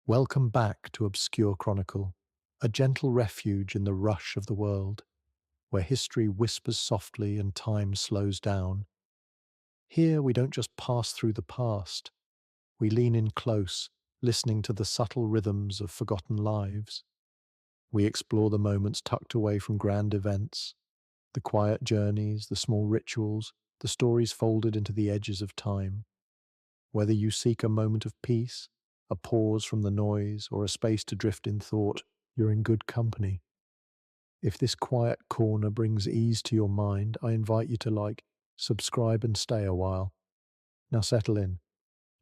Welcome back to Obscure Chronicle, a gentle refuge in the rush of the world, where history whispers softly and time slows down. Here we don't just pass through the past, we lean in close, listening to the subtle rhythms of forgotten lives. We explore the moments tucked away from grand events, the quiet journeys, the small rituals, the stories folded into the edges of time. Whether you seek a moment of peace, a pause from the noise, or a space to drift in thought, you're in good company. If this quiet corner brings ease to your mind, I invite you to subscribe and stay a while. Now settle in,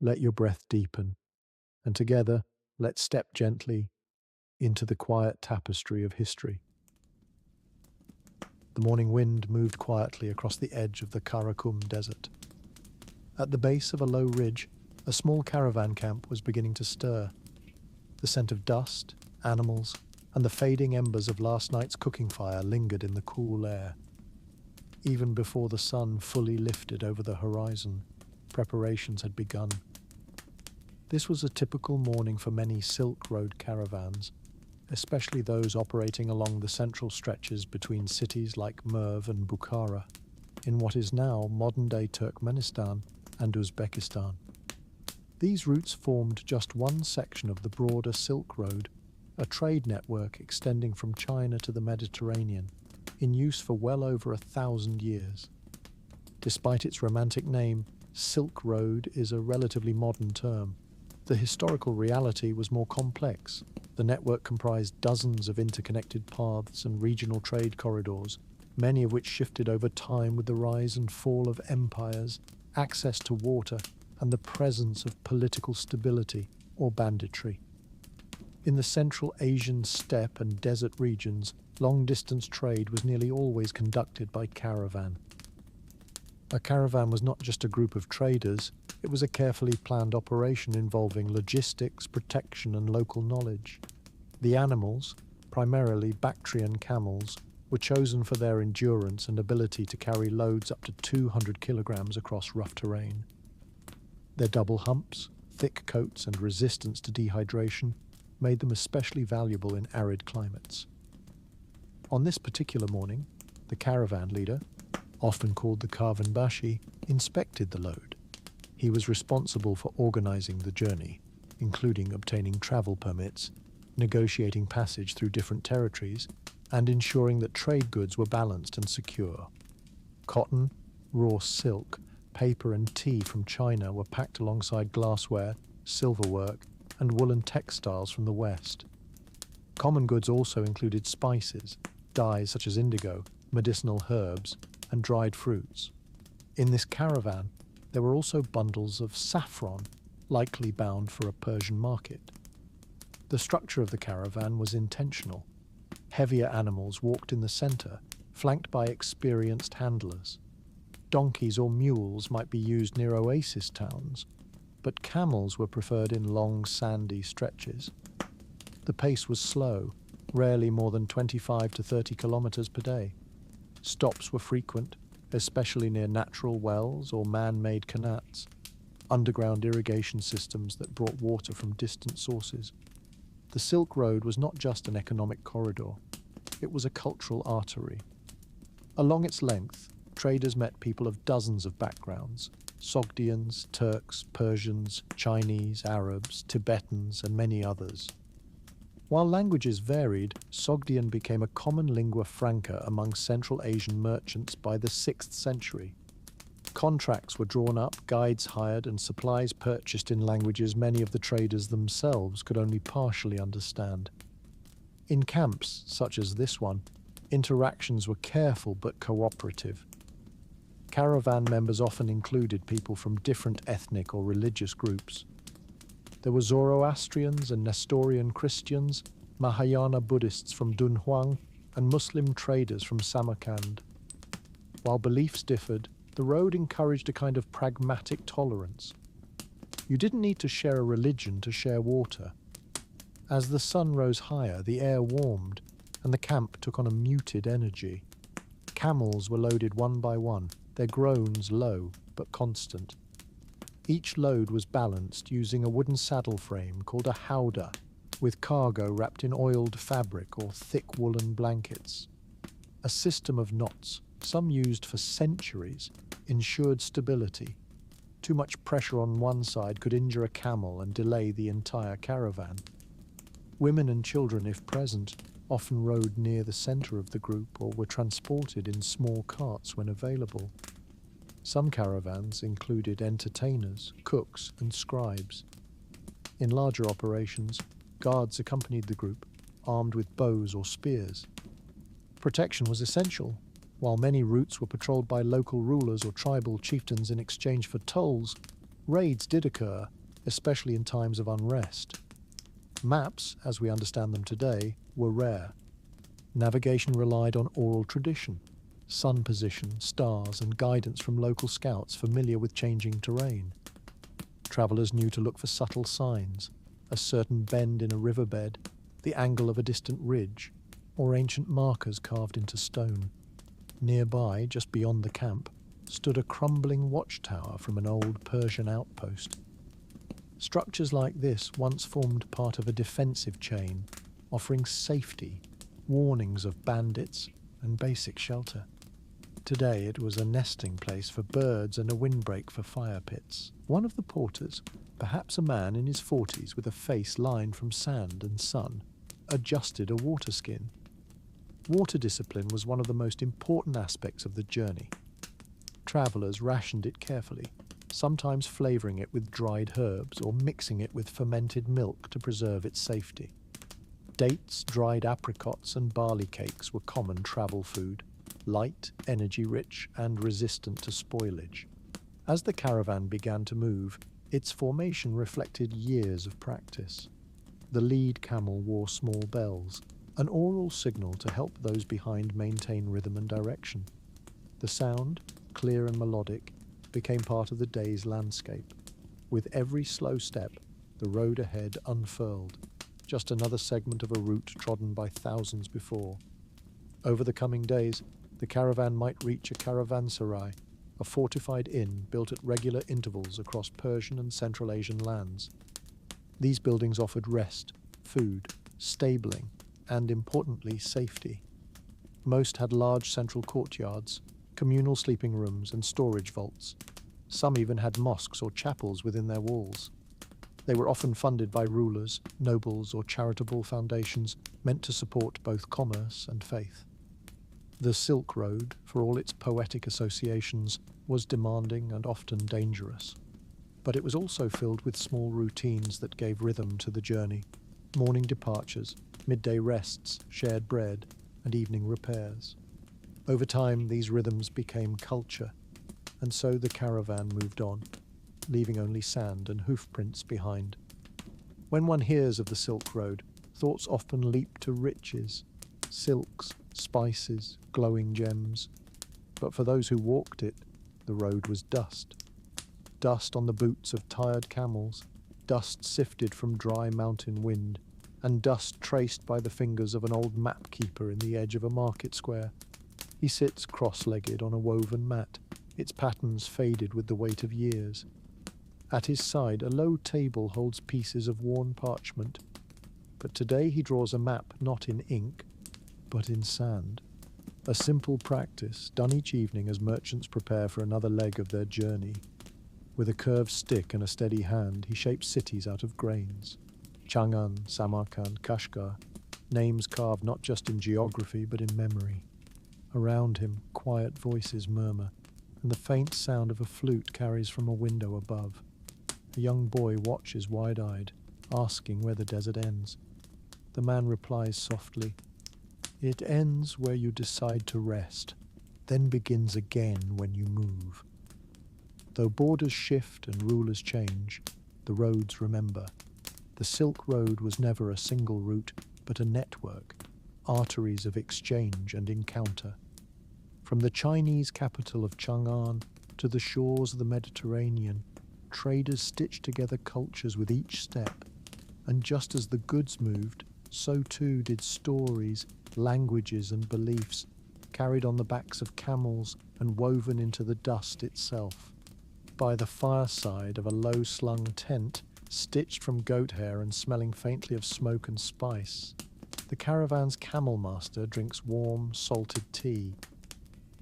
let your breath deepen, and together, let's step gently into the quiet tapestry of history. The morning wind moved quietly across the edge of the Karakum Desert. At the base of a low ridge, a small caravan camp was beginning to stir. The scent of dust, animals, and the fading embers of last night's cooking fire lingered in the cool air. Even before the sun fully lifted over the horizon, preparations had begun. This was a typical morning for many Silk Road caravans, especially those operating along the central stretches between cities like Merv and Bukhara, in what is now modern-day Turkmenistan and Uzbekistan. These routes formed just one section of the broader Silk Road, a trade network extending from China to the Mediterranean, in use for well over 1,000 years. Despite its romantic name, Silk Road is a relatively modern term. The historical reality was more complex. The network comprised dozens of interconnected paths and regional trade corridors, many of which shifted over time with the rise and fall of empires, access to water, and the presence of political stability or banditry. In the Central Asian steppe and desert regions, long-distance trade was nearly always conducted by caravan. A caravan was not just a group of traders, it was a carefully planned operation involving logistics, protection, and local knowledge. The animals, primarily Bactrian camels, were chosen for their endurance and ability to carry loads up to 200 kilograms across rough terrain. Their double humps, thick coats, and resistance to dehydration made them especially valuable in arid climates. On this particular morning, the caravan leader, often called the Karvanbashi, inspected the load. He was responsible for organizing the journey, including obtaining travel permits, negotiating passage through different territories, and ensuring that trade goods were balanced and secure. Cotton, raw silk, paper and tea from China were packed alongside glassware, silverwork, and woolen textiles from the West. Common goods also included spices, dyes such as indigo, medicinal herbs, and dried fruits. In this caravan, there were also bundles of saffron, likely bound for a Persian market. The structure of the caravan was intentional. Heavier animals walked in the center, flanked by experienced handlers. Donkeys or mules might be used near oasis towns, but camels were preferred in long, sandy stretches. The pace was slow, rarely more than 25 to 30 kilometers per day. Stops were frequent, especially near natural wells or man-made qanats, underground irrigation systems that brought water from distant sources. The Silk Road was not just an economic corridor, it was a cultural artery. Along its length, traders met people of dozens of backgrounds: Sogdians, Turks, Persians, Chinese, Arabs, Tibetans, and many others. While languages varied, Sogdian became a common lingua franca among Central Asian merchants by the 6th century. Contracts were drawn up, guides hired, and supplies purchased in languages many of the traders themselves could only partially understand. In camps, such as this one, interactions were careful but cooperative. Caravan members often included people from different ethnic or religious groups. There were Zoroastrians and Nestorian Christians, Mahayana Buddhists from Dunhuang, and Muslim traders from Samarkand. While beliefs differed, the road encouraged a kind of pragmatic tolerance. You didn't need to share a religion to share water. As the sun rose higher, the air warmed, and the camp took on a muted energy. Camels were loaded one by one, their groans low but constant. Each load was balanced using a wooden saddle frame called a howdah, with cargo wrapped in oiled fabric or thick woolen blankets. A system of knots, some used for centuries, ensured stability. Too much pressure on one side could injure a camel and delay the entire caravan. Women and children, if present, often rode near the center of the group or were transported in small carts when available. Some caravans included entertainers, cooks, and scribes. In larger operations, guards accompanied the group, armed with bows or spears. Protection was essential. While many routes were patrolled by local rulers or tribal chieftains in exchange for tolls, raids did occur, especially in times of unrest. Maps, as we understand them today, were rare. Navigation relied on oral tradition, sun position, stars, and guidance from local scouts familiar with changing terrain. Travelers knew to look for subtle signs, a certain bend in a riverbed, the angle of a distant ridge, or ancient markers carved into stone. Nearby, just beyond the camp, stood a crumbling watchtower from an old Persian outpost. Structures like this once formed part of a defensive chain, offering safety, warnings of bandits, and basic shelter. Today it was a nesting place for birds and a windbreak for fire pits. One of the porters, perhaps a man in his 40s with a face lined from sand and sun, adjusted a water skin. Water discipline was one of the most important aspects of the journey. Travellers rationed it carefully, sometimes flavouring it with dried herbs or mixing it with fermented milk to preserve its safety. Dates, dried apricots, and barley cakes were common travel food, light, energy-rich, and resistant to spoilage. As the caravan began to move, its formation reflected years of practice. The lead camel wore small bells, an oral signal to help those behind maintain rhythm and direction. The sound, clear and melodic, became part of the day's landscape. With every slow step, the road ahead unfurled, just another segment of a route trodden by thousands before. Over the coming days, the caravan might reach a caravanserai, a fortified inn built at regular intervals across Persian and Central Asian lands. These buildings offered rest, food, stabling, and importantly, safety. Most had large central courtyards, communal sleeping rooms, and storage vaults. Some even had mosques or chapels within their walls. They were often funded by rulers, nobles, or charitable foundations meant to support both commerce and faith. The Silk Road, for all its poetic associations, was demanding and often dangerous. But it was also filled with small routines that gave rhythm to the journey: morning departures, midday rests, shared bread, and evening repairs. Over time, these rhythms became culture, and so the caravan moved on, leaving only sand and hoofprints behind. When one hears of the Silk Road, thoughts often leap to riches, silks, spices, glowing gems. But for those who walked it, the road was dust. Dust on the boots of tired camels, dust sifted from dry mountain wind, and dust traced by the fingers of an old map keeper in the edge of a market square. He sits cross-legged on a woven mat, its patterns faded with the weight of years. At his side, a low table holds pieces of worn parchment. But today he draws a map not in ink, but in sand. A simple practice, done each evening as merchants prepare for another leg of their journey. With a curved stick and a steady hand, he shapes cities out of grains. Chang'an, Samarkand, Kashgar, names carved not just in geography but in memory. Around him, quiet voices murmur, and the faint sound of a flute carries from a window above. A young boy watches wide-eyed, asking where the desert ends. The man replies softly, "It ends where you decide to rest, then begins again when you move." Though borders shift and rulers change, the roads remember. The Silk Road was never a single route, but a network, arteries of exchange and encounter. From the Chinese capital of Chang'an to the shores of the Mediterranean, traders stitched together cultures with each step, and just as the goods moved, so too did stories, languages, and beliefs, carried on the backs of camels and woven into the dust itself. Camped by the fireside of a low-slung tent, stitched from goat hair and smelling faintly of smoke and spice, the caravan's camel master drinks warm, salted tea.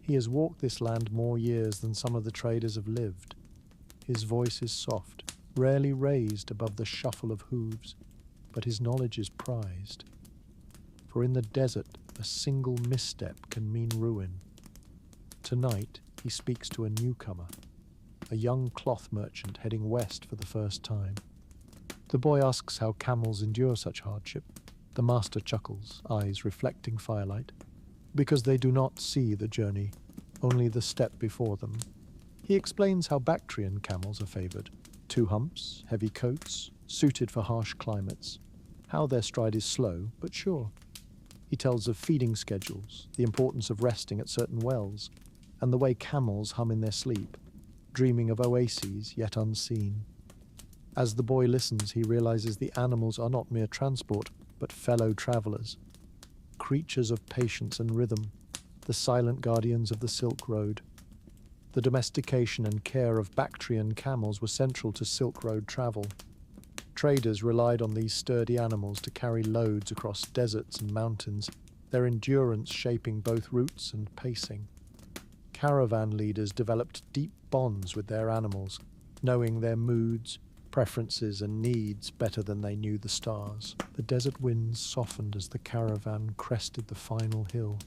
He has walked this land more years than some of the traders have lived. His voice is soft, rarely raised above the shuffle of hooves, but his knowledge is prized. For in the desert, a single misstep can mean ruin. Tonight, he speaks to a newcomer, a young cloth merchant heading west for the first time. The boy asks how camels endure such hardship. The master chuckles, eyes reflecting firelight, because they do not see the journey, only the step before them. He explains how Bactrian camels are favoured. 2 humps, heavy coats, suited for harsh climates. How their stride is slow, but sure. He tells of feeding schedules, the importance of resting at certain wells, and the way camels hum in their sleep, dreaming of oases yet unseen. As the boy listens, he realizes the animals are not mere transport, but fellow travelers, creatures of patience and rhythm, the silent guardians of the Silk Road. The domestication and care of Bactrian camels were central to Silk Road travel. Traders relied on these sturdy animals to carry loads across deserts and mountains, their endurance shaping both routes and pacing. Caravan leaders developed deep bonds with their animals, knowing their moods, preferences and needs better than they knew the stars. The desert winds softened as the caravan crested the final hill.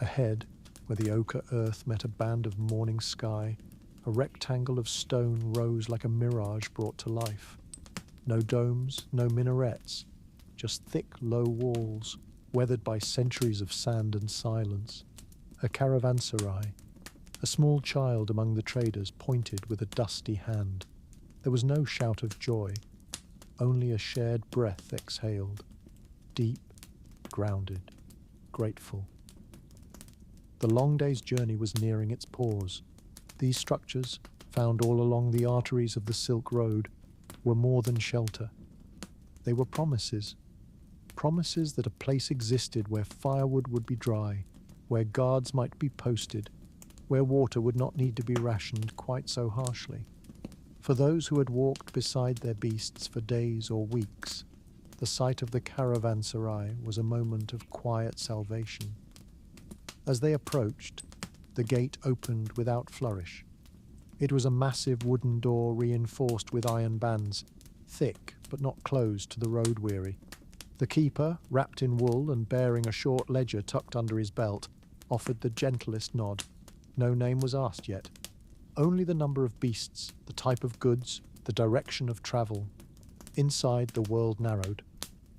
Ahead, where the ochre earth met a band of morning sky, a rectangle of stone rose like a mirage brought to life. No domes, no minarets, just thick, low walls, weathered by centuries of sand and silence. A caravanserai. A small child among the traders pointed with a dusty hand. There was no shout of joy, only a shared breath exhaled, deep, grounded, grateful. The long day's journey was nearing its pause. These structures, found all along the arteries of the Silk Road, were more than shelter. They were promises. Promises that a place existed where firewood would be dry, where guards might be posted, where water would not need to be rationed quite so harshly. For those who had walked beside their beasts for days or weeks, the sight of the caravanserai was a moment of quiet salvation. As they approached, the gate opened without flourish. It was a massive wooden door reinforced with iron bands, thick but not closed to the road-weary. The keeper, wrapped in wool and bearing a short ledger tucked under his belt, offered the gentlest nod. No name was asked yet. Only the number of beasts, the type of goods, the direction of travel. Inside, the world narrowed.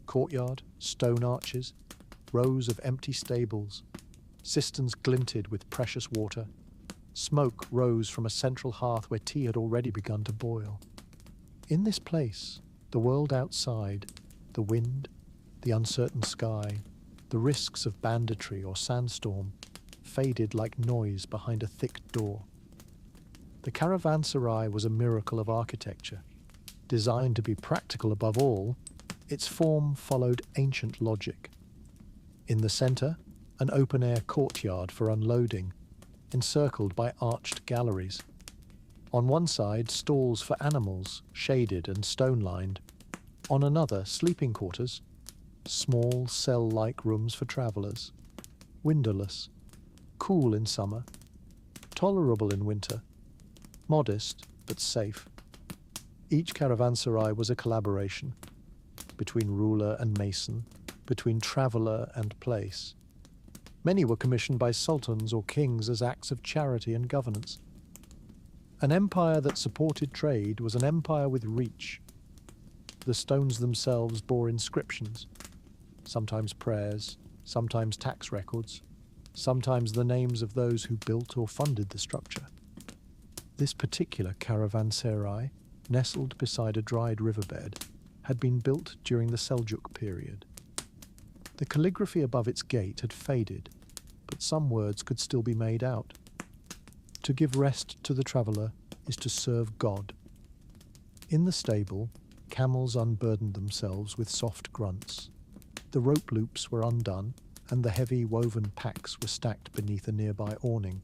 Courtyard, stone arches, rows of empty stables. Cisterns glinted with precious water. Smoke rose from a central hearth where tea had already begun to boil. In this place, the world outside, the wind, the uncertain sky, the risks of banditry or sandstorm, faded like noise behind a thick door. The caravanserai was a miracle of architecture. Designed to be practical above all, its form followed ancient logic. In the centre, an open-air courtyard for unloading, encircled by arched galleries. On one side, stalls for animals, shaded and stone-lined. On another, sleeping quarters, small cell-like rooms for travellers, windowless, cool in summer, tolerable in winter, modest but safe. Each caravanserai was a collaboration between ruler and mason, between traveller and place. Many were commissioned by sultans or kings as acts of charity and governance. An empire that supported trade was an empire with reach. The stones themselves bore inscriptions, sometimes prayers, sometimes tax records, sometimes the names of those who built or funded the structure. This particular caravanserai, nestled beside a dried riverbed, had been built during the Seljuk period. The calligraphy above its gate had faded, but some words could still be made out. To give rest to the traveller is to serve God. In the stable, camels unburdened themselves with soft grunts. The rope loops were undone, and the heavy woven packs were stacked beneath a nearby awning.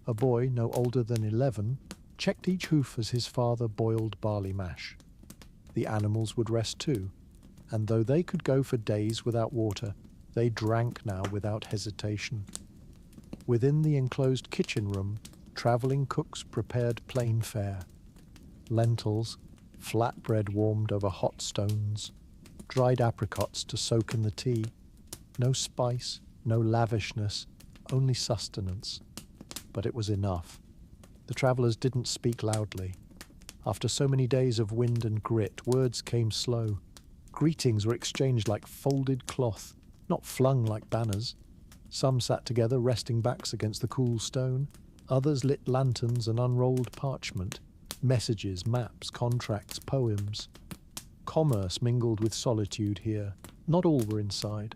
A boy no older than 11, checked each hoof as his father boiled barley mash. The animals would rest too, and though they could go for days without water, they drank now without hesitation. Within the enclosed kitchen room, travelling cooks prepared plain fare. Lentils, flatbread warmed over hot stones, dried apricots to soak in the tea. No spice, no lavishness, only sustenance. But it was enough. The travellers didn't speak loudly. After so many days of wind and grit, words came slow. Greetings were exchanged like folded cloth, not flung like banners. Some sat together, resting backs against the cool stone. Others lit lanterns and unrolled parchment. Messages, maps, contracts, poems. Commerce mingled with solitude here. Not all were inside.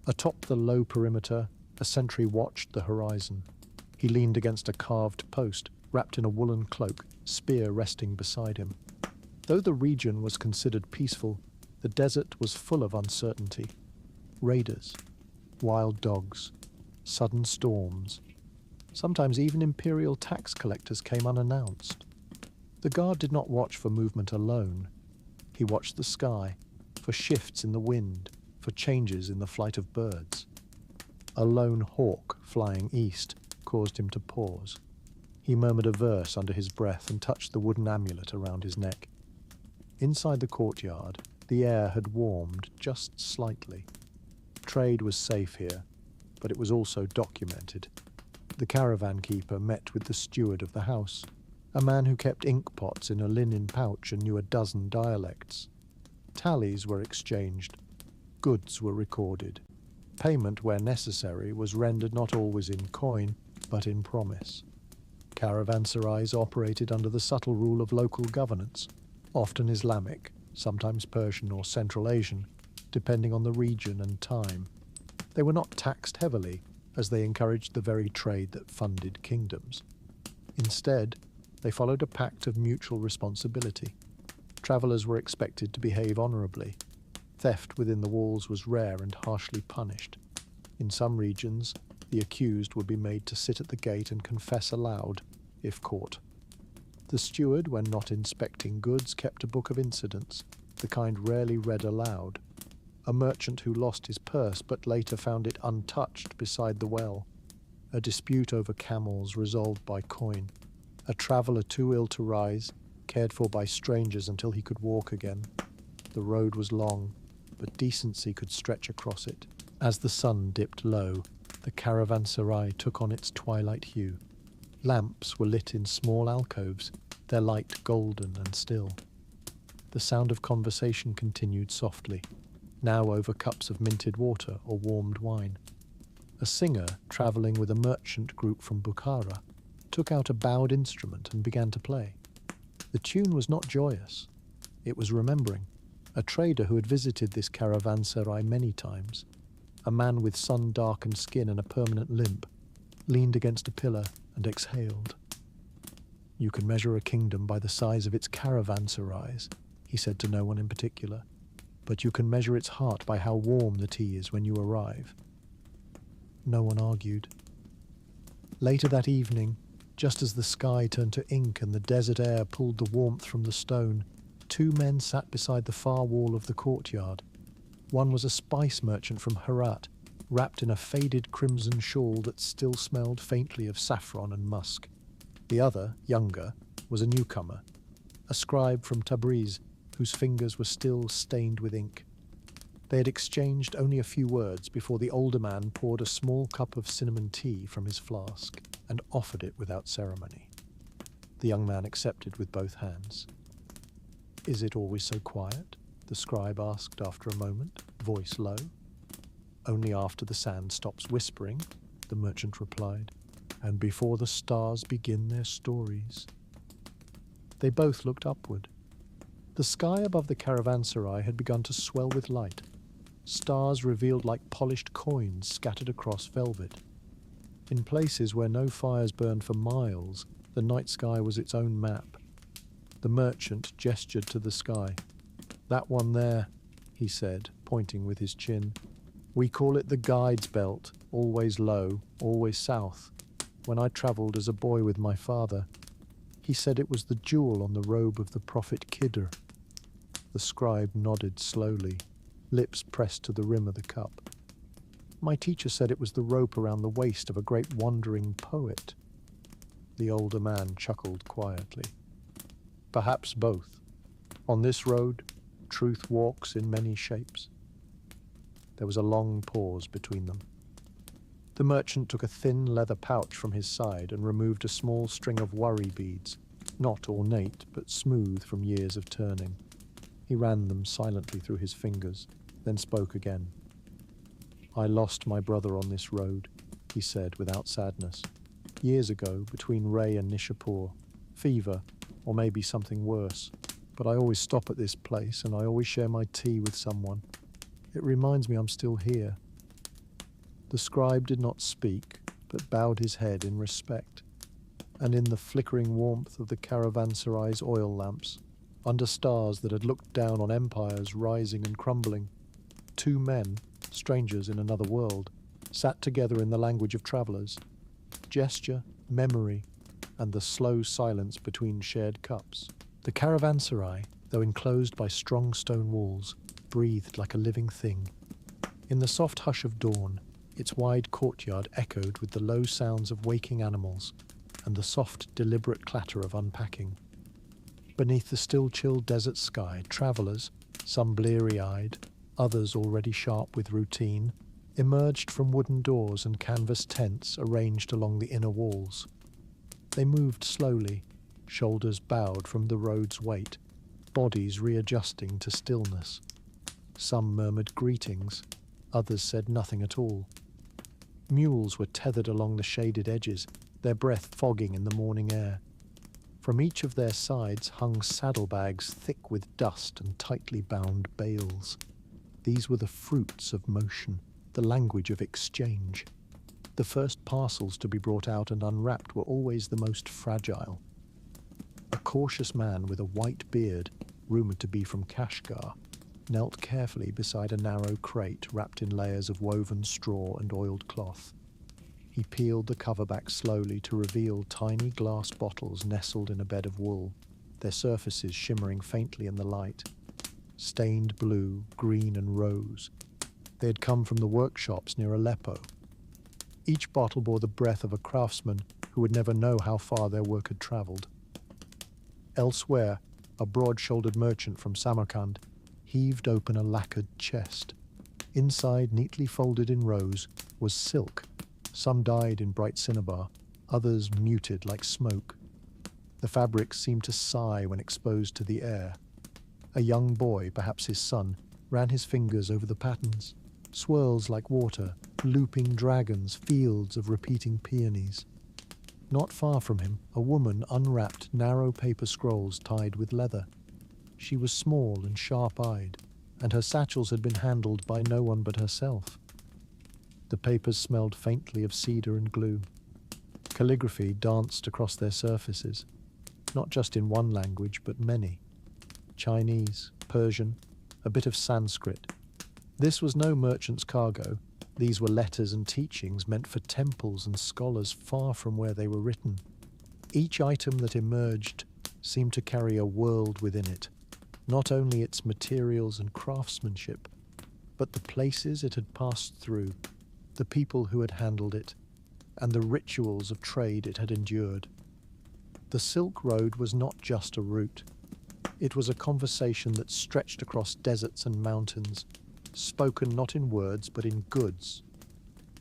Atop the low perimeter, a sentry watched the horizon. He leaned against a carved post, wrapped in a woolen cloak, spear resting beside him. Though the region was considered peaceful, the desert was full of uncertainty. Raiders, wild dogs, sudden storms. Sometimes even imperial tax collectors came unannounced. The guard did not watch for movement alone. He watched the sky, for shifts in the wind, for changes in the flight of birds. A lone hawk flying east caused him to pause. He murmured a verse under his breath and touched the wooden amulet around his neck. Inside the courtyard, the air had warmed just slightly. Trade was safe here, but it was also documented. The caravan keeper met with the steward of the house, a man who kept ink pots in a linen pouch and knew a dozen dialects. Tallies were exchanged. Goods were recorded. Payment, where necessary, was rendered not always in coin, but in promise. Caravanserais operated under the subtle rule of local governance, often Islamic, sometimes Persian or Central Asian, depending on the region and time. They were not taxed heavily, as they encouraged the very trade that funded kingdoms. Instead, they followed a pact of mutual responsibility. Travellers were expected to behave honourably. Theft within the walls was rare and harshly punished. In some regions, the accused would be made to sit at the gate and confess aloud, if caught. The steward, when not inspecting goods, kept a book of incidents, the kind rarely read aloud. A merchant who lost his purse but later found it untouched beside the well. A dispute over camels resolved by coin. A traveller too ill to rise, cared for by strangers until he could walk again. The road was long, but decency could stretch across it. As the sun dipped low, the caravanserai took on its twilight hue. Lamps were lit in small alcoves, their light golden and still. The sound of conversation continued softly, now over cups of minted water or warmed wine. A singer, travelling with a merchant group from Bukhara, took out a bowed instrument and began to play. The tune was not joyous. It was remembering. A trader who had visited this caravanserai many times, a man with sun-darkened skin and a permanent limp, leaned against a pillar and exhaled. "You can measure a kingdom by the size of its caravanserais," he said to no one in particular, "but you can measure its heart by how warm the tea is when you arrive." No one argued. Later that evening, just as the sky turned to ink and the desert air pulled the warmth from the stone, two men sat beside the far wall of the courtyard. One was a spice merchant from Herat, wrapped in a faded crimson shawl that still smelled faintly of saffron and musk. The other, younger, was a newcomer, a scribe from Tabriz, whose fingers were still stained with ink. They had exchanged only a few words before the older man poured a small cup of cinnamon tea from his flask and offered it without ceremony. The young man accepted with both hands. "Is it always so quiet?" the scribe asked after a moment, voice low. "Only after the sand stops whispering," the merchant replied, "and before the stars begin their stories." They both looked upward. The sky above the caravanserai had begun to swell with light. Stars revealed like polished coins scattered across velvet. In places where no fires burned for miles, the night sky was its own map. The merchant gestured to the sky. "That one there," he said, pointing with his chin. "We call it the guide's belt, always low, always south. When I travelled as a boy with my father, He said it was the jewel on the robe of the prophet Kidr. The scribe nodded slowly, lips pressed to the rim of the cup. My teacher said it was the rope around the waist of a great wandering poet. The older man chuckled quietly. Perhaps both. On this road, truth walks in many shapes. There was a long pause between them. The merchant took a thin leather pouch from his side and removed a small string of worry beads, not ornate but smooth from years of turning. He ran them silently through his fingers, then spoke again. "I lost my brother on this road," he said without sadness. "Years ago, between Ray and Nishapur. Fever, or maybe something worse. But I always stop at this place, and I always share my tea with someone. It reminds me I'm still here." The scribe did not speak, but bowed his head in respect. And in the flickering warmth of the caravanserai's oil lamps, under stars that had looked down on empires rising and crumbling, two men, strangers in another world, sat together in the language of travellers. Gesture, memory, and the slow silence between shared cups. The caravanserai, though enclosed by strong stone walls, breathed like a living thing. In the soft hush of dawn, its wide courtyard echoed with the low sounds of waking animals and the soft, deliberate clatter of unpacking. Beneath the still chill desert sky, travellers, some bleary-eyed, others already sharp with routine, emerged from wooden doors and canvas tents arranged along the inner walls. They moved slowly, shoulders bowed from the road's weight, bodies readjusting to stillness. Some murmured greetings, others said nothing at all. Mules were tethered along the shaded edges, their breath fogging in the morning air. From each of their sides hung saddlebags thick with dust and tightly bound bales. These were the fruits of motion, the language of exchange. The first parcels to be brought out and unwrapped were always the most fragile. A cautious man with a white beard, rumoured to be from Kashgar, knelt carefully beside a narrow crate wrapped in layers of woven straw and oiled cloth. He peeled the cover back slowly to reveal tiny glass bottles nestled in a bed of wool, their surfaces shimmering faintly in the light. Stained blue, green and rose. They had come from the workshops near Aleppo. Each bottle bore the breath of a craftsman who would never know how far their work had travelled. Elsewhere, a broad-shouldered merchant from Samarkand heaved open a lacquered chest. Inside, neatly folded in rows, was silk. Some dyed in bright cinnabar, others muted like smoke. The fabrics seemed to sigh when exposed to the air. A young boy, perhaps his son, ran his fingers over the patterns. Swirls like water, looping dragons, fields of repeating peonies. Not far from him, a woman unwrapped narrow paper scrolls tied with leather. She was small and sharp-eyed, and her satchels had been handled by no one but herself. The papers smelled faintly of cedar and glue. Calligraphy danced across their surfaces, not just in one language, but many. Chinese, Persian, a bit of Sanskrit. This was no merchant's cargo. These were letters and teachings meant for temples and scholars far from where they were written. Each item that emerged seemed to carry a world within it, not only its materials and craftsmanship, but the places it had passed through, the people who had handled it, and the rituals of trade it had endured. The Silk Road was not just a route. It was a conversation that stretched across deserts and mountains, spoken not in words but in goods.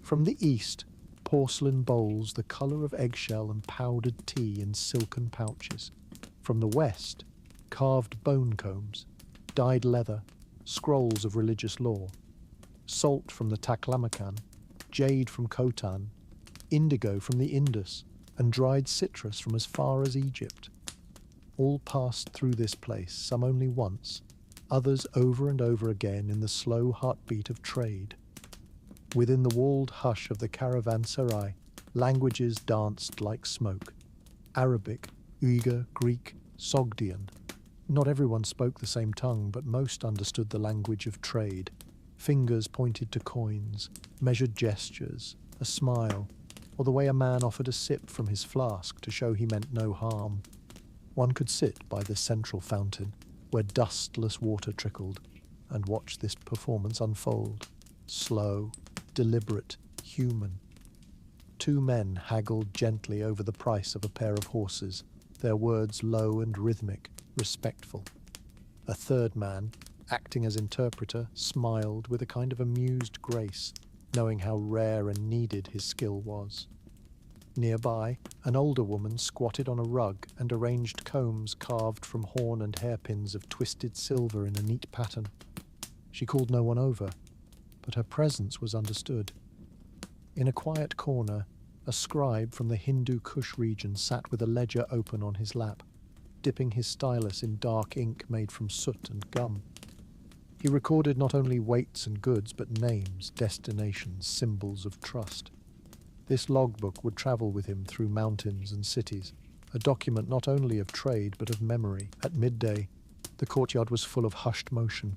From the east, porcelain bowls the colour of eggshell and powdered tea in silken pouches. From the west, carved bone combs, dyed leather, scrolls of religious law. Salt from the Taklamakan, jade from Khotan, indigo from the Indus, and dried citrus from as far as Egypt. All passed through this place, some only once, others over and over again in the slow heartbeat of trade. Within the walled hush of the caravanserai, languages danced like smoke. Arabic, Uyghur, Greek, Sogdian. Not everyone spoke the same tongue, but most understood the language of trade. Fingers pointed to coins, measured gestures, a smile, or the way a man offered a sip from his flask to show he meant no harm. One could sit by the central fountain, where dustless water trickled, and watch this performance unfold. Slow, deliberate, human. Two men haggled gently over the price of a pair of horses, their words low and rhythmic, respectful. A third man, acting as interpreter, smiled with a kind of amused grace, knowing how rare and needed his skill was. Nearby, an older woman squatted on a rug and arranged combs carved from horn and hairpins of twisted silver in a neat pattern. She called no one over, but her presence was understood. In a quiet corner, a scribe from the Hindu Kush region sat with a ledger open on his lap, dipping his stylus in dark ink made from soot and gum. He recorded not only weights and goods, but names, destinations, symbols of trust. This logbook would travel with him through mountains and cities, a document not only of trade but of memory. At midday, the courtyard was full of hushed motion.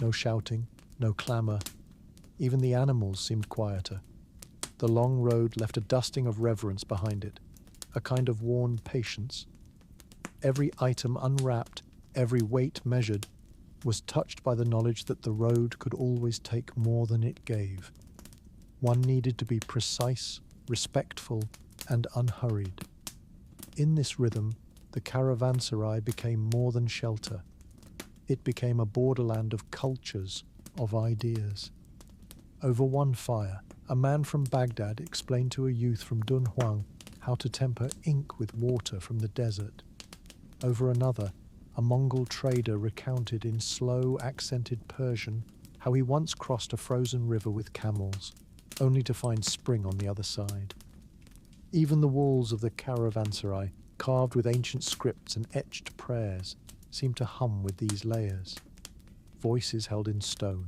No shouting, no clamour. Even the animals seemed quieter. The long road left a dusting of reverence behind it, a kind of worn patience. Every item unwrapped, every weight measured, was touched by the knowledge that the road could always take more than it gave. One needed to be precise, respectful, and unhurried. In this rhythm, the caravanserai became more than shelter. It became a borderland of cultures, of ideas. Over one fire, a man from Baghdad explained to a youth from Dunhuang how to temper ink with water from the desert. Over another, a Mongol trader recounted in slow, accented Persian how he once crossed a frozen river with camels, only to find spring on the other side. Even the walls of the caravanserai, carved with ancient scripts and etched prayers, seemed to hum with these layers. Voices held in stone.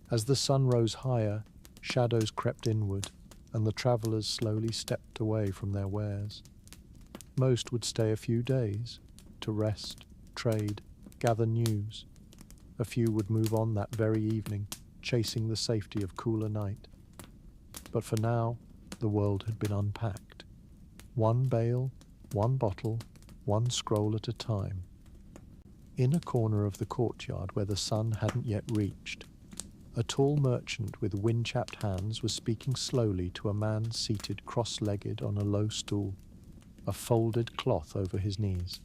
As the sun rose higher, shadows crept inward, and the travellers slowly stepped away from their wares. Most would stay a few days, to rest, trade, gather news. A few would move on that very evening, chasing the safety of cooler night. But for now, the world had been unpacked. One bale, one bottle, one scroll at a time. In a corner of the courtyard where the sun hadn't yet reached, a tall merchant with wind-chapped hands was speaking slowly to a man seated cross-legged on a low stool, a folded cloth over his knees.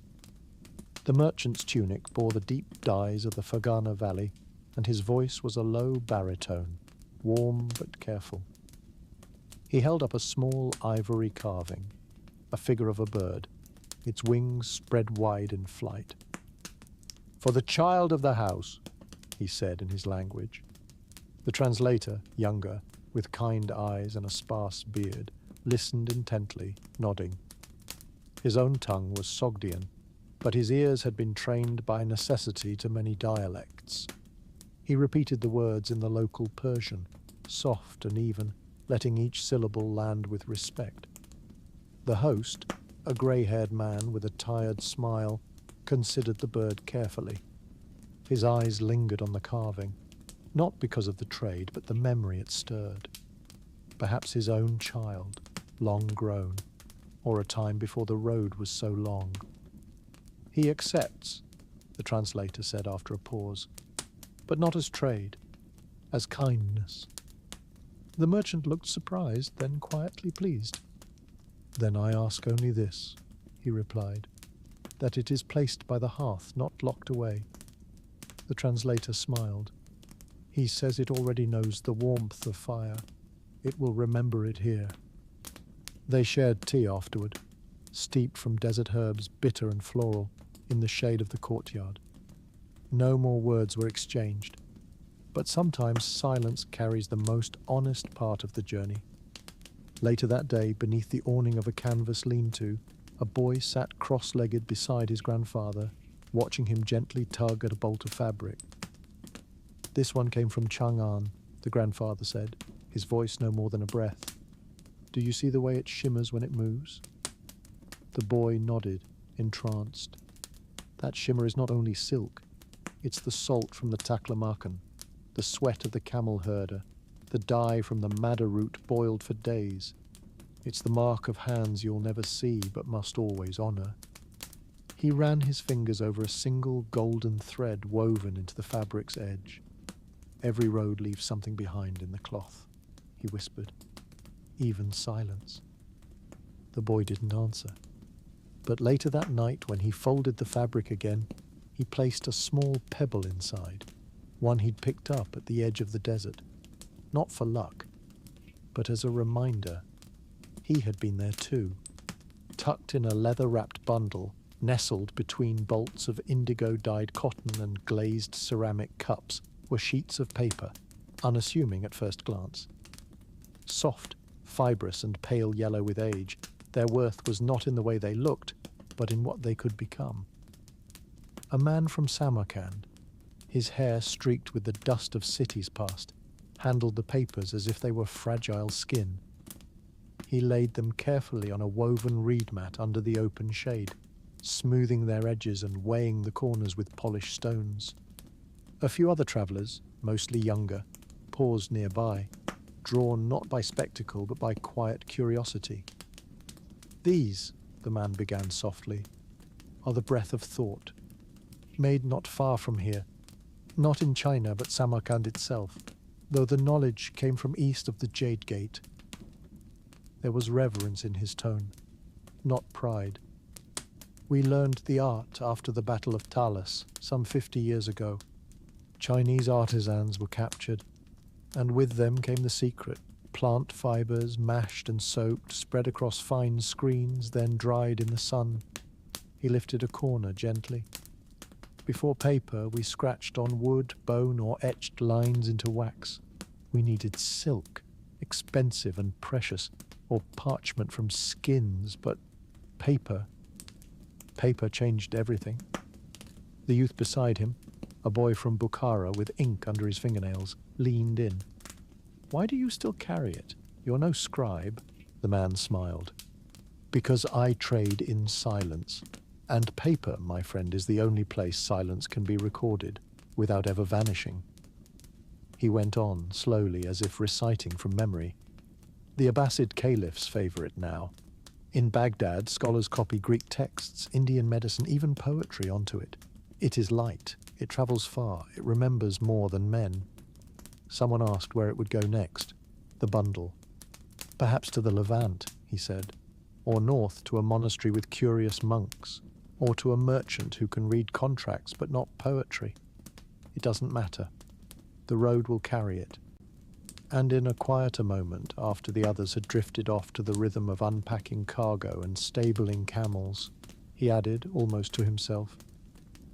The merchant's tunic bore the deep dyes of the Fergana Valley, and his voice was a low baritone, warm but careful. He held up a small ivory carving, a figure of a bird, its wings spread wide in flight. "For the child of the house," he said in his language. The translator, younger, with kind eyes and a sparse beard, listened intently, nodding. His own tongue was Sogdian, but his ears had been trained by necessity to many dialects. He repeated the words in the local Persian, soft and even, letting each syllable land with respect. The host, a grey-haired man with a tired smile, considered the bird carefully. His eyes lingered on the carving, not because of the trade, but the memory it stirred. Perhaps his own child, long grown, or a time before the road was so long. "He accepts," the translator said after a pause, "but not as trade, as kindness." The merchant looked surprised, then quietly pleased. "Then I ask only this," he replied, "that it is placed by the hearth, not locked away." The translator smiled. "He says it already knows the warmth of fire. It will remember it here." They shared tea afterward, steeped from desert herbs, bitter and floral, in the shade of the courtyard. No more words were exchanged, but sometimes silence carries the most honest part of the journey. Later that day, beneath the awning of a canvas lean-to, a boy sat cross-legged beside his grandfather, watching him gently tug at a bolt of fabric. "This one came from Chang'an," the grandfather said, his voice no more than a breath. "Do you see the way it shimmers when it moves?" The boy nodded, entranced. "That shimmer is not only silk, it's the salt from the taklamakan, the sweat of the camel herder, the dye from the madder root boiled for days. It's the mark of hands you'll never see but must always honor." He ran his fingers over a single golden thread woven into the fabric's edge. "Every road leaves something behind in the cloth," he whispered. "Even silence." The boy didn't answer. But later that night, when he folded the fabric again, he placed a small pebble inside, one he'd picked up at the edge of the desert. Not for luck, but as a reminder. He had been there too. Tucked in a leather-wrapped bundle, nestled between bolts of indigo-dyed cotton and glazed ceramic cups, were sheets of paper, unassuming at first glance. Soft, fibrous and pale yellow with age, their worth was not in the way they looked, but in what they could become. A man from Samarkand, his hair streaked with the dust of cities past, handled the papers as if they were fragile skin. He laid them carefully on a woven reed mat under the open shade, smoothing their edges and weighing the corners with polished stones. A few other travellers, mostly younger, paused nearby, drawn not by spectacle but by quiet curiosity. "These," the man began softly, "are the breath of thought, made not far from here, not in China but Samarkand itself, though the knowledge came from east of the Jade Gate." There was reverence in his tone, not pride. "We learned the art after the Battle of Talas, some 50 years ago. Chinese artisans were captured, and with them came the secret. Plant fibers, mashed and soaked, spread across fine screens, then dried in the sun." He lifted a corner gently. "Before paper, we scratched on wood, bone, or etched lines into wax. We needed silk, expensive and precious, or parchment from skins, but paper changed everything." The youth beside him, a boy from Bukhara with ink under his fingernails, leaned in. "Why do you still carry it? You're no scribe." The man smiled. "Because I trade in silence. And paper, my friend, is the only place silence can be recorded, without ever vanishing." He went on, slowly, as if reciting from memory. "The Abbasid caliphs favor it now. In Baghdad, scholars copy Greek texts, Indian medicine, even poetry onto it. It is light, it travels far, it remembers more than men." Someone asked where it would go next. The bundle. "Perhaps to the Levant," he said, "or north to a monastery with curious monks, or to a merchant who can read contracts but not poetry. It doesn't matter. The road will carry it." And in a quieter moment, after the others had drifted off to the rhythm of unpacking cargo and stabling camels, he added, almost to himself,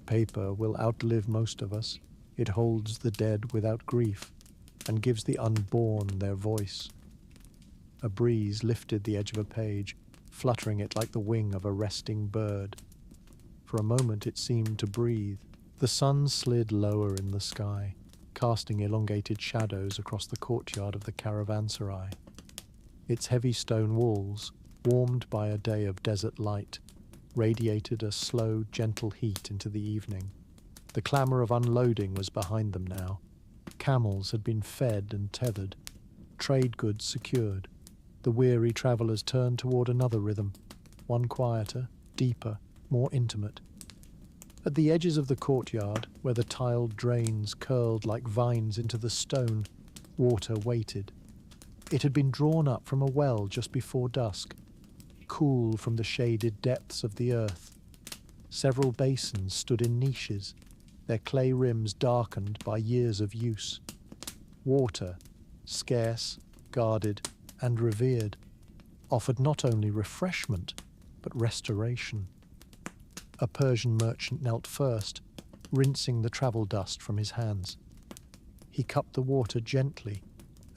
"Paper will outlive most of us. It holds the dead without grief, and gives the unborn their voice." A breeze lifted the edge of a page, fluttering it like the wing of a resting bird. For a moment it seemed to breathe. The sun slid lower in the sky, casting elongated shadows across the courtyard of the caravanserai. Its heavy stone walls, warmed by a day of desert light, radiated a slow, gentle heat into the evening. The clamour of unloading was behind them now. Camels had been fed and tethered, trade goods secured. The weary travellers turned toward another rhythm, one quieter, deeper, more intimate. At the edges of the courtyard, where the tiled drains curled like vines into the stone, water waited. It had been drawn up from a well just before dusk, cool from the shaded depths of the earth. Several basins stood in niches, their clay rims darkened by years of use. Water, scarce, guarded, and revered, offered not only refreshment, but restoration. A Persian merchant knelt first, rinsing the travel dust from his hands. He cupped the water gently,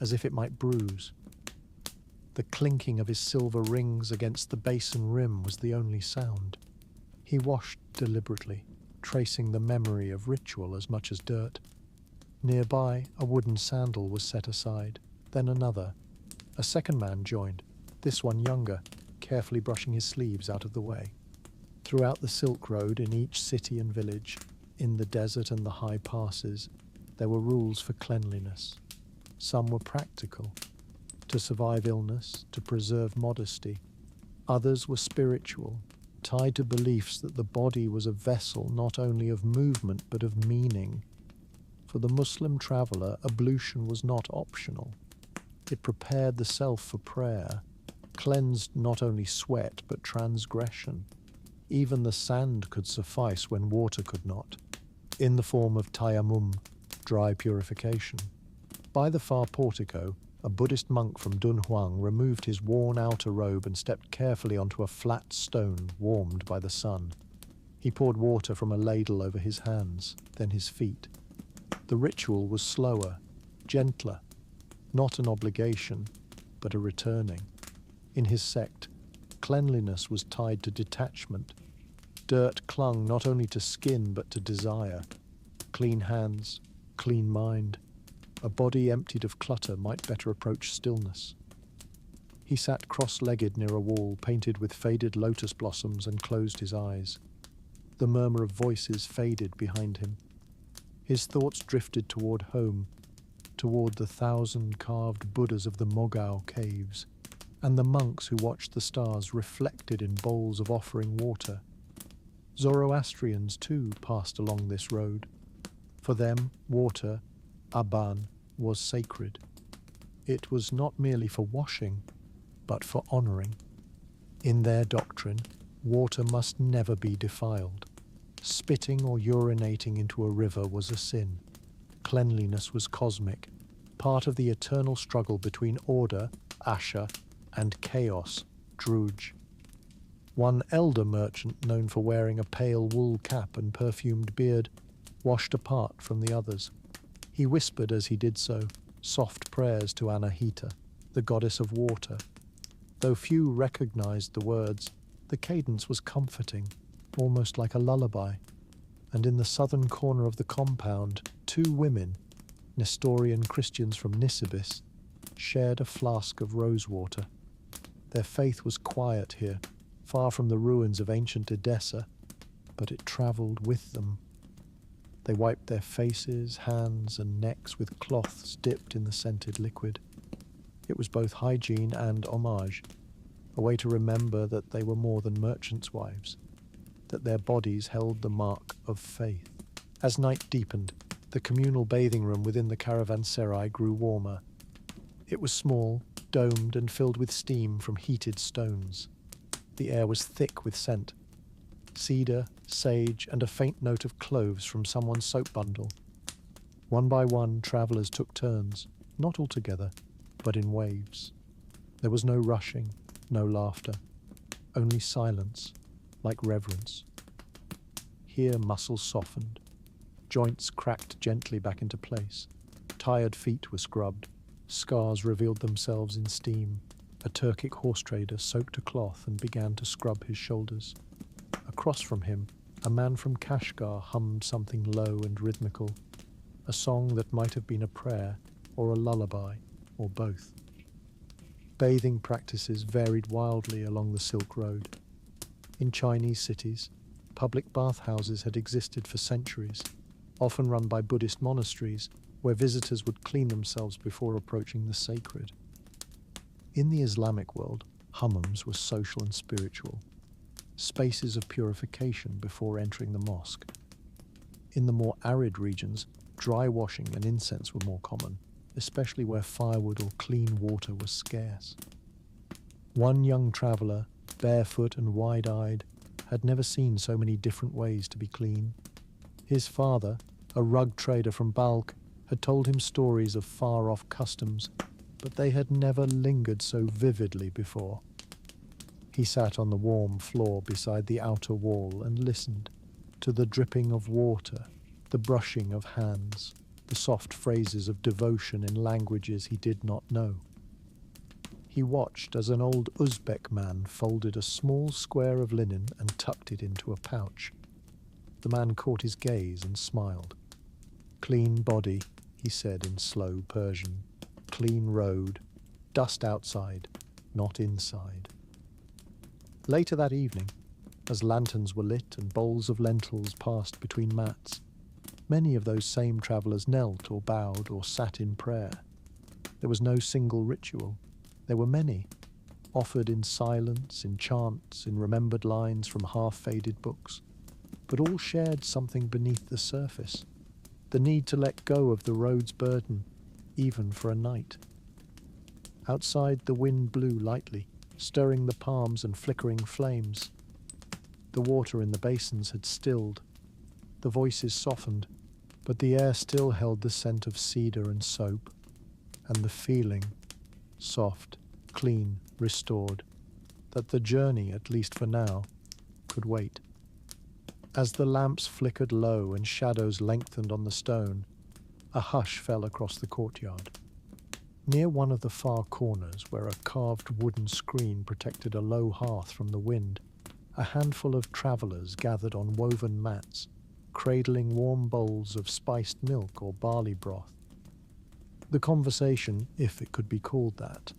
as if it might bruise. The clinking of his silver rings against the basin rim was the only sound. He washed deliberately, tracing the memory of ritual as much as dirt. Nearby, a wooden sandal was set aside, then another. A second man joined, this one younger, carefully brushing his sleeves out of the way. Throughout the Silk Road, in each city and village, in the desert and the high passes, there were rules for cleanliness. Some were practical, to survive illness, to preserve modesty. Others were spiritual, tied to beliefs that the body was a vessel not only of movement but of meaning. For the Muslim traveller, ablution was not optional. It prepared the self for prayer, cleansed not only sweat but transgression. Even the sand could suffice when water could not, in the form of tayammum, dry purification. By the far portico, a Buddhist monk from Dunhuang removed his worn outer robe and stepped carefully onto a flat stone warmed by the sun. He poured water from a ladle over his hands, then his feet. The ritual was slower, gentler, not an obligation, but a returning. In his sect, cleanliness was tied to detachment. Dirt clung not only to skin but to desire. Clean hands, clean mind. A body emptied of clutter might better approach stillness. He sat cross-legged near a wall painted with faded lotus blossoms and closed his eyes. The murmur of voices faded behind him. His thoughts drifted toward home, toward the 1,000 carved Buddhas of the Mogao caves, and the monks who watched the stars reflected in bowls of offering water. Zoroastrians, too, passed along this road. For them, water, aban, was sacred. It was not merely for washing, but for honoring. In their doctrine, water must never be defiled. Spitting or urinating into a river was a sin. Cleanliness was cosmic, part of the eternal struggle between order, asha, and chaos, druj. One elder merchant, known for wearing a pale wool cap and perfumed beard, washed apart from the others. He whispered as he did so, soft prayers to Anahita, the goddess of water. Though few recognized the words, the cadence was comforting, almost like a lullaby. And in the southern corner of the compound, 2 women, Nestorian Christians from Nisibis, shared a flask of rosewater. Their faith was quiet here, far from the ruins of ancient Edessa, but it travelled with them. They wiped their faces, hands, and necks with cloths dipped in the scented liquid. It was both hygiene and homage, a way to remember that they were more than merchants' wives, that their bodies held the mark of faith. As night deepened, the communal bathing room within the caravanserai grew warmer. It was small, domed, and filled with steam from heated stones. The air was thick with scent. Cedar, sage, and a faint note of cloves from someone's soap bundle. One by one, travellers took turns, not all together, but in waves. There was no rushing, no laughter, only silence, like reverence. Here muscles softened, joints cracked gently back into place, tired feet were scrubbed, scars revealed themselves in steam. A Turkic horse trader soaked a cloth and began to scrub his shoulders. Across from him, a man from Kashgar hummed something low and rhythmical, a song that might have been a prayer or a lullaby, or both. Bathing practices varied wildly along the Silk Road. In Chinese cities, public bathhouses had existed for centuries, often run by Buddhist monasteries, where visitors would clean themselves before approaching the sacred. In the Islamic world, hammams were social and spiritual, spaces of purification before entering the mosque. In the more arid regions, dry washing and incense were more common, especially where firewood or clean water was scarce. One young traveller, barefoot and wide-eyed, had never seen so many different ways to be clean. His father, a rug trader from Balkh, had told him stories of far-off customs, but they had never lingered so vividly before. He sat on the warm floor beside the outer wall and listened to the dripping of water, the brushing of hands, the soft phrases of devotion in languages he did not know. He watched as an old Uzbek man folded a small square of linen and tucked it into a pouch. The man caught his gaze and smiled. "Clean body," he said in slow Persian. "Clean road. Dust outside, not inside." Later that evening, as lanterns were lit and bowls of lentils passed between mats, many of those same travellers knelt or bowed or sat in prayer. There was no single ritual. There were many, offered in silence, in chants, in remembered lines from half-faded books, but all shared something beneath the surface, the need to let go of the road's burden, even for a night. Outside, the wind blew lightly, stirring the palms and flickering flames. The water in the basins had stilled, the voices softened, but the air still held the scent of cedar and soap, and the feeling, soft, clean, restored, that the journey, at least for now, could wait. As the lamps flickered low and shadows lengthened on the stone, a hush fell across the courtyard. Near one of the far corners, where a carved wooden screen protected a low hearth from the wind, a handful of travellers gathered on woven mats, cradling warm bowls of spiced milk or barley broth. The conversation, if it could be called that,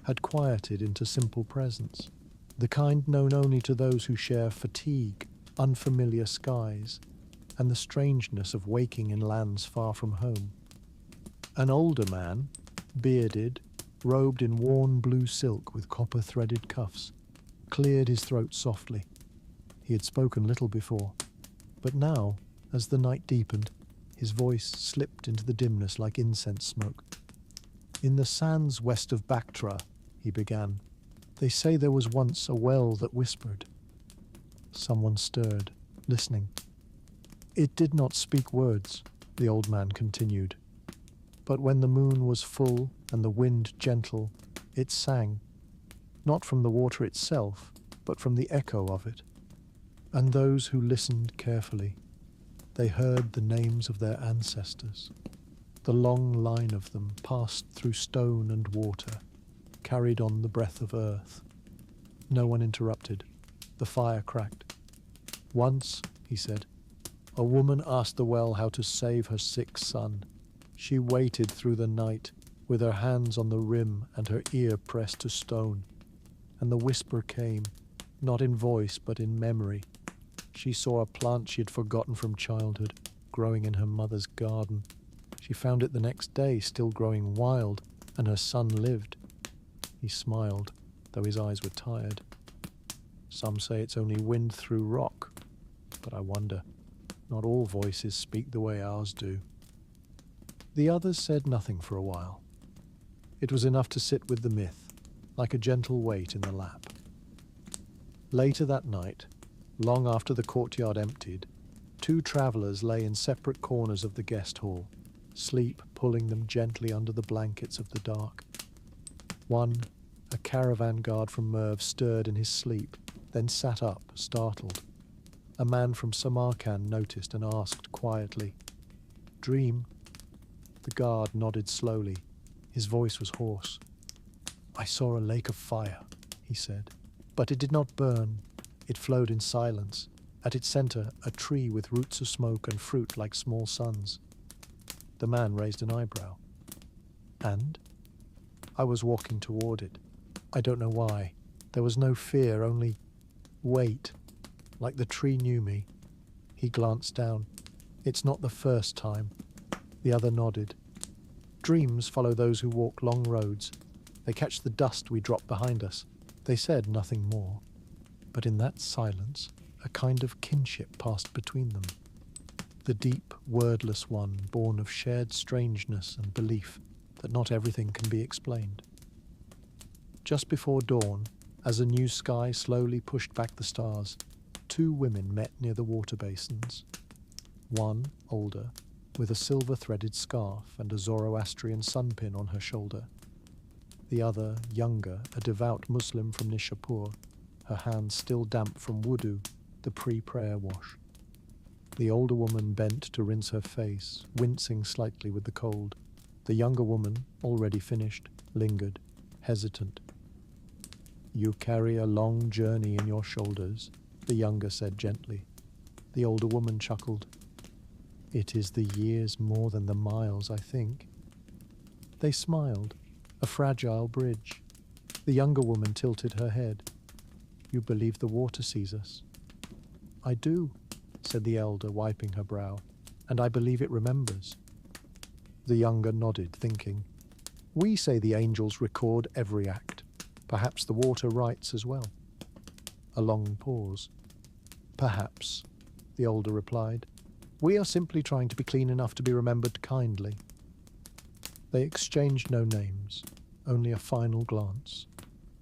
had quieted into simple presence, the kind known only to those who share fatigue, unfamiliar skies, and the strangeness of waking in lands far from home. An older man, bearded, robed in worn blue silk with copper-threaded cuffs, cleared his throat softly. He had spoken little before, but now, as the night deepened, his voice slipped into the dimness like incense smoke. "In the sands west of Bactra," he began, "they say there was once a well that whispered." Someone stirred, listening. "It did not speak words," the old man continued, "but when the moon was full and the wind gentle, it sang, not from the water itself, but from the echo of it. And those who listened carefully, they heard the names of their ancestors. The long line of them passed through stone and water, carried on the breath of earth." No one interrupted. The fire cracked. "Once," he said, "a woman asked the well how to save her sick son. She waited through the night, with her hands on the rim and her ear pressed to stone. And the whisper came, not in voice but in memory. She saw a plant she had forgotten from childhood, growing in her mother's garden. She found it the next day, still growing wild, and her son lived." He smiled, though his eyes were tired. "Some say it's only wind through rock, but I wonder. Not all voices speak the way ours do." The others said nothing for a while. It was enough to sit with the myth, like a gentle weight in the lap. Later that night, long after the courtyard emptied, two travellers lay in separate corners of the guest hall, sleep pulling them gently under the blankets of the dark. One, a caravan guard from Merv, stirred in his sleep, then sat up, startled. A man from Samarkand noticed and asked quietly, "Dream?" The guard nodded slowly. His voice was hoarse. "I saw a lake of fire," he said, "but it did not burn. It flowed in silence. At its center, a tree with roots of smoke and fruit like small suns." The man raised an eyebrow. "And?" "I was walking toward it. I don't know why. There was no fear, only wait, like the tree knew me." He glanced down. "It's not the first time." The other nodded. "Dreams follow those who walk long roads. They catch the dust we drop behind us." They said nothing more, but in that silence, a kind of kinship passed between them. The deep, wordless one, born of shared strangeness and belief that not everything can be explained. Just before dawn, as a new sky slowly pushed back the stars, two women met near the water basins. One, older, with a silver-threaded scarf and a Zoroastrian sunpin on her shoulder. The other, younger, a devout Muslim from Nishapur, her hands still damp from wudu, the pre-prayer wash. The older woman bent to rinse her face, wincing slightly with the cold. The younger woman, already finished, lingered, hesitant. "You carry a long journey in your shoulders," the younger said gently. The older woman chuckled. "It is the years more than the miles, I think." They smiled, a fragile bridge. The younger woman tilted her head. "You believe the water sees us?" "I do," said the elder, wiping her brow, "and I believe it remembers." The younger nodded, thinking. "We say the angels record every act. Perhaps the water writes as well. A long pause. Perhaps, the older replied. We are simply trying to be clean enough to be remembered kindly. They exchanged no names, only a final glance.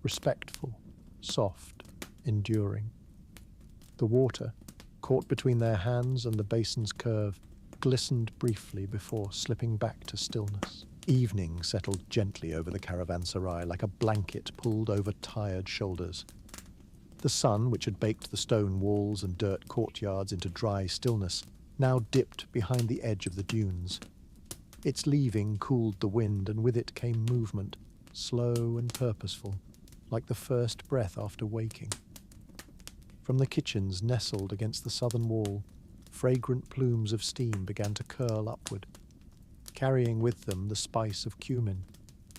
Respectful, soft, enduring. The water, caught between their hands and the basin's curve, glistened briefly before slipping back to stillness. Evening settled gently over the caravanserai like a blanket pulled over tired shoulders. The sun, which had baked the stone walls and dirt courtyards into dry stillness, now dipped behind the edge of the dunes. Its leaving cooled the wind, and with it came movement, slow and purposeful, like the first breath after waking. From the kitchens nestled against the southern wall, fragrant plumes of steam began to curl upward, carrying with them the spice of cumin,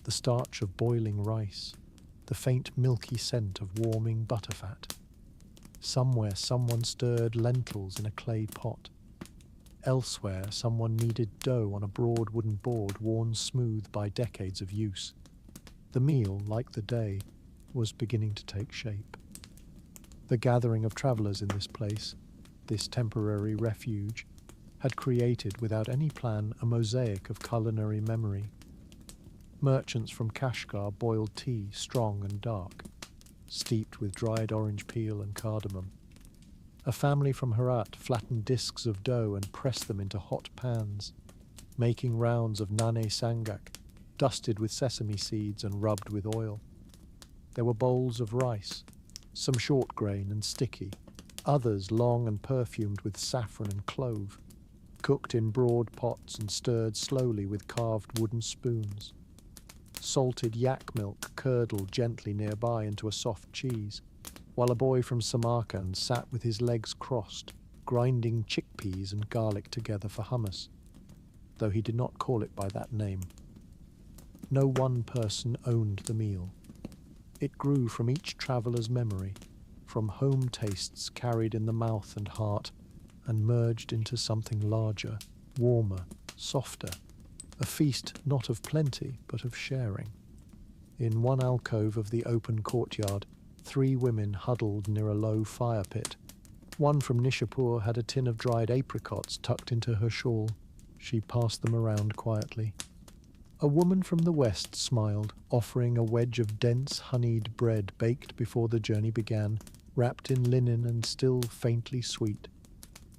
the starch of boiling rice, the faint milky scent of warming butterfat. Somewhere someone stirred lentils in a clay pot. Elsewhere someone kneaded dough on a broad wooden board worn smooth by decades of use. The meal, like the day, was beginning to take shape. The gathering of travellers in this place, this temporary refuge, had created without any plan a mosaic of culinary memory. Merchants from Kashgar boiled tea strong and dark, steeped with dried orange peel and cardamom. A family from Herat flattened discs of dough and pressed them into hot pans, making rounds of nane sangak, dusted with sesame seeds and rubbed with oil. There were bowls of rice, some short grain and sticky, others long and perfumed with saffron and clove, cooked in broad pots and stirred slowly with carved wooden spoons. Salted yak milk curdled gently nearby into a soft cheese, while a boy from Samarkand sat with his legs crossed, grinding chickpeas and garlic together for hummus, though he did not call it by that name. No one person owned the meal. It grew from each traveller's memory, from home tastes carried in the mouth and heart, and merged into something larger, warmer, softer, a feast not of plenty, but of sharing. In one alcove of the open courtyard, 3 women huddled near a low fire pit. One from Nishapur had a tin of dried apricots tucked into her shawl. She passed them around quietly. A woman from the west smiled, offering a wedge of dense, honeyed bread baked before the journey began, wrapped in linen and still faintly sweet.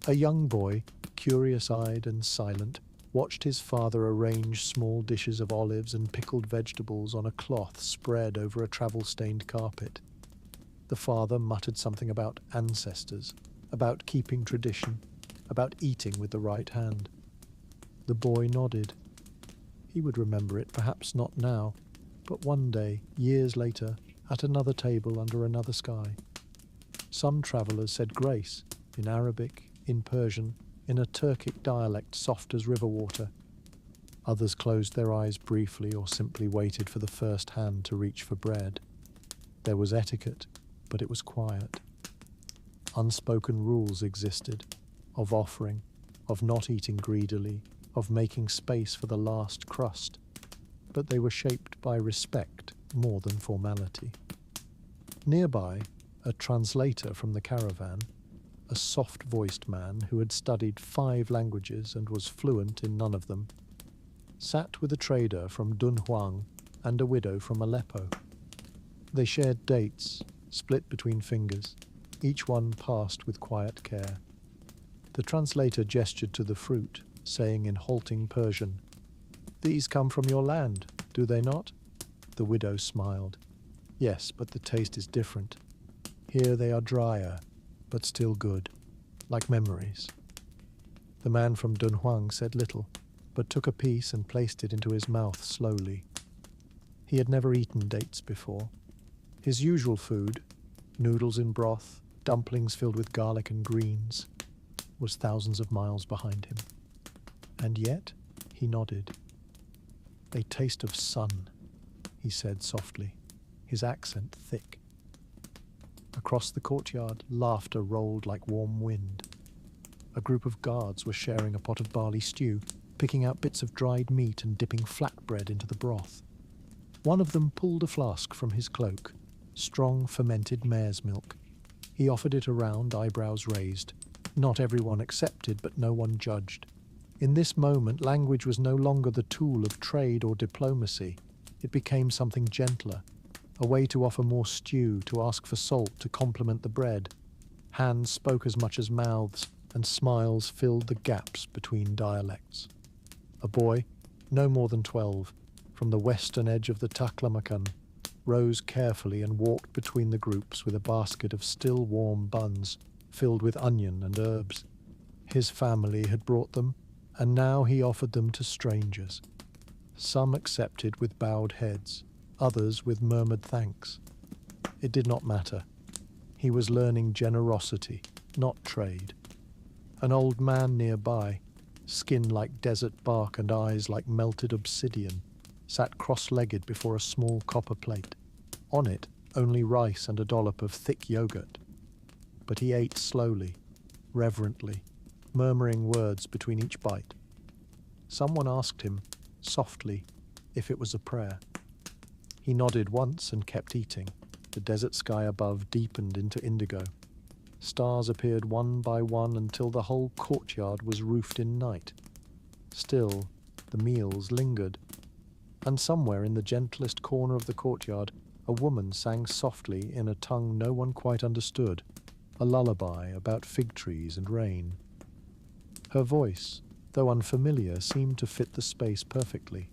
A young boy, curious-eyed and silent, watched his father arrange small dishes of olives and pickled vegetables on a cloth spread over a travel-stained carpet. The father muttered something about ancestors, about keeping tradition, about eating with the right hand. The boy nodded. He would remember it, perhaps not now, but one day, years later, at another table under another sky. Some travellers said grace, in Arabic, in Persian, in a Turkic dialect soft as river water. Others closed their eyes briefly or simply waited for the first hand to reach for bread. There was etiquette, but it was quiet. Unspoken rules existed, of offering, of not eating greedily, of making space for the last crust, but they were shaped by respect more than formality. Nearby, a translator from the caravan, a soft-voiced man who had studied 5 languages and was fluent in none of them, sat with a trader from Dunhuang and a widow from Aleppo. They shared dates, split between fingers, each one passed with quiet care. The translator gestured to the fruit, saying in halting Persian, "These come from your land, do they not?" The widow smiled. "Yes, but the taste is different. Here they are drier, but still good, like memories." The man from Dunhuang said little, but took a piece and placed it into his mouth slowly. He had never eaten dates before. His usual food, noodles in broth, dumplings filled with garlic and greens, was thousands of miles behind him. And yet, he nodded. "A taste of sun," he said softly, his accent thick. Across the courtyard, laughter rolled like warm wind. A group of guards were sharing a pot of barley stew, picking out bits of dried meat and dipping flatbread into the broth. One of them pulled a flask from his cloak, strong fermented mare's milk. He offered it around, eyebrows raised. Not everyone accepted, but no one judged. In this moment, language was no longer the tool of trade or diplomacy. It became something gentler, a way to offer more stew, to ask for salt, to complement the bread. Hands spoke as much as mouths, and smiles filled the gaps between dialects. A boy, no more than 12, from the western edge of the Taklamakan, rose carefully and walked between the groups with a basket of still warm buns filled with onion and herbs. His family had brought them, and now he offered them to strangers. Some accepted with bowed heads, others with murmured thanks. It did not matter. He was learning generosity, not trade. An old man nearby, skin like desert bark and eyes like melted obsidian, sat cross-legged before a small copper plate. On it, only rice and a dollop of thick yogurt. But he ate slowly, reverently, murmuring words between each bite. Someone asked him, softly, if it was a prayer. He nodded once and kept eating. The desert sky above deepened into indigo. Stars appeared one by one until the whole courtyard was roofed in night. Still, the meals lingered. And somewhere in the gentlest corner of the courtyard, a woman sang softly in a tongue no one quite understood, a lullaby about fig trees and rain. Her voice, though unfamiliar, seemed to fit the space perfectly.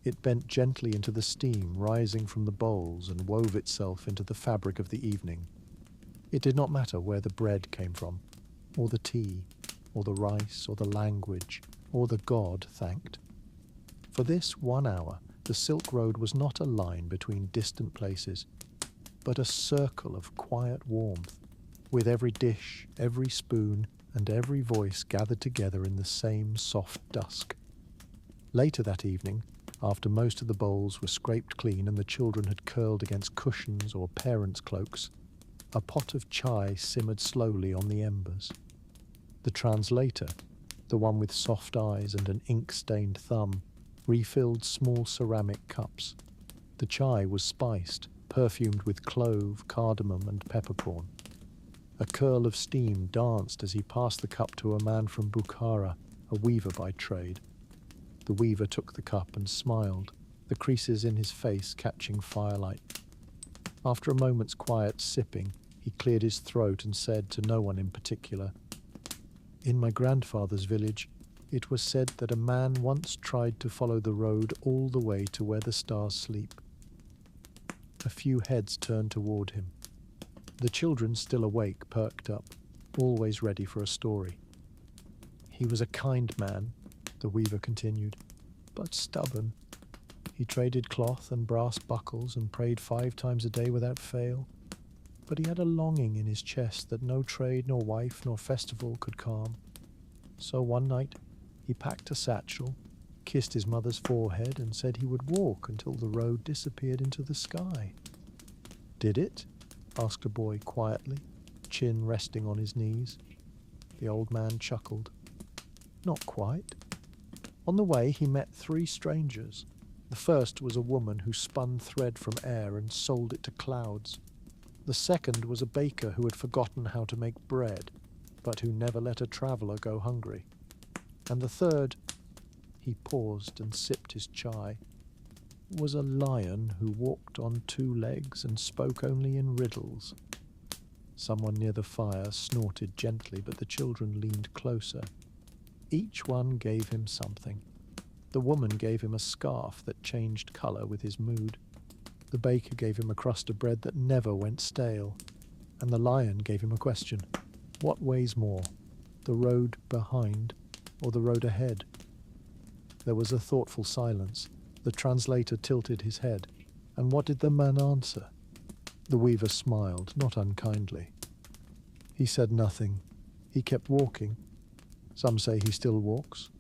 It bent gently into the steam rising from the bowls and wove itself into the fabric of the evening. It did not matter where the bread came from, or the tea, or the rice, or the language, or the god thanked. For this 1 hour, the Silk Road was not a line between distant places, but a circle of quiet warmth, with every dish, every spoon, and every voice gathered together in the same soft dusk. Later that evening, after most of the bowls were scraped clean and the children had curled against cushions or parents' cloaks, a pot of chai simmered slowly on the embers. The translator, the one with soft eyes and an ink-stained thumb, refilled small ceramic cups. The chai was spiced, perfumed with clove, cardamom, and peppercorn. A curl of steam danced as he passed the cup to a man from Bukhara, a weaver by trade. The weaver took the cup and smiled, the creases in his face catching firelight. After a moment's quiet sipping, he cleared his throat and said to no one in particular, "In my grandfather's village, it was said that a man once tried to follow the road all the way to where the stars sleep." A few heads turned toward him. The children, still awake, perked up, always ready for a story. "He was a kind man," the weaver continued, "but stubborn. He traded cloth and brass buckles and prayed 5 times a day without fail. But he had a longing in his chest that no trade, nor wife, nor festival could calm. So one night he packed a satchel, kissed his mother's forehead, and said he would walk until the road disappeared into the sky." "Did it?" asked a boy quietly, chin resting on his knees. The old man chuckled. "Not quite. On the way he met 3 strangers. The first was a woman who spun thread from air and sold it to clouds. The second was a baker who had forgotten how to make bread, but who never let a traveller go hungry. And the third," he paused and sipped his chai, "was a lion who walked on 2 legs and spoke only in riddles." Someone near the fire snorted gently, but the children leaned closer. Each one gave him something. The woman gave him a scarf that changed colour with his mood. The baker gave him a crust of bread that never went stale. And the lion gave him a question. What weighs more, the road behind or the road ahead? There was a thoughtful silence. The translator tilted his head. And what did the man answer? The weaver smiled, not unkindly. He said nothing. He kept walking. Some say he still walks.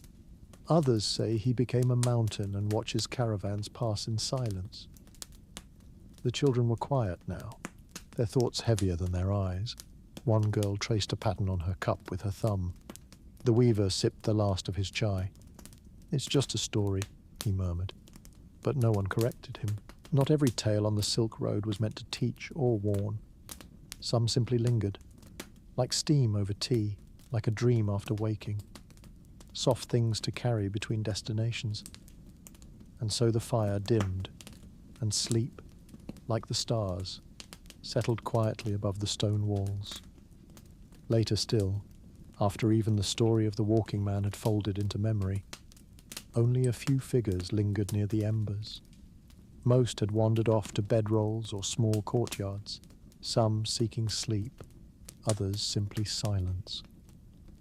Others say he became a mountain and watches caravans pass in silence. The children were quiet now, their thoughts heavier than their eyes. One girl traced a pattern on her cup with her thumb. The weaver sipped the last of his chai. "It's just a story," he murmured. But no one corrected him. Not every tale on the Silk Road was meant to teach or warn. Some simply lingered, like steam over tea, like a dream after waking. Soft things to carry between destinations. And so the fire dimmed, and sleep, like the stars, settled quietly above the stone walls. Later still, after even the story of the walking man had folded into memory, only a few figures lingered near the embers. Most had wandered off to bedrolls or small courtyards, some seeking sleep, others simply silence.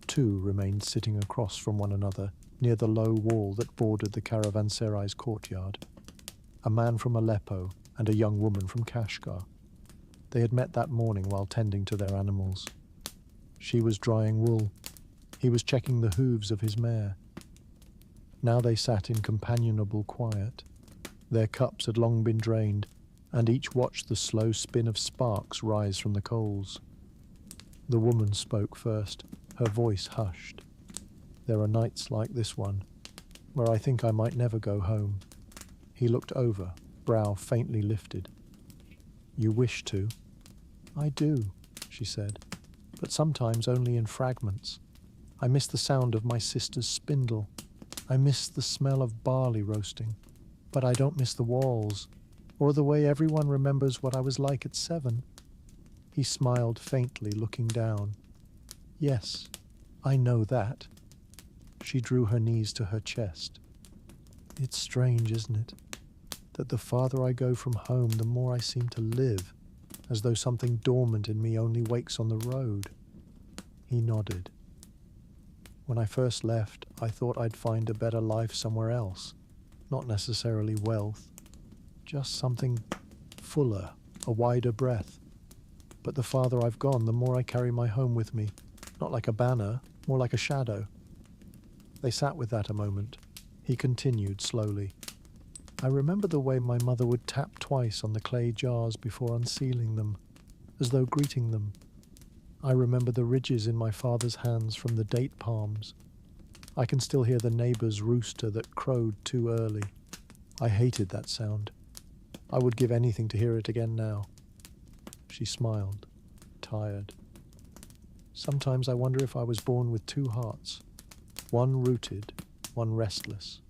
Two remained sitting across from one another near the low wall that bordered the caravanserai's courtyard. A man from Aleppo and a young woman from Kashgar. They had met that morning while tending to their animals. She was drying wool. He was checking the hooves of his mare. Now they sat in companionable quiet. Their cups had long been drained, and each watched the slow spin of sparks rise from the coals. The woman spoke first, her voice hushed. "There are nights like this one, where I think I might never go home." He looked over, brow faintly lifted. "You wish to?" "I do," she said, "but sometimes only in fragments. I miss the sound of my sister's spindle. I miss the smell of barley roasting. But I don't miss the walls, or the way everyone remembers what I was like at 7. He smiled faintly, looking down. "Yes, I know that." She drew her knees to her chest. "It's strange, isn't it? That the farther I go from home, the more I seem to live, as though something dormant in me only wakes on the road." He nodded. "When I first left, I thought I'd find a better life somewhere else. Not necessarily wealth, just something fuller, a wider breadth. But the farther I've gone, the more I carry my home with me, not like a banner, more like a shadow." They sat with that a moment. He continued slowly. "I remember the way my mother would tap twice on the clay jars before unsealing them, as though greeting them. I remember the ridges in my father's hands from the date palms. I can still hear the neighbor's rooster that crowed too early. I hated that sound. I would give anything to hear it again now." She smiled, tired. "Sometimes I wonder if I was born with two hearts, one rooted, one restless."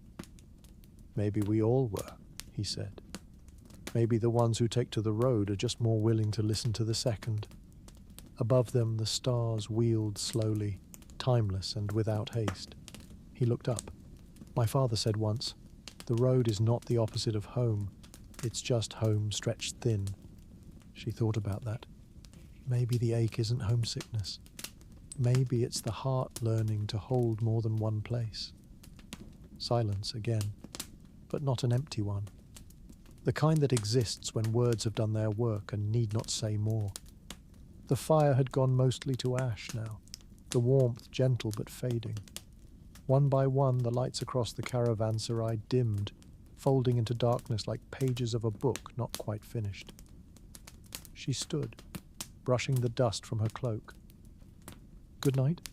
"Maybe we all were," he said. "Maybe the ones who take to the road are just more willing to listen to the second." Above them the stars wheeled slowly, timeless and without haste. He looked up. "My father said once, the road is not the opposite of home. It's just home stretched thin." She thought about that. Maybe the ache isn't homesickness. Maybe it's the heart learning to hold more than one place. Silence again, but not an empty one. The kind that exists when words have done their work and need not say more. The fire had gone mostly to ash now, the warmth gentle but fading. One by one, the lights across the caravanserai dimmed, folding into darkness like pages of a book not quite finished. She stood, brushing the dust from her cloak. "Good night."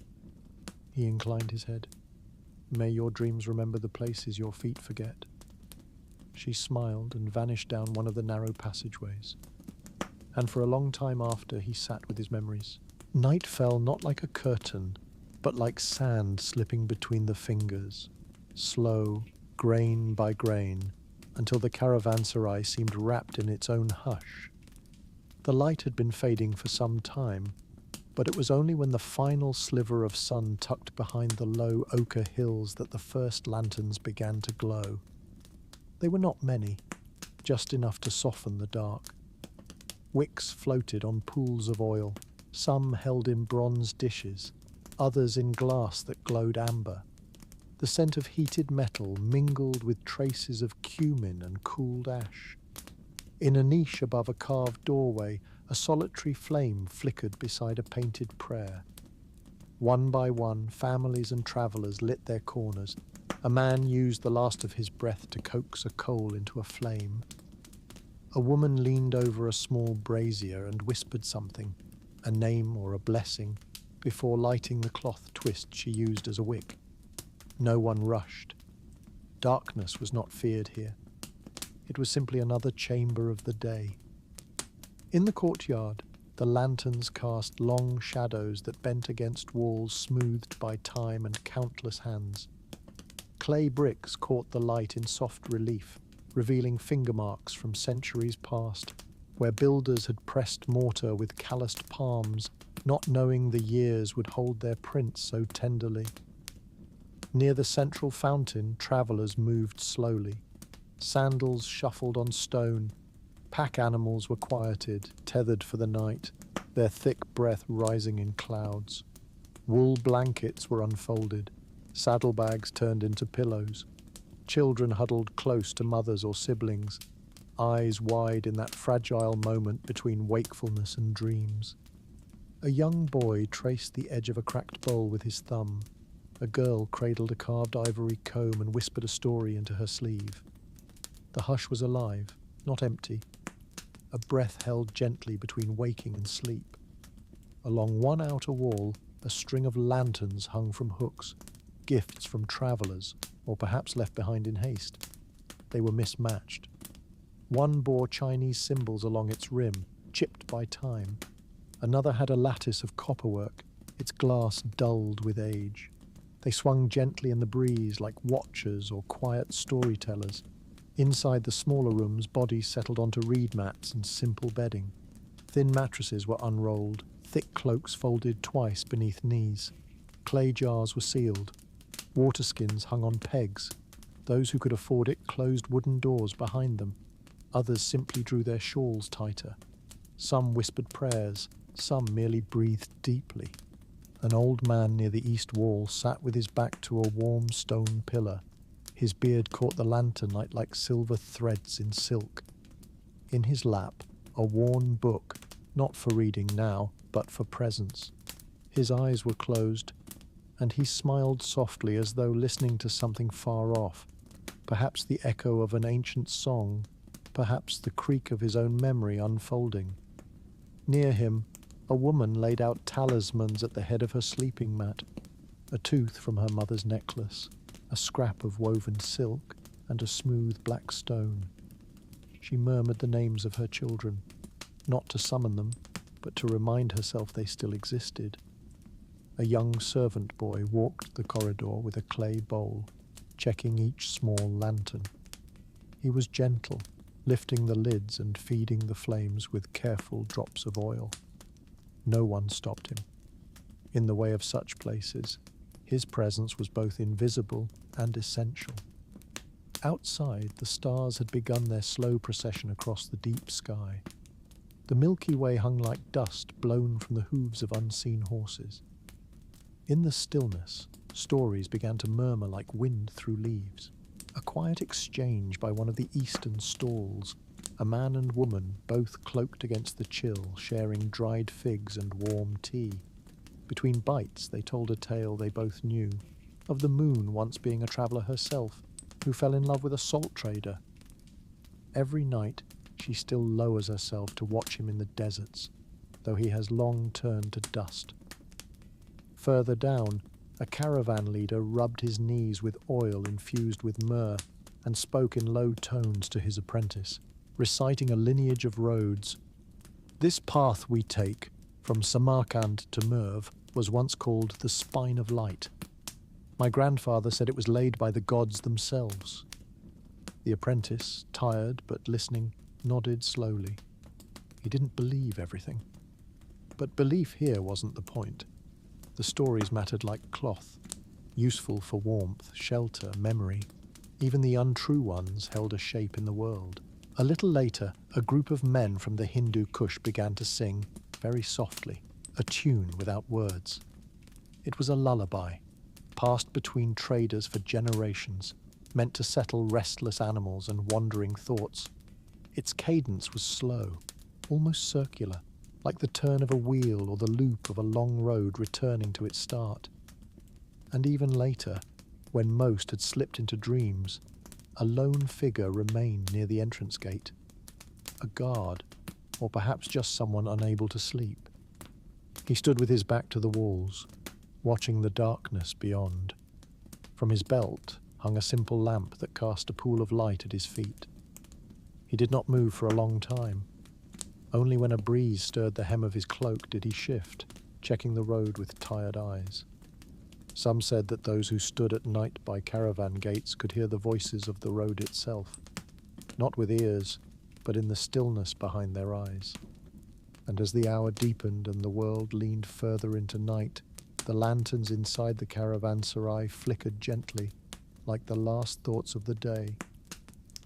He inclined his head. "May your dreams remember the places your feet forget." She smiled and vanished down one of the narrow passageways. And for a long time after, he sat with his memories. Night fell not like a curtain, but like sand slipping between the fingers, slow, grain by grain, until the caravanserai seemed wrapped in its own hush. The light had been fading for some time, but it was only when the final sliver of sun tucked behind the low ochre hills that the first lanterns began to glow. They were not many, just enough to soften the dark. Wicks floated on pools of oil, some held in bronze dishes, others in glass that glowed amber. The scent of heated metal mingled with traces of cumin and cooled ash. In a niche above a carved doorway, a solitary flame flickered beside a painted prayer. One by one, families and travellers lit their corners. A man used the last of his breath to coax a coal into a flame. A woman leaned over a small brazier and whispered something, a name or a blessing, before lighting the cloth twist she used as a wick. No one rushed. Darkness was not feared here. It was simply another chamber of the day. In the courtyard, the lanterns cast long shadows that bent against walls smoothed by time and countless hands. Clay bricks caught the light in soft relief, revealing finger marks from centuries past, where builders had pressed mortar with calloused palms, not knowing the years would hold their prints so tenderly. Near the central fountain, travellers moved slowly. Sandals shuffled on stone. Pack animals were quieted, tethered for the night, their thick breath rising in clouds. Wool blankets were unfolded, saddlebags turned into pillows. Children huddled close to mothers or siblings, eyes wide in that fragile moment between wakefulness and dreams. A young boy traced the edge of a cracked bowl with his thumb. A girl cradled a carved ivory comb and whispered a story into her sleeve. The hush was alive, not empty. A breath held gently between waking and sleep. Along one outer wall, a string of lanterns hung from hooks, gifts from travellers, or perhaps left behind in haste. They were mismatched. One bore Chinese symbols along its rim, chipped by time. Another had a lattice of copperwork, its glass dulled with age. They swung gently in the breeze like watchers or quiet storytellers. Inside the smaller rooms, bodies settled onto reed mats and simple bedding. Thin mattresses were unrolled, thick cloaks folded twice beneath knees. Clay jars were sealed. Water skins hung on pegs. Those who could afford it closed wooden doors behind them. Others simply drew their shawls tighter. Some whispered prayers, some merely breathed deeply. An old man near the east wall sat with his back to a warm stone pillar. His beard caught the lantern light like silver threads in silk. In his lap, a worn book, not for reading now, but for presence. His eyes were closed, and he smiled softly as though listening to something far off, perhaps the echo of an ancient song, perhaps the creak of his own memory unfolding. Near him, a woman laid out talismans at the head of her sleeping mat, a tooth from her mother's necklace, a scrap of woven silk, and a smooth black stone. She murmured the names of her children, not to summon them, but to remind herself they still existed. A young servant boy walked the corridor with a clay bowl, checking each small lantern. He was gentle, lifting the lids and feeding the flames with careful drops of oil. No one stopped him. In the way of such places, his presence was both invisible and essential. Outside, the stars had begun their slow procession across the deep sky. The Milky Way hung like dust blown from the hooves of unseen horses. In the stillness, stories began to murmur like wind through leaves. A quiet exchange by one of the eastern stalls, a man and woman, both cloaked against the chill, sharing dried figs and warm tea. Between bites, they told a tale they both knew, of the moon once being a traveller herself, who fell in love with a salt trader. Every night, she still lowers herself to watch him in the deserts, though he has long turned to dust. Further down, a caravan leader rubbed his knees with oil infused with myrrh and spoke in low tones to his apprentice, reciting a lineage of roads. This path we take, from Samarkand to Merv, was once called the Spine of Light. My grandfather said it was laid by the gods themselves. The apprentice, tired but listening, nodded slowly. He didn't believe everything. But belief here wasn't the point. The stories mattered like cloth, useful for warmth, shelter, memory. Even the untrue ones held a shape in the world. A little later, a group of men from the Hindu Kush began to sing, very softly, a tune without words. It was a lullaby, passed between traders for generations, meant to settle restless animals and wandering thoughts. Its cadence was slow, almost circular, like the turn of a wheel or the loop of a long road returning to its start. And even later, when most had slipped into dreams, a lone figure remained near the entrance gate. A guard, or perhaps just someone unable to sleep. He stood with his back to the walls, watching the darkness beyond. From his belt hung a simple lamp that cast a pool of light at his feet. He did not move for a long time. Only when a breeze stirred the hem of his cloak did he shift, checking the road with tired eyes. Some said that those who stood at night by caravan gates could hear the voices of the road itself, not with ears, but in the stillness behind their eyes. And as the hour deepened and the world leaned further into night, the lanterns inside the caravanserai flickered gently, like the last thoughts of the day.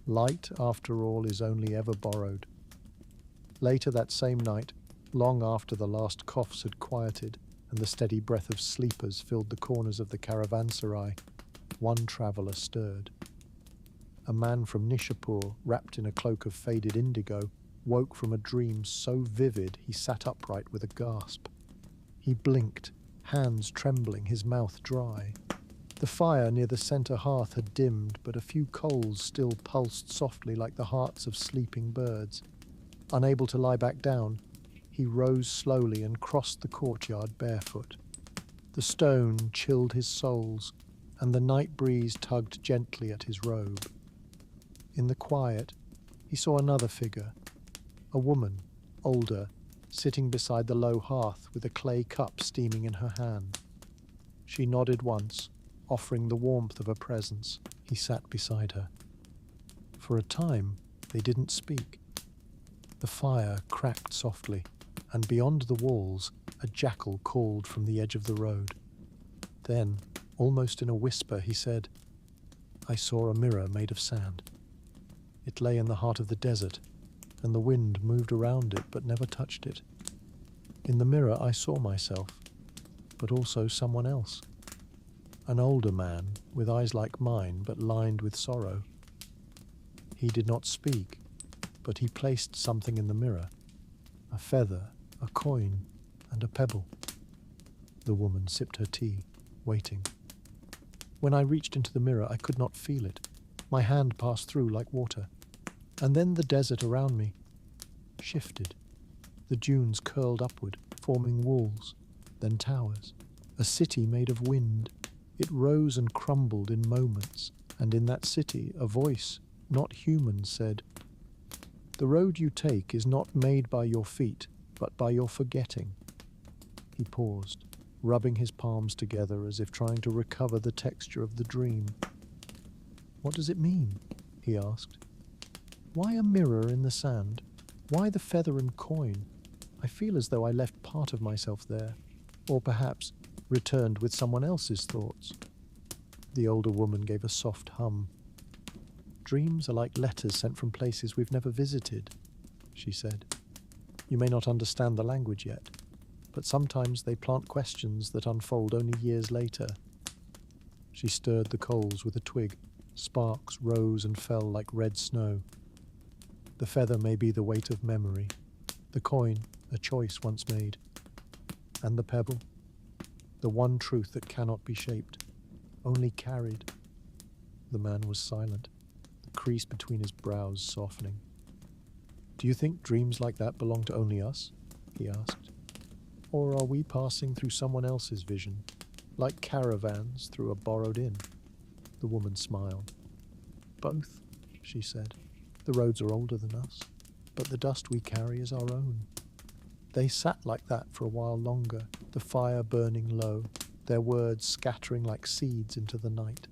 Light, after all, is only ever borrowed. Later that same night, long after the last coughs had quieted and the steady breath of sleepers filled the corners of the caravanserai, one traveller stirred. A man from Nishapur, wrapped in a cloak of faded indigo, woke from a dream so vivid he sat upright with a gasp. He blinked, hands trembling, his mouth dry. The fire near the centre hearth had dimmed, but a few coals still pulsed softly like the hearts of sleeping birds. Unable to lie back down, he rose slowly and crossed the courtyard barefoot. The stone chilled his soles, and the night breeze tugged gently at his robe. In the quiet, he saw another figure, a woman, older, sitting beside the low hearth with a clay cup steaming in her hand. She nodded once, offering the warmth of a presence. He sat beside her. For a time, they didn't speak. The fire cracked softly, and beyond the walls, a jackal called from the edge of the road. Then, almost in a whisper, he said, "I saw a mirror made of sand. It lay in the heart of the desert, and the wind moved around it but never touched it. In the mirror I saw myself, but also someone else. An older man, with eyes like mine but lined with sorrow. He did not speak, but he placed something in the mirror, a feather, a coin, and a pebble." The woman sipped her tea, waiting. "When I reached into the mirror, I could not feel it. My hand passed through like water. And then the desert around me shifted. The dunes curled upward, forming walls, then towers. A city made of wind. It rose and crumbled in moments, and in that city a voice, not human, said, 'The road you take is not made by your feet, but by your forgetting.'" He paused, rubbing his palms together as if trying to recover the texture of the dream. "What does it mean?" he asked. "Why a mirror in the sand? Why the feather and coin? I feel as though I left part of myself there, or perhaps returned with someone else's thoughts." The older woman gave a soft hum. "Dreams are like letters sent from places we've never visited," she said. "You may not understand the language yet, but sometimes they plant questions that unfold only years later." She stirred the coals with a twig. Sparks rose and fell like red snow. The feather may be the weight of memory, the coin a choice once made, and the pebble, the one truth that cannot be shaped, only carried. The man was silent, the crease between his brows softening. "Do you think dreams like that belong to only us?" he asked. "Or are we passing through someone else's vision, like caravans through a borrowed inn?" The woman smiled. "Both," she said. "The roads are older than us, but the dust we carry is our own." They sat like that for a while longer, the fire burning low, their words scattering like seeds into the night.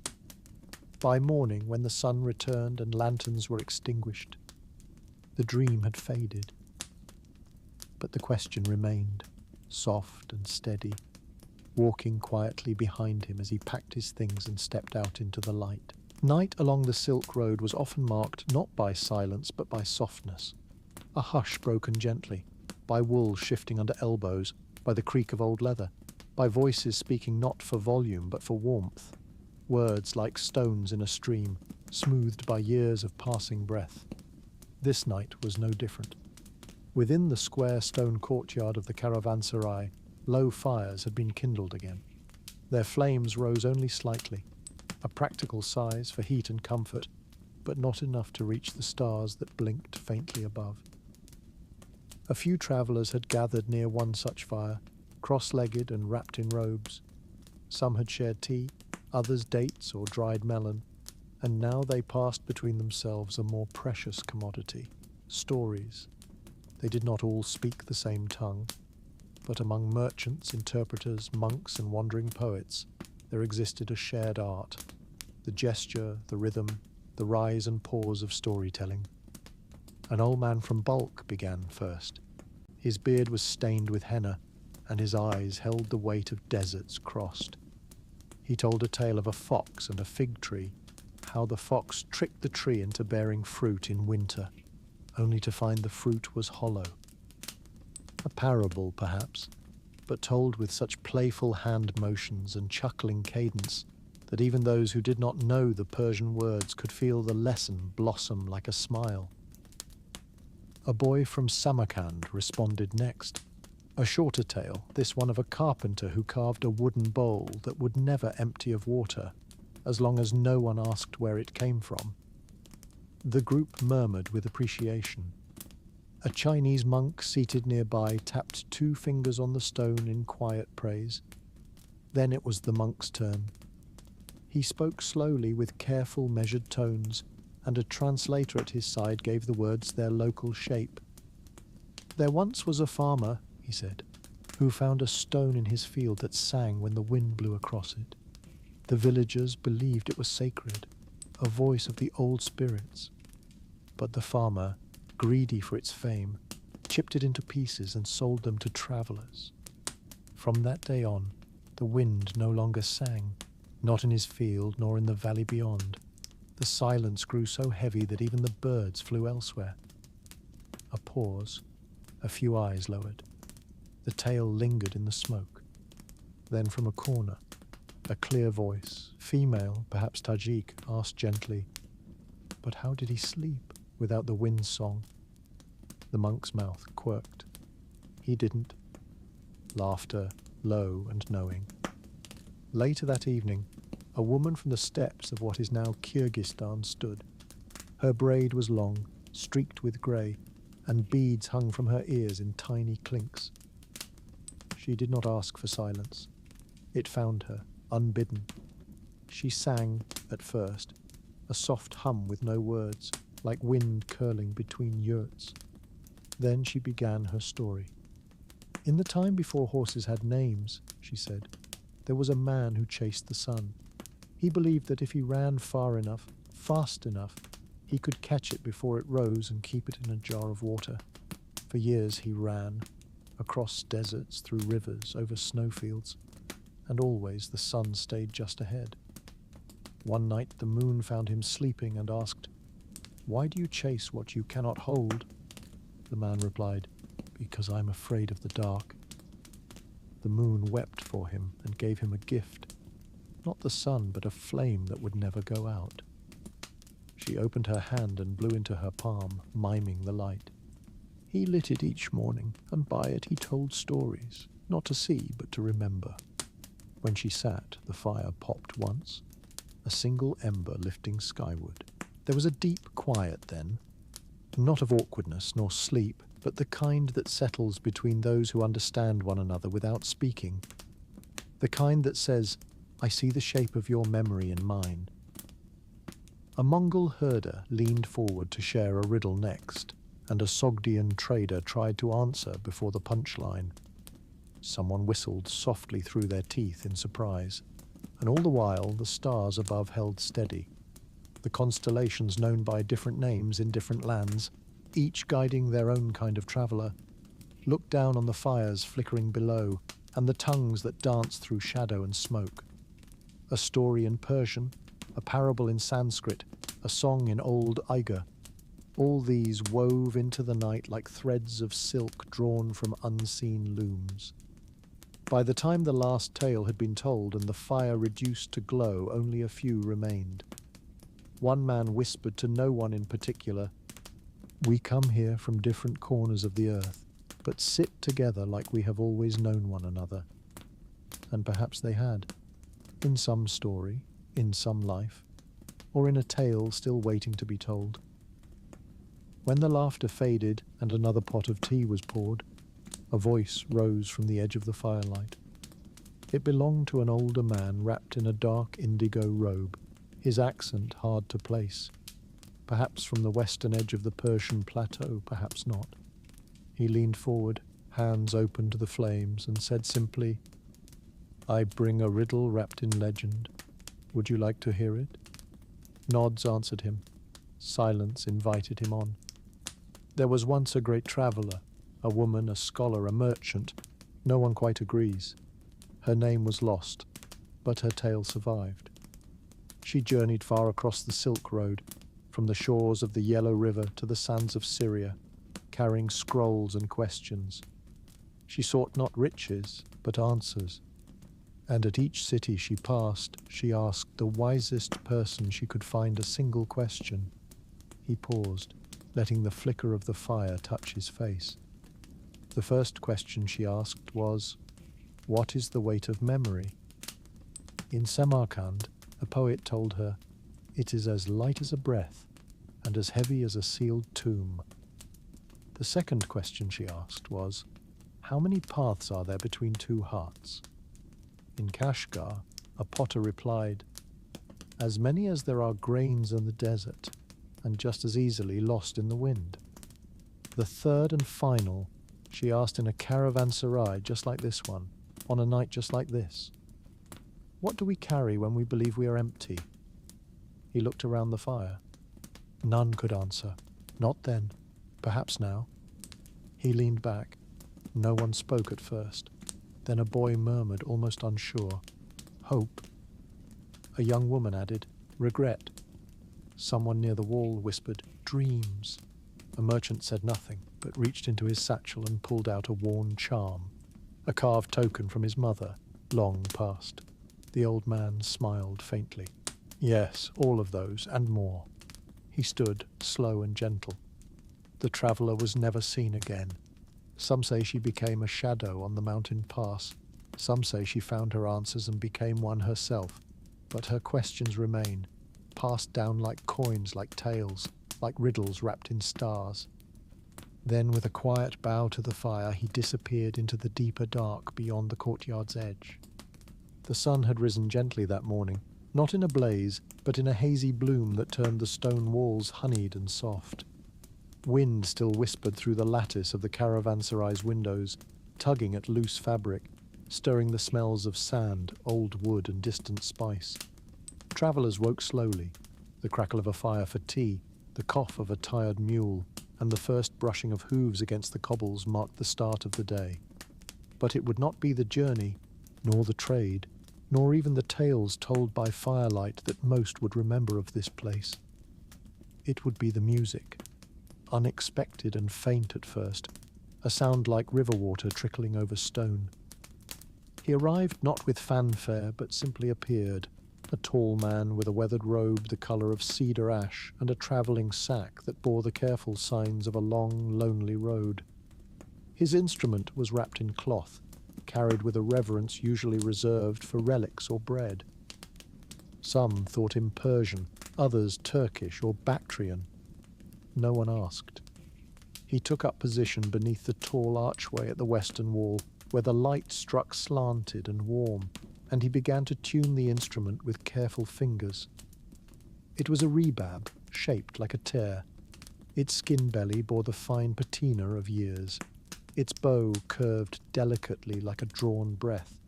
By morning, when the sun returned and lanterns were extinguished, the dream had faded. But the question remained, soft and steady, walking quietly behind him as he packed his things and stepped out into the light. Night along the Silk Road was often marked not by silence but by softness. A hush broken gently, by wool shifting under elbows, by the creak of old leather, by voices speaking not for volume but for warmth, words like stones in a stream, smoothed by years of passing breath. This night was no different. Within the square stone courtyard of the caravanserai, low fires had been kindled again. Their flames rose only slightly, a practical size for heat and comfort, but not enough to reach the stars that blinked faintly above. A few travellers had gathered near one such fire, cross-legged and wrapped in robes. Some had shared tea, others dates or dried melon. and now they passed between themselves a more precious commodity, stories. They did not all speak the same tongue, but among merchants, interpreters, monks, and wandering poets, there existed a shared art, the gesture, the rhythm, the rise and pause of storytelling. An old man from Bulk began first. His beard was stained with henna, and his eyes held the weight of deserts crossed. He told a tale of a fox and a fig tree, how the fox tricked the tree into bearing fruit in winter, only to find the fruit was hollow. A parable, perhaps, but told with such playful hand motions and chuckling cadence that even those who did not know the Persian words could feel the lesson blossom like a smile. A boy from Samarkand responded next. A shorter tale, this one of a carpenter who carved a wooden bowl that would never empty of water, as long as no one asked where it came from. The group murmured with appreciation. A Chinese monk seated nearby tapped 2 fingers on the stone in quiet praise. Then it was the monk's turn. He spoke slowly with careful, measured tones, and a translator at his side gave the words their local shape. "There once was a farmer," he said, "who found a stone in his field that sang when the wind blew across it. The villagers believed it was sacred, a voice of the old spirits. But the farmer, greedy for its fame, chipped it into pieces and sold them to travellers. From that day on, the wind no longer sang, not in his field nor in the valley beyond. The silence grew so heavy that even the birds flew elsewhere." A pause, a few eyes lowered. The tale lingered in the smoke. Then from a corner, a clear voice, female, perhaps Tajik, asked gently, "But how did he sleep without the wind song?" The monk's mouth quirked. He didn't. Laughter, low and knowing. Later that evening, a woman from the steppes of what is now Kyrgyzstan stood. Her braid was long, streaked with grey, and beads hung from her ears in tiny clinks. She did not ask for silence. It found her, unbidden. She sang, at first, a soft hum with no words, like wind curling between yurts. Then she began her story. "In the time before horses had names," she said, "there was a man who chased the sun. He believed that if he ran far enough, fast enough, he could catch it before it rose and keep it in a jar of water. For years he ran, across deserts, through rivers, over snowfields, and always the sun stayed just ahead. One night the moon found him sleeping and asked, 'Why do you chase what you cannot hold?' The man replied, 'Because I'm afraid of the dark.' The moon wept for him and gave him a gift, not the sun, but a flame that would never go out. She opened her hand and blew into her palm, miming the light. He lit it each morning, and by it he told stories, not to see, but to remember. When she sat, the fire popped once, a single ember lifting skyward. There was a deep quiet then, not of awkwardness nor sleep, but the kind that settles between those who understand one another without speaking. The kind that says, 'I see the shape of your memory in mine.' A Mongol herder leaned forward to share a riddle next, and a Sogdian trader tried to answer before the punchline. Someone whistled softly through their teeth in surprise, and all the while the stars above held steady. The constellations known by different names in different lands, each guiding their own kind of traveller, looked down on the fires flickering below, and the tongues that danced through shadow and smoke. A story in Persian, a parable in Sanskrit, a song in Old Igar. All these wove into the night like threads of silk drawn from unseen looms. By the time the last tale had been told and the fire reduced to glow, only a few remained. One man whispered to no one in particular, "We come here from different corners of the earth, but sit together like we have always known one another." And perhaps they had, in some story, in some life, or in a tale still waiting to be told. When the laughter faded and another pot of tea was poured, a voice rose from the edge of the firelight. It belonged to an older man wrapped in a dark indigo robe. his accent hard to place. Perhaps from the western edge of the Persian plateau, perhaps not. He leaned forward, hands open to the flames, and said simply, "I bring a riddle wrapped in legend. Would you like to hear it?" Nods answered him. Silence invited him on. There was once a great traveller, a woman, a scholar, a merchant. No one quite agrees. Her name was lost, but her tale survived. She journeyed far across the Silk Road, from the shores of the Yellow River to the sands of Syria, carrying scrolls and questions. She sought not riches, but answers. And at each city she passed, she asked the wisest person she could find a single question. He paused, letting the flicker of the fire touch his face. The first question she asked was, "What is the weight of memory?" In Samarkand, a poet told her, "It is as light as a breath, and as heavy as a sealed tomb." The second question she asked was, "How many paths are there between two hearts?" In Kashgar, a potter replied, "As many as there are grains in the desert, and just as easily lost in the wind." The third and final, she asked in a caravanserai just like this one, on a night just like this. "What do we carry when we believe we are empty?" He looked around the fire. None could answer. Not then. Perhaps now. He leaned back. No one spoke at first. Then a boy murmured, almost unsure, "Hope." A young woman added, "Regret." Someone near the wall whispered, "Dreams." A merchant said nothing, but reached into his satchel and pulled out a worn charm, a carved token from his mother, long past. The old man smiled faintly. "Yes, all of those, and more." He stood, slow and gentle. The traveller was never seen again. Some say she became a shadow on the mountain pass. Some say she found her answers and became one herself. But her questions remain, passed down like coins, like tales, like riddles wrapped in stars. Then, with a quiet bow to the fire, he disappeared into the deeper dark beyond the courtyard's edge. The sun had risen gently that morning, not in a blaze, but in a hazy bloom that turned the stone walls honeyed and soft. Wind still whispered through the lattice of the caravanserai's windows, tugging at loose fabric, stirring the smells of sand, old wood, and distant spice. Travellers woke slowly, the crackle of a fire for tea, the cough of a tired mule, and the first brushing of hooves against the cobbles marked the start of the day. But it would not be the journey, nor the trade, nor even the tales told by firelight that most would remember of this place. It would be the music. Unexpected and faint at first, a sound like river water trickling over stone. He arrived not with fanfare, but simply appeared, a tall man with a weathered robe the colour of cedar ash and a travelling sack that bore the careful signs of a long, lonely road. His instrument was wrapped in cloth, carried with a reverence usually reserved for relics or bread. Some thought him Persian, others Turkish or Bactrian. No one asked. He took up position beneath the tall archway at the western wall, where the light struck slanted and warm, and he began to tune the instrument with careful fingers. It was a rebab, shaped like a tear. Its skin belly bore the fine patina of years. Its bow curved delicately like a drawn breath.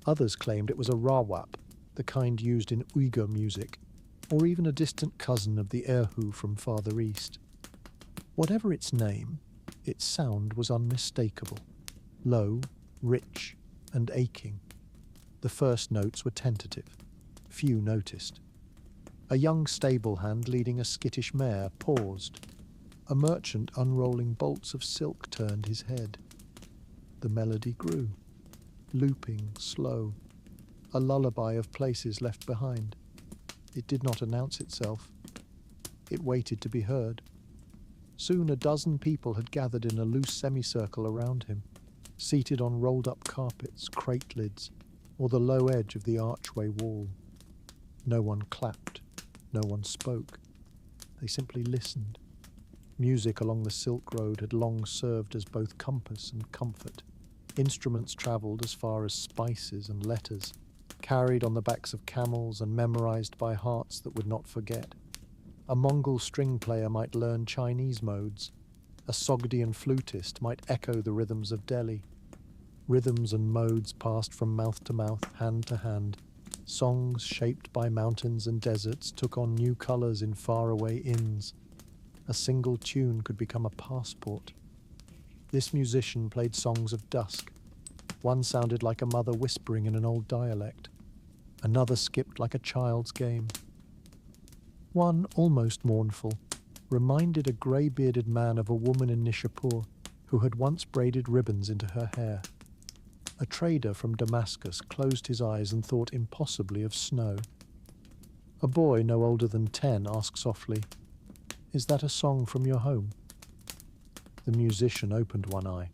Others claimed it was a rawap, the kind used in Uyghur music, or even a distant cousin of the erhu from farther east. Whatever its name, its sound was unmistakable, low, rich, and aching. The first notes were tentative. Few noticed. A young stable hand leading a skittish mare paused. A merchant unrolling bolts of silk turned his head. The melody grew, looping, slow, a lullaby of places left behind. It did not announce itself. It waited to be heard. Soon a dozen people had gathered in a loose semicircle around him, seated on rolled-up carpets, crate lids, or the low edge of the archway wall. No one clapped. No one spoke. They simply listened. Music along the Silk Road had long served as both compass and comfort. Instruments travelled as far as spices and letters, carried on the backs of camels and memorized by hearts that would not forget. A Mongol string player might learn Chinese modes. A Sogdian flutist might echo the rhythms of Delhi. Rhythms and modes passed from mouth to mouth, hand to hand. Songs shaped by mountains and deserts took on new colors in faraway inns. A single tune could become a passport. This musician played songs of dusk. One sounded like a mother whispering in an old dialect. Another skipped like a child's game. One, almost mournful, reminded a grey-bearded man of a woman in Nishapur who had once braided ribbons into her hair. A trader from Damascus closed his eyes and thought impossibly of snow. A boy no older than 10 asked softly, "Is that a song from your home?" The musician opened one eye.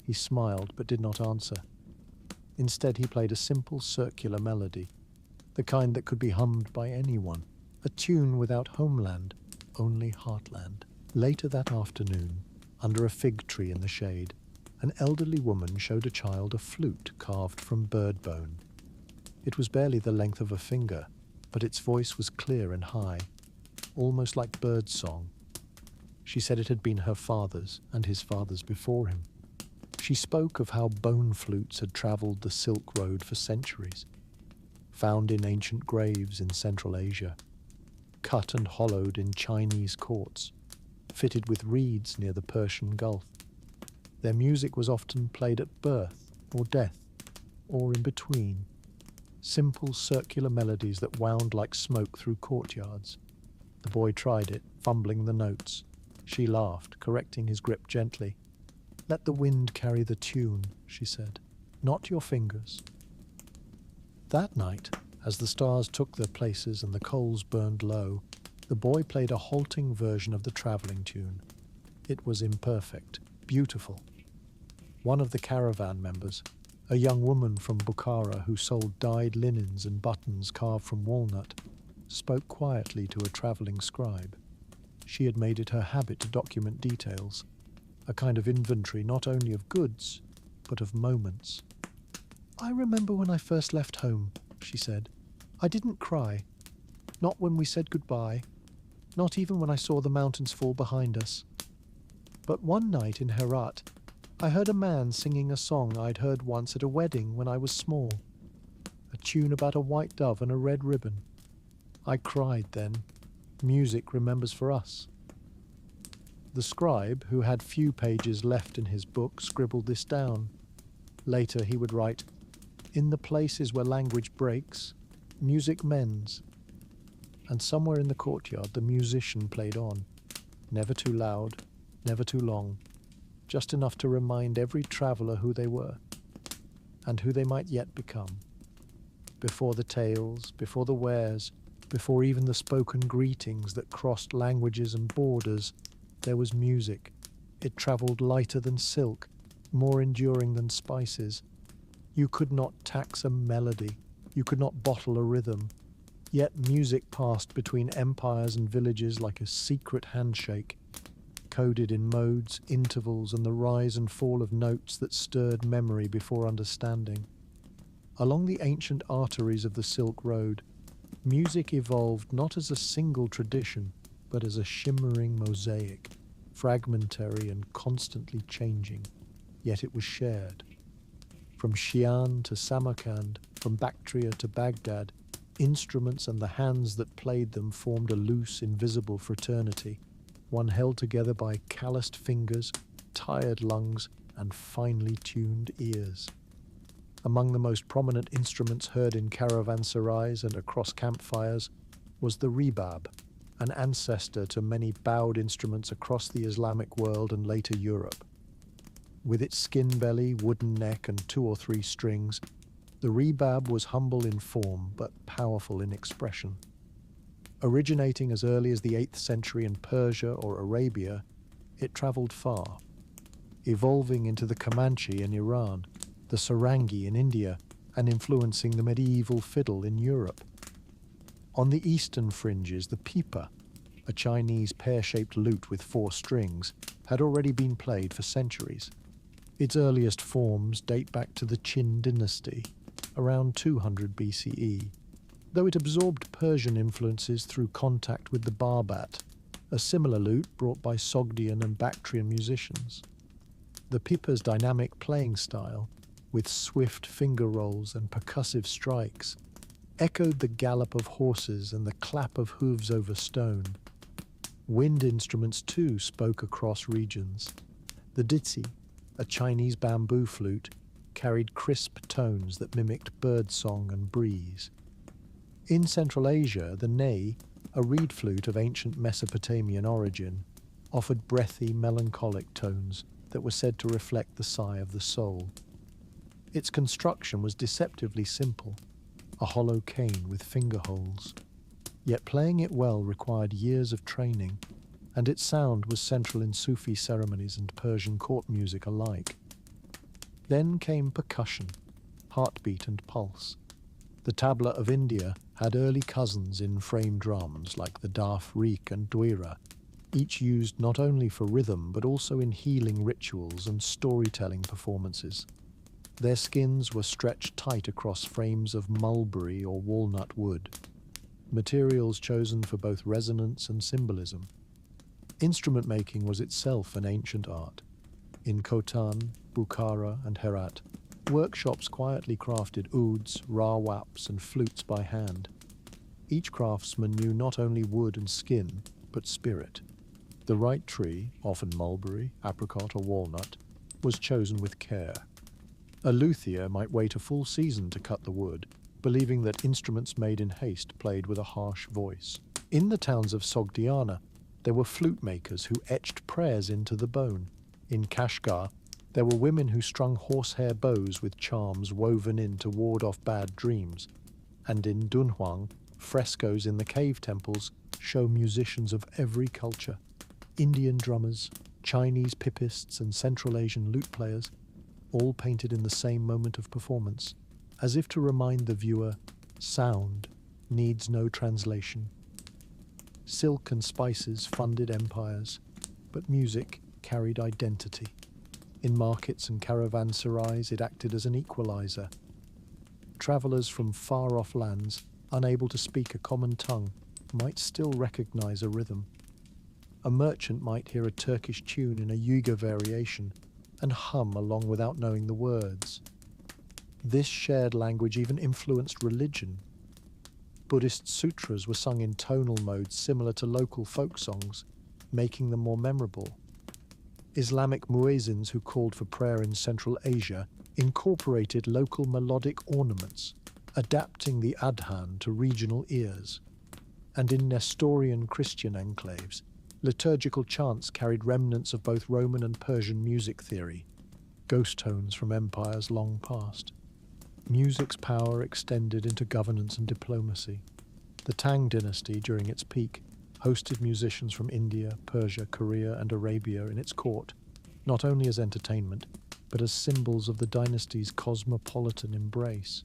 He smiled but did not answer. Instead, he played a simple circular melody, the kind that could be hummed by anyone, a tune without homeland, only heartland. Later that afternoon, under a fig tree in the shade, an elderly woman showed a child a flute carved from bird bone. It was barely the length of a finger, but its voice was clear and high, almost like bird song. She said it had been her father's and his father's before him. She spoke of how bone flutes had travelled the Silk Road for centuries, found in ancient graves in Central Asia, cut and hollowed in Chinese courts, fitted with reeds near the Persian Gulf. Their music was often played at birth or death, or in between, simple circular melodies that wound like smoke through courtyards. The boy tried it, fumbling the notes. She laughed, correcting his grip gently. "Let the wind carry the tune," she said, "not your fingers." That night, as the stars took their places and the coals burned low, the boy played a halting version of the travelling tune. It was imperfect, beautiful. One of the caravan members, a young woman from Bukhara who sold dyed linens and buttons carved from walnut, spoke quietly to a travelling scribe. She had made it her habit to document details, a kind of inventory not only of goods, but of moments. "I remember when I first left home," she said. "I didn't cry. Not when we said goodbye. Not even when I saw the mountains fall behind us. But one night in Herat, I heard a man singing a song I'd heard once at a wedding when I was small. A tune about a white dove and a red ribbon. I cried then. Music remembers for us." The scribe, who had few pages left in his book, scribbled this down. Later he would write, "In the places where language breaks, music mends." And somewhere in the courtyard the musician played on, never too loud, never too long, just enough to remind every traveller who they were, and who they might yet become. Before the tales, before the wares, before even the spoken greetings that crossed languages and borders, there was music. It travelled lighter than silk, more enduring than spices. You could not tax a melody, you could not bottle a rhythm. Yet music passed between empires and villages like a secret handshake, coded in modes, intervals, and the rise and fall of notes that stirred memory before understanding. Along the ancient arteries of the Silk Road, music evolved not as a single tradition, but as a shimmering mosaic, fragmentary and constantly changing, yet it was shared. From Xi'an to Samarkand, from Bactria to Baghdad, instruments and the hands that played them formed a loose, invisible fraternity, one held together by calloused fingers, tired lungs, and finely tuned ears. Among the most prominent instruments heard in caravanserais and across campfires was the rebab, an ancestor to many bowed instruments across the Islamic world and later Europe. With its skin belly, wooden neck, and 2 or 3 strings, the rebab was humble in form but powerful in expression. Originating as early as the 8th century in Persia or Arabia, it travelled far, evolving into the Comanche in Iran, the sarangi in India, and influencing the medieval fiddle in Europe. On the eastern fringes, the pipa, a Chinese pear-shaped lute with 4 strings, had already been played for centuries. Its earliest forms date back to the Qin dynasty, around 200 BCE, though it absorbed Persian influences through contact with the barbat, a similar lute brought by Sogdian and Bactrian musicians. The pipa's dynamic playing style, with swift finger rolls and percussive strikes, echoed the gallop of horses and the clap of hooves over stone. Wind instruments too spoke across regions. The ditsi, a Chinese bamboo flute, carried crisp tones that mimicked birdsong and breeze. In Central Asia, the ney, a reed flute of ancient Mesopotamian origin, offered breathy, melancholic tones that were said to reflect the sigh of the soul. Its construction was deceptively simple, a hollow cane with finger holes. Yet playing it well required years of training, and its sound was central in Sufi ceremonies and Persian court music alike. Then came percussion, heartbeat and pulse. The tabla of India had early cousins in frame drums like the daf, reek and dwira, each used not only for rhythm but also in healing rituals and storytelling performances. Their skins were stretched tight across frames of mulberry or walnut wood, materials chosen for both resonance and symbolism. Instrument making was itself an ancient art. In Khotan, Bukhara and Herat, workshops quietly crafted ouds, rawaps and flutes by hand. Each craftsman knew not only wood and skin, but spirit. The right tree, often mulberry, apricot or walnut, was chosen with care. A luthier might wait a full season to cut the wood, believing that instruments made in haste played with a harsh voice. In the towns of Sogdiana, there were flute makers who etched prayers into the bone. In Kashgar, there were women who strung horsehair bows with charms woven in to ward off bad dreams. And in Dunhuang, frescoes in the cave temples show musicians of every culture. Indian drummers, Chinese pipists and Central Asian lute players, all painted in the same moment of performance, as if to remind the viewer, sound needs no translation. Silk and spices funded empires, but music carried identity. In markets and caravanserais, it acted as an equalizer. Travelers from far-off lands, unable to speak a common tongue, might still recognize a rhythm. A merchant might hear a Turkish tune in a Uyghur variation and hum along without knowing the words. This shared language even influenced religion. Buddhist sutras were sung in tonal modes similar to local folk songs, making them more memorable. Islamic muezzins who called for prayer in Central Asia incorporated local melodic ornaments, adapting the adhan to regional ears. And in Nestorian Christian enclaves, liturgical chants carried remnants of both Roman and Persian music theory, ghost tones from empires long past. Music's power extended into governance and diplomacy. The Tang dynasty, during its peak, hosted musicians from India, Persia, Korea, and Arabia in its court, not only as entertainment, but as symbols of the dynasty's cosmopolitan embrace.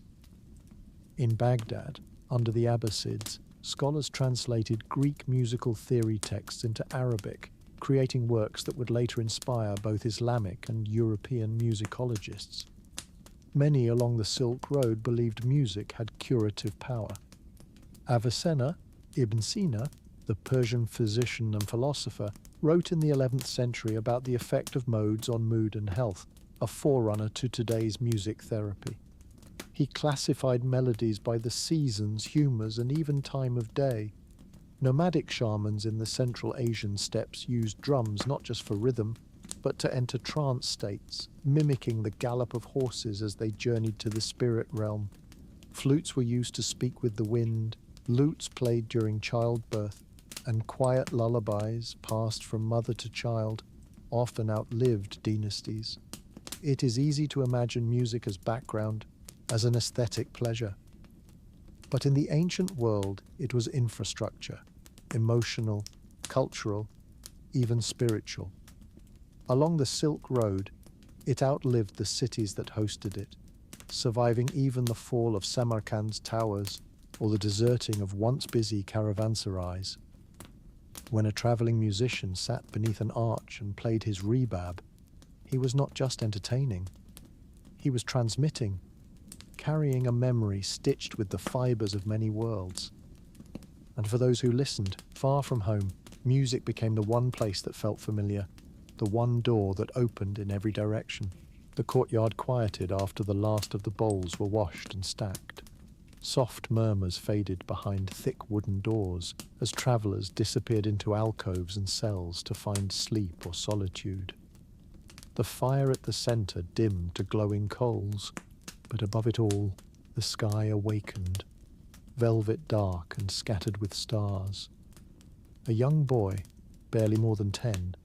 In Baghdad, under the Abbasids, scholars translated Greek musical theory texts into Arabic, creating works that would later inspire both Islamic and European musicologists. Many along the Silk Road believed music had curative power. Avicenna, Ibn Sina, the Persian physician and philosopher, wrote in the 11th century about the effect of modes on mood and health, a forerunner to today's music therapy. He classified melodies by the seasons, humours, and even time of day. Nomadic shamans in the Central Asian steppes used drums not just for rhythm, but to enter trance states, mimicking the gallop of horses as they journeyed to the spirit realm. Flutes were used to speak with the wind, lutes played during childbirth, and quiet lullabies, passed from mother to child, often outlived dynasties. It is easy to imagine music as background, as an aesthetic pleasure. But in the ancient world, it was infrastructure, emotional, cultural, even spiritual. Along the Silk Road, it outlived the cities that hosted it, surviving even the fall of Samarkand's towers or the deserting of once busy caravanserais. When a travelling musician sat beneath an arch and played his rebab, he was not just entertaining, he was transmitting. carrying a memory stitched with the fibers of many worlds. And for those who listened, far from home, music became the one place that felt familiar, the one door that opened in every direction. The courtyard quieted after the last of the bowls were washed and stacked. Soft murmurs faded behind thick wooden doors as travellers disappeared into alcoves and cells to find sleep or solitude. The fire at the centre dimmed to glowing coals, but above it all, the sky awakened, velvet dark and scattered with stars. A young boy, barely more than 10,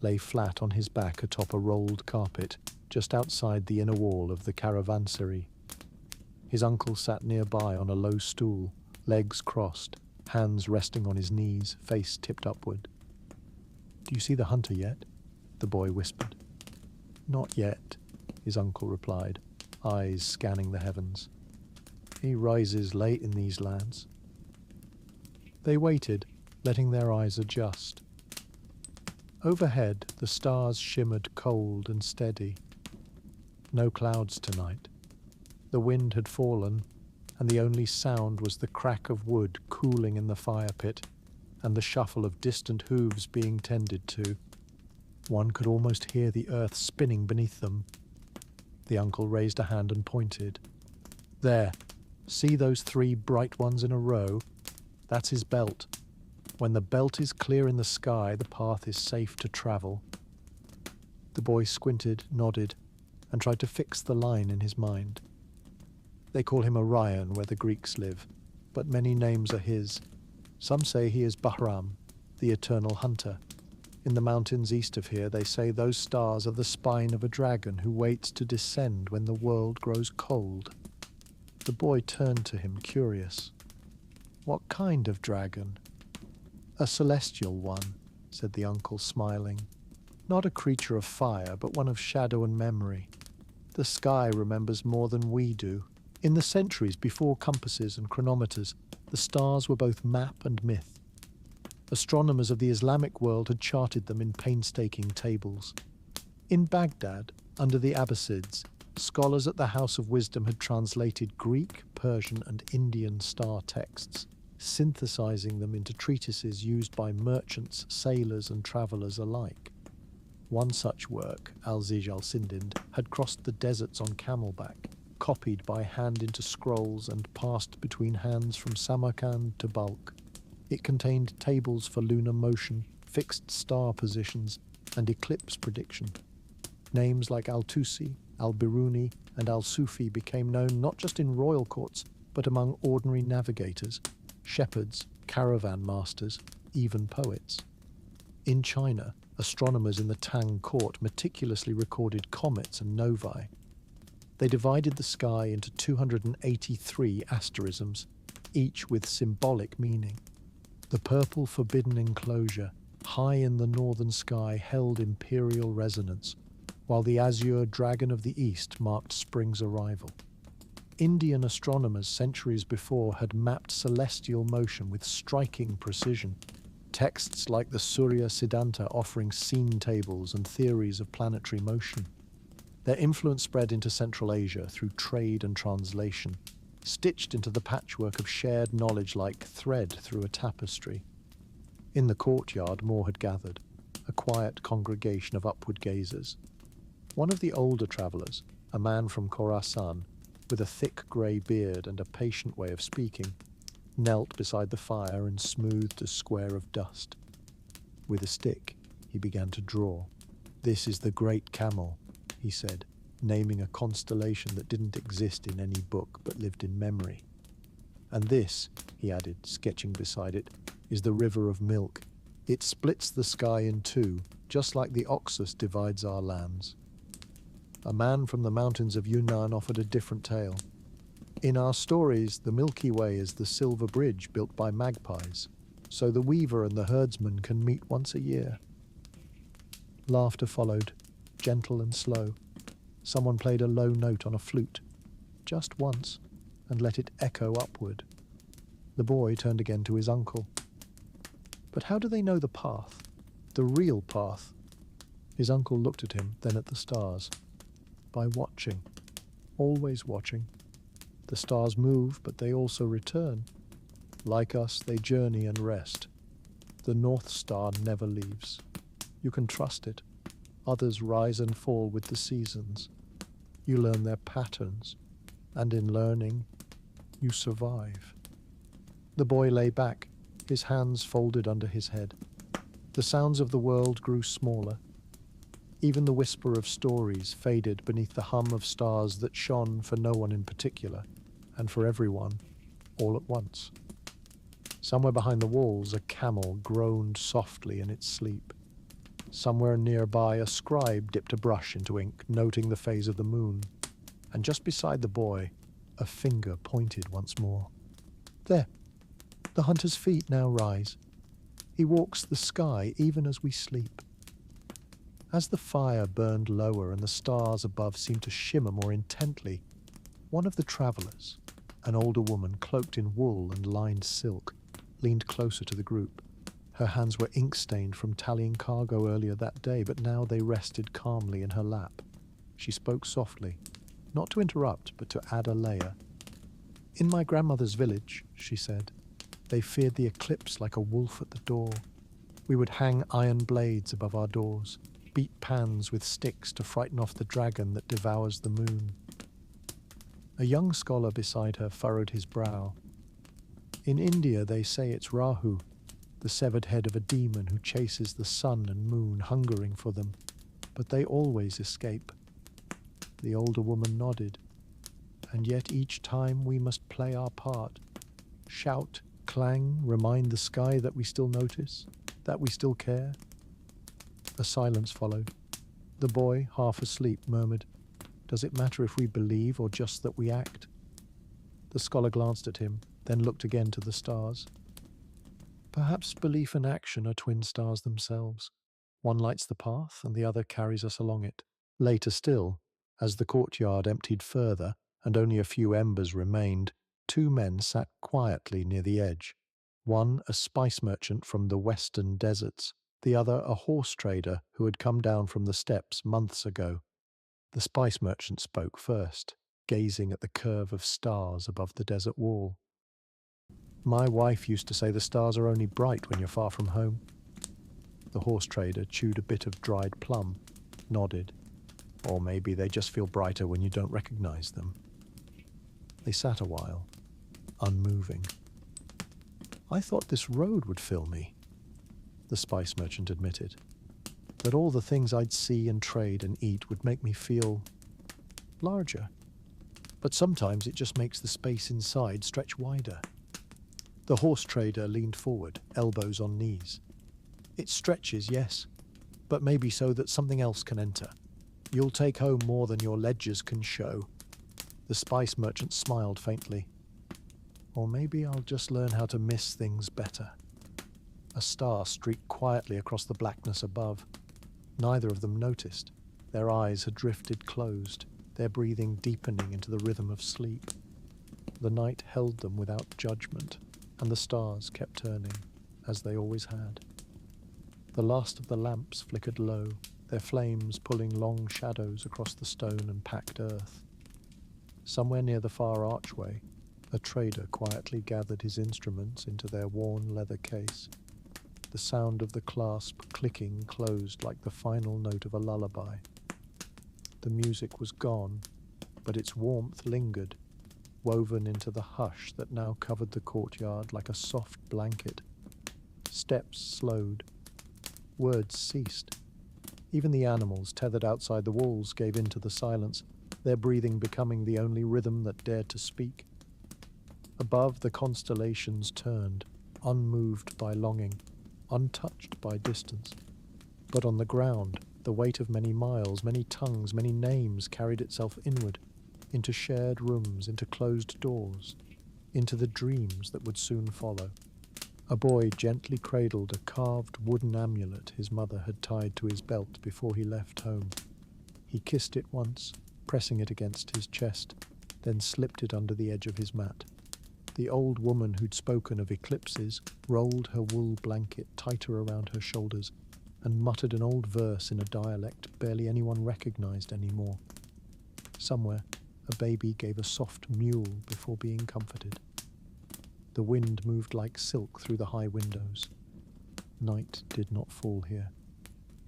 lay flat on his back atop a rolled carpet just outside the inner wall of the caravanserai. His uncle sat nearby on a low stool, legs crossed, hands resting on his knees, face tipped upward. "Do you see the hunter yet?" the boy whispered. "Not yet," his uncle replied, eyes scanning the heavens. "He rises late in these lands." They waited, letting their eyes adjust. Overhead, the stars shimmered cold and steady. No clouds tonight. The wind had fallen, and the only sound was the crack of wood cooling in the fire pit and the shuffle of distant hooves being tended to. One could almost hear the earth spinning beneath them. The uncle raised a hand and pointed. "There, see those 3 bright ones in a row? That's his belt. When the belt is clear in the sky, the path is safe to travel." The boy squinted, nodded, and tried to fix the line in his mind. They call him Orion where the Greeks live, but many names are his. Some say he is Bahram, the eternal hunter. In the mountains east of here, they say those stars are the spine of a dragon who waits to descend when the world grows cold. The boy turned to him, curious. "What kind of dragon?" "A celestial one," said the uncle, smiling. "Not a creature of fire, but one of shadow and memory. The sky remembers more than we do. In the centuries before compasses and chronometers, the stars were both map and myth. Astronomers of the Islamic world had charted them in painstaking tables. In Baghdad, under the Abbasids, scholars at the House of Wisdom had translated Greek, Persian, and Indian star texts, synthesizing them into treatises used by merchants, sailors, and travellers alike. One such work, Al-Zij al-Sindind, had crossed the deserts on camelback, copied by hand into scrolls and passed between hands from Samarkand to Balkh. It contained tables for lunar motion, fixed star positions, and eclipse prediction. Names like Al-Tusi, Al-Biruni, and Al-Sufi became known not just in royal courts, but among ordinary navigators, shepherds, caravan masters, even poets. In China, astronomers in the Tang court meticulously recorded comets and novae. They divided the sky into 283 asterisms, each with symbolic meaning. The purple forbidden enclosure, high in the northern sky, held imperial resonance, while the azure dragon of the east marked spring's arrival. Indian astronomers centuries before had mapped celestial motion with striking precision, texts like the Surya Siddhanta offering scene tables and theories of planetary motion. Their influence spread into Central Asia through trade and translation, stitched into the patchwork of shared knowledge like thread through a tapestry. In the courtyard, more had gathered, a quiet congregation of upward gazers. One of the older travellers, a man from Khorasan, with a thick grey beard and a patient way of speaking, knelt beside the fire and smoothed a square of dust. With a stick, he began to draw. "This is the Great Camel," he said, naming a constellation that didn't exist in any book but lived in memory. "And this," he added, sketching beside it, "is the River of Milk. It splits the sky in two, just like the Oxus divides our lands." A man from the mountains of Yunnan offered a different tale. "In our stories, the Milky Way is the silver bridge built by magpies, so the weaver and the herdsman can meet once a year." Laughter followed, gentle and slow. Someone played a low note on a flute, just once, and let it echo upward. The boy turned again to his uncle. "But how do they know the path? The real path?" His uncle looked at him, then at the stars. "By watching. Always watching. The stars move, but they also return. Like us, they journey and rest. The North Star never leaves. You can trust it. Others rise and fall with the seasons. You learn their patterns, and in learning, you survive. The boy lay back, his hands folded under his head. The sounds of the world grew smaller. Even the whisper of stories faded beneath the hum of stars that shone for no one in particular, and for everyone, all at once. Somewhere behind the walls, a camel groaned softly in its sleep. Somewhere nearby, a scribe dipped a brush into ink, noting the phase of the moon. And just beside the boy, a finger pointed once more. There, the hunter's feet now rise. He walks the sky even as we sleep. As the fire burned lower and the stars above seemed to shimmer more intently, one of the travellers, an older woman cloaked in wool and lined silk, leaned closer to the group. Her hands were ink-stained from tallying cargo earlier that day, but now they rested calmly in her lap. She spoke softly, not to interrupt, but to add a layer. In my grandmother's village, she said, they feared the eclipse like a wolf at the door. We would hang iron blades above our doors, beat pans with sticks to frighten off the dragon that devours the moon. A young scholar beside her furrowed his brow. In India they say it's Rahu, the severed head of a demon who chases the sun and moon, hungering for them, but they always escape. The older woman nodded. And yet each time we must play our part. Shout, clang, remind the sky that we still notice, that we still care. A silence followed. The boy, half asleep, murmured, "Does it matter if we believe or just that we act?" The scholar glanced at him, then looked again to the stars. Perhaps belief and action are twin stars themselves. One lights the path and the other carries us along it. Later still, as the courtyard emptied further and only a few embers remained, two men sat quietly near the edge. One a spice merchant from the western deserts, the other a horse trader who had come down from the steppes months ago. The spice merchant spoke first, gazing at the curve of stars above the desert wall. My wife used to say the stars are only bright when you're far from home. The horse trader chewed a bit of dried plum, nodded. Or maybe they just feel brighter when you don't recognize them. They sat a while, unmoving. I thought this road would fill me, the spice merchant admitted. That all the things I'd see and trade and eat would make me feel larger. But sometimes it just makes the space inside stretch wider. The horse trader leaned forward, elbows on knees. It stretches, yes, but maybe so that something else can enter. You'll take home more than your ledgers can show. The spice merchant smiled faintly. Or maybe I'll just learn how to miss things better. A star streaked quietly across the blackness above. Neither of them noticed. Their eyes had drifted closed, their breathing deepening into the rhythm of sleep. The night held them without judgment, and the stars kept turning, as they always had. The last of the lamps flickered low, their flames pulling long shadows across the stone and packed earth. Somewhere near the far archway, a trader quietly gathered his instruments into their worn leather case. The sound of the clasp clicking closed like the final note of a lullaby. The music was gone, but its warmth lingered, woven into the hush that now covered the courtyard like a soft blanket. Steps slowed. Words ceased. Even the animals tethered outside the walls gave in to the silence, their breathing becoming the only rhythm that dared to speak. Above, the constellations turned, unmoved by longing, untouched by distance. But on the ground, the weight of many miles, many tongues, many names carried itself inward, into shared rooms, into closed doors, into the dreams that would soon follow. A boy gently cradled a carved wooden amulet his mother had tied to his belt before he left home. He kissed it once, pressing it against his chest, then slipped it under the edge of his mat. The old woman who'd spoken of eclipses rolled her wool blanket tighter around her shoulders and muttered an old verse in a dialect barely anyone recognized anymore. Somewhere, a baby gave a soft mewl before being comforted. The wind moved like silk through the high windows. Night did not fall here.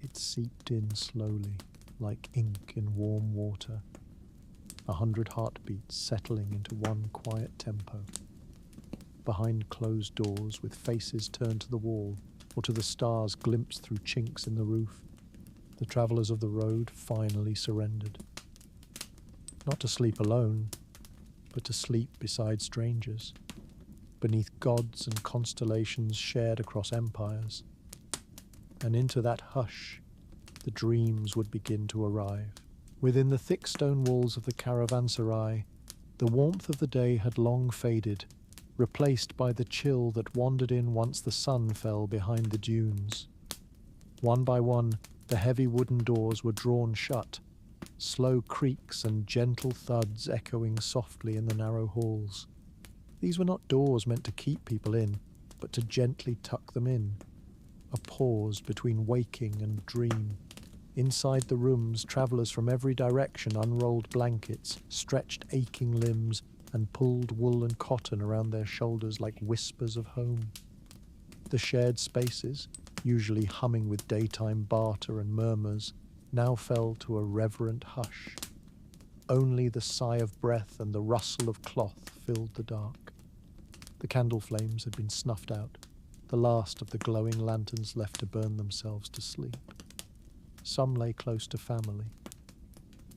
It seeped in slowly, like ink in warm water. 100 heartbeats settling into one quiet tempo. Behind closed doors, with faces turned to the wall or to the stars glimpsed through chinks in the roof, the travellers of the road finally surrendered. Not to sleep alone, but to sleep beside strangers, beneath gods and constellations shared across empires. And into that hush, the dreams would begin to arrive. Within the thick stone walls of the caravanserai, the warmth of the day had long faded, replaced by the chill that wandered in once the sun fell behind the dunes. One by one, the heavy wooden doors were drawn shut, slow creaks and gentle thuds echoing softly in the narrow halls. These were not doors meant to keep people in, but to gently tuck them in. A pause between waking and dream. Inside the rooms, travellers from every direction unrolled blankets, stretched aching limbs, and pulled wool and cotton around their shoulders like whispers of home. The shared spaces, usually humming with daytime barter and murmurs, now fell to a reverent hush. Only the sigh of breath and the rustle of cloth filled the dark. The candle flames had been snuffed out, the last of the glowing lanterns left to burn themselves to sleep. Some lay close to family,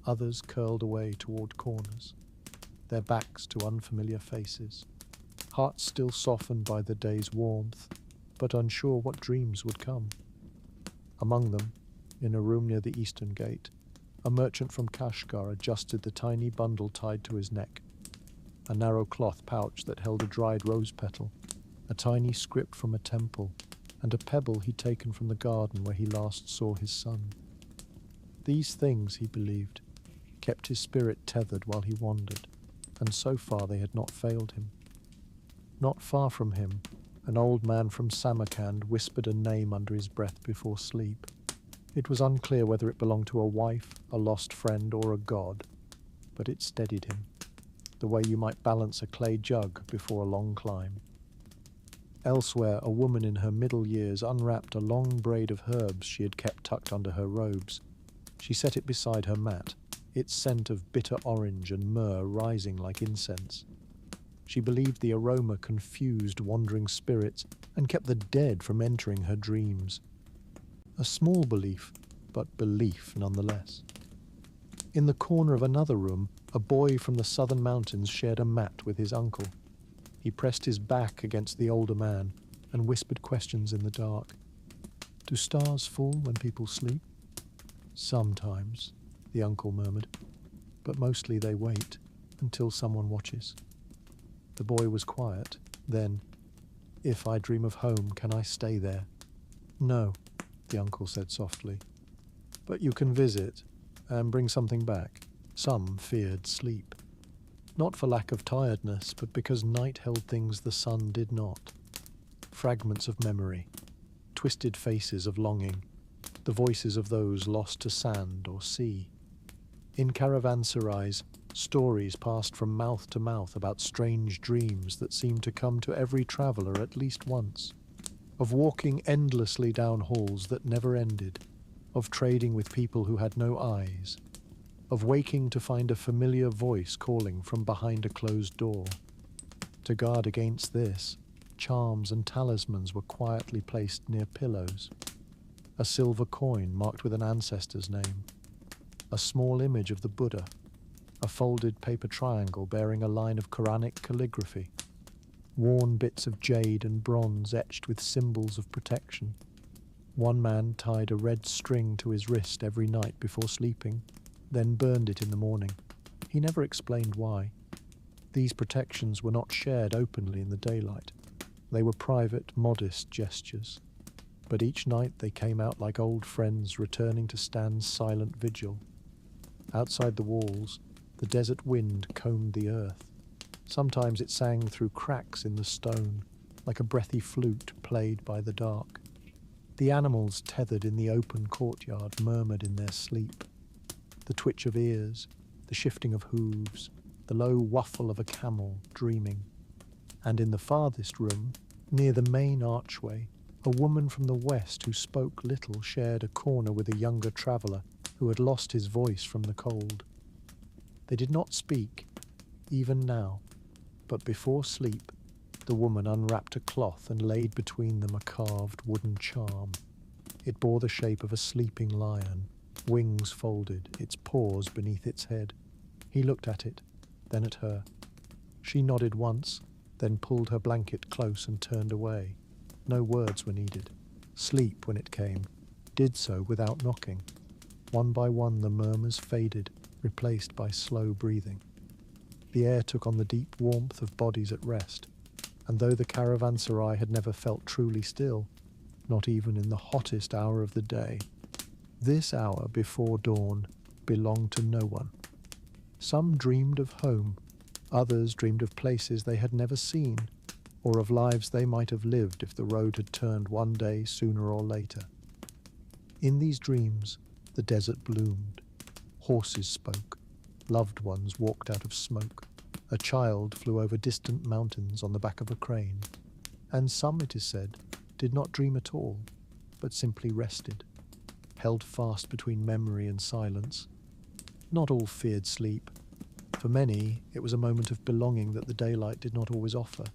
others curled away toward corners, their backs to unfamiliar faces, hearts still softened by the day's warmth, but unsure what dreams would come. Among them, in a room near the eastern gate, a merchant from Kashgar adjusted the tiny bundle tied to his neck, a narrow cloth pouch that held a dried rose petal, a tiny script from a temple, and a pebble he'd taken from the garden where he last saw his son. These things, he believed, kept his spirit tethered while he wandered, and so far they had not failed him. Not far from him, an old man from Samarkand whispered a name under his breath before sleep. It was unclear whether it belonged to a wife, a lost friend, or a god, but it steadied him, the way you might balance a clay jug before a long climb. Elsewhere, a woman in her middle years unwrapped a long braid of herbs she had kept tucked under her robes. She set it beside her mat, its scent of bitter orange and myrrh rising like incense. She believed the aroma confused wandering spirits and kept the dead from entering her dreams. A small belief, but belief nonetheless. In the corner of another room, a boy from the southern mountains shared a mat with his uncle. He pressed his back against the older man and whispered questions in the dark. "Do stars fall when people sleep?" "Sometimes," the uncle murmured, "but mostly they wait until someone watches." The boy was quiet. Then, "If I dream of home, can I stay there?" "No," the uncle said softly. "But you can visit and bring something back." Some feared sleep. Not for lack of tiredness, but because night held things the sun did not. Fragments of memory, twisted faces of longing, the voices of those lost to sand or sea. In caravanserais, stories passed from mouth to mouth about strange dreams that seemed to come to every traveller at least once, of walking endlessly down halls that never ended, of trading with people who had no eyes, of waking to find a familiar voice calling from behind a closed door. To guard against this, charms and talismans were quietly placed near pillows. A silver coin marked with an ancestor's name, a small image of the Buddha, a folded paper triangle bearing a line of Quranic calligraphy, worn bits of jade and bronze etched with symbols of protection. One man tied a red string to his wrist every night before sleeping, then burned it in the morning. He never explained why. These protections were not shared openly in the daylight. They were private, modest gestures. But each night they came out like old friends returning to stand silent vigil. Outside the walls, the desert wind combed the earth. Sometimes it sang through cracks in the stone, like a breathy flute played by the dark. The animals tethered in the open courtyard murmured in their sleep. The twitch of ears, the shifting of hooves, the low waffle of a camel dreaming. And in the farthest room, near the main archway, a woman from the west who spoke little shared a corner with a younger traveller who had lost his voice from the cold. They did not speak, even now, but before sleep, the woman unwrapped a cloth and laid between them a carved wooden charm. It bore the shape of a sleeping lion, wings folded, its paws beneath its head. He looked at it, then at her. She nodded once, then pulled her blanket close and turned away. No words were needed. Sleep, when it came, did so without knocking. One by one the murmurs faded, replaced by slow breathing. The air took on the deep warmth of bodies at rest, and though the caravanserai had never felt truly still, not even in the hottest hour of the day, this hour before dawn belonged to no one. Some dreamed of home, others dreamed of places they had never seen, or of lives they might have lived if the road had turned one day sooner or later. In these dreams, the desert bloomed. Horses spoke. Loved ones walked out of smoke. A child flew over distant mountains on the back of a crane. And some, it is said, did not dream at all, but simply rested, held fast between memory and silence. Not all feared sleep. For many, it was a moment of belonging that the daylight did not always offer.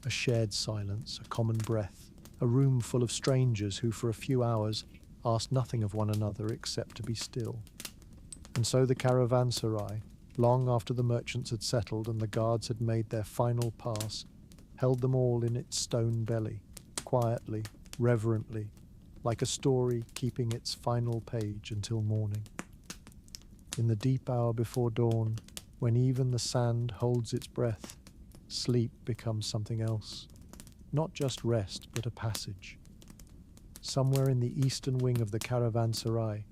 A shared silence, a common breath, a room full of strangers who for a few hours asked nothing of one another except to be still. And so the caravanserai, long after the merchants had settled and the guards had made their final pass, held them all in its stone belly, quietly, reverently, like a story keeping its final page until morning. In the deep hour before dawn, when even the sand holds its breath, sleep becomes something else, not just rest, but a passage. Somewhere in the eastern wing of the caravanserai,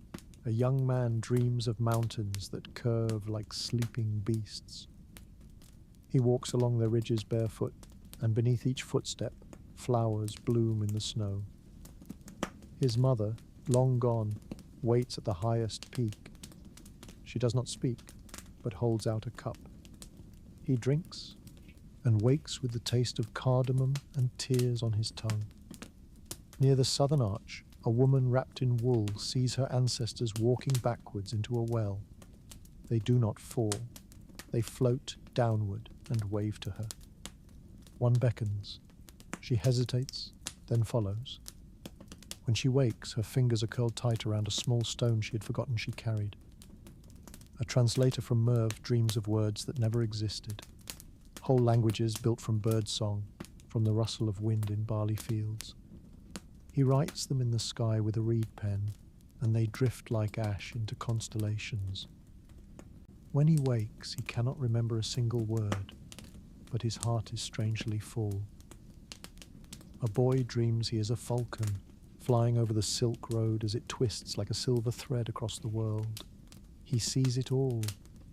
a young man dreams of mountains that curve like sleeping beasts. He walks along the ridges barefoot, and beneath each footstep, flowers bloom in the snow. His mother, long gone, waits at the highest peak. She does not speak, but holds out a cup. He drinks, and wakes with the taste of cardamom and tears on his tongue. Near the southern arch, a woman wrapped in wool sees her ancestors walking backwards into a well. They do not fall. They float downward and wave to her. One beckons. She hesitates, then follows. When she wakes, her fingers are curled tight around a small stone she had forgotten she carried. A translator from Merv dreams of words that never existed. Whole languages built from bird song, from the rustle of wind in barley fields. He writes them in the sky with a reed pen, and they drift like ash into constellations. When he wakes, he cannot remember a single word, but his heart is strangely full. A boy dreams he is a falcon, flying over the Silk Road as it twists like a silver thread across the world. He sees it all,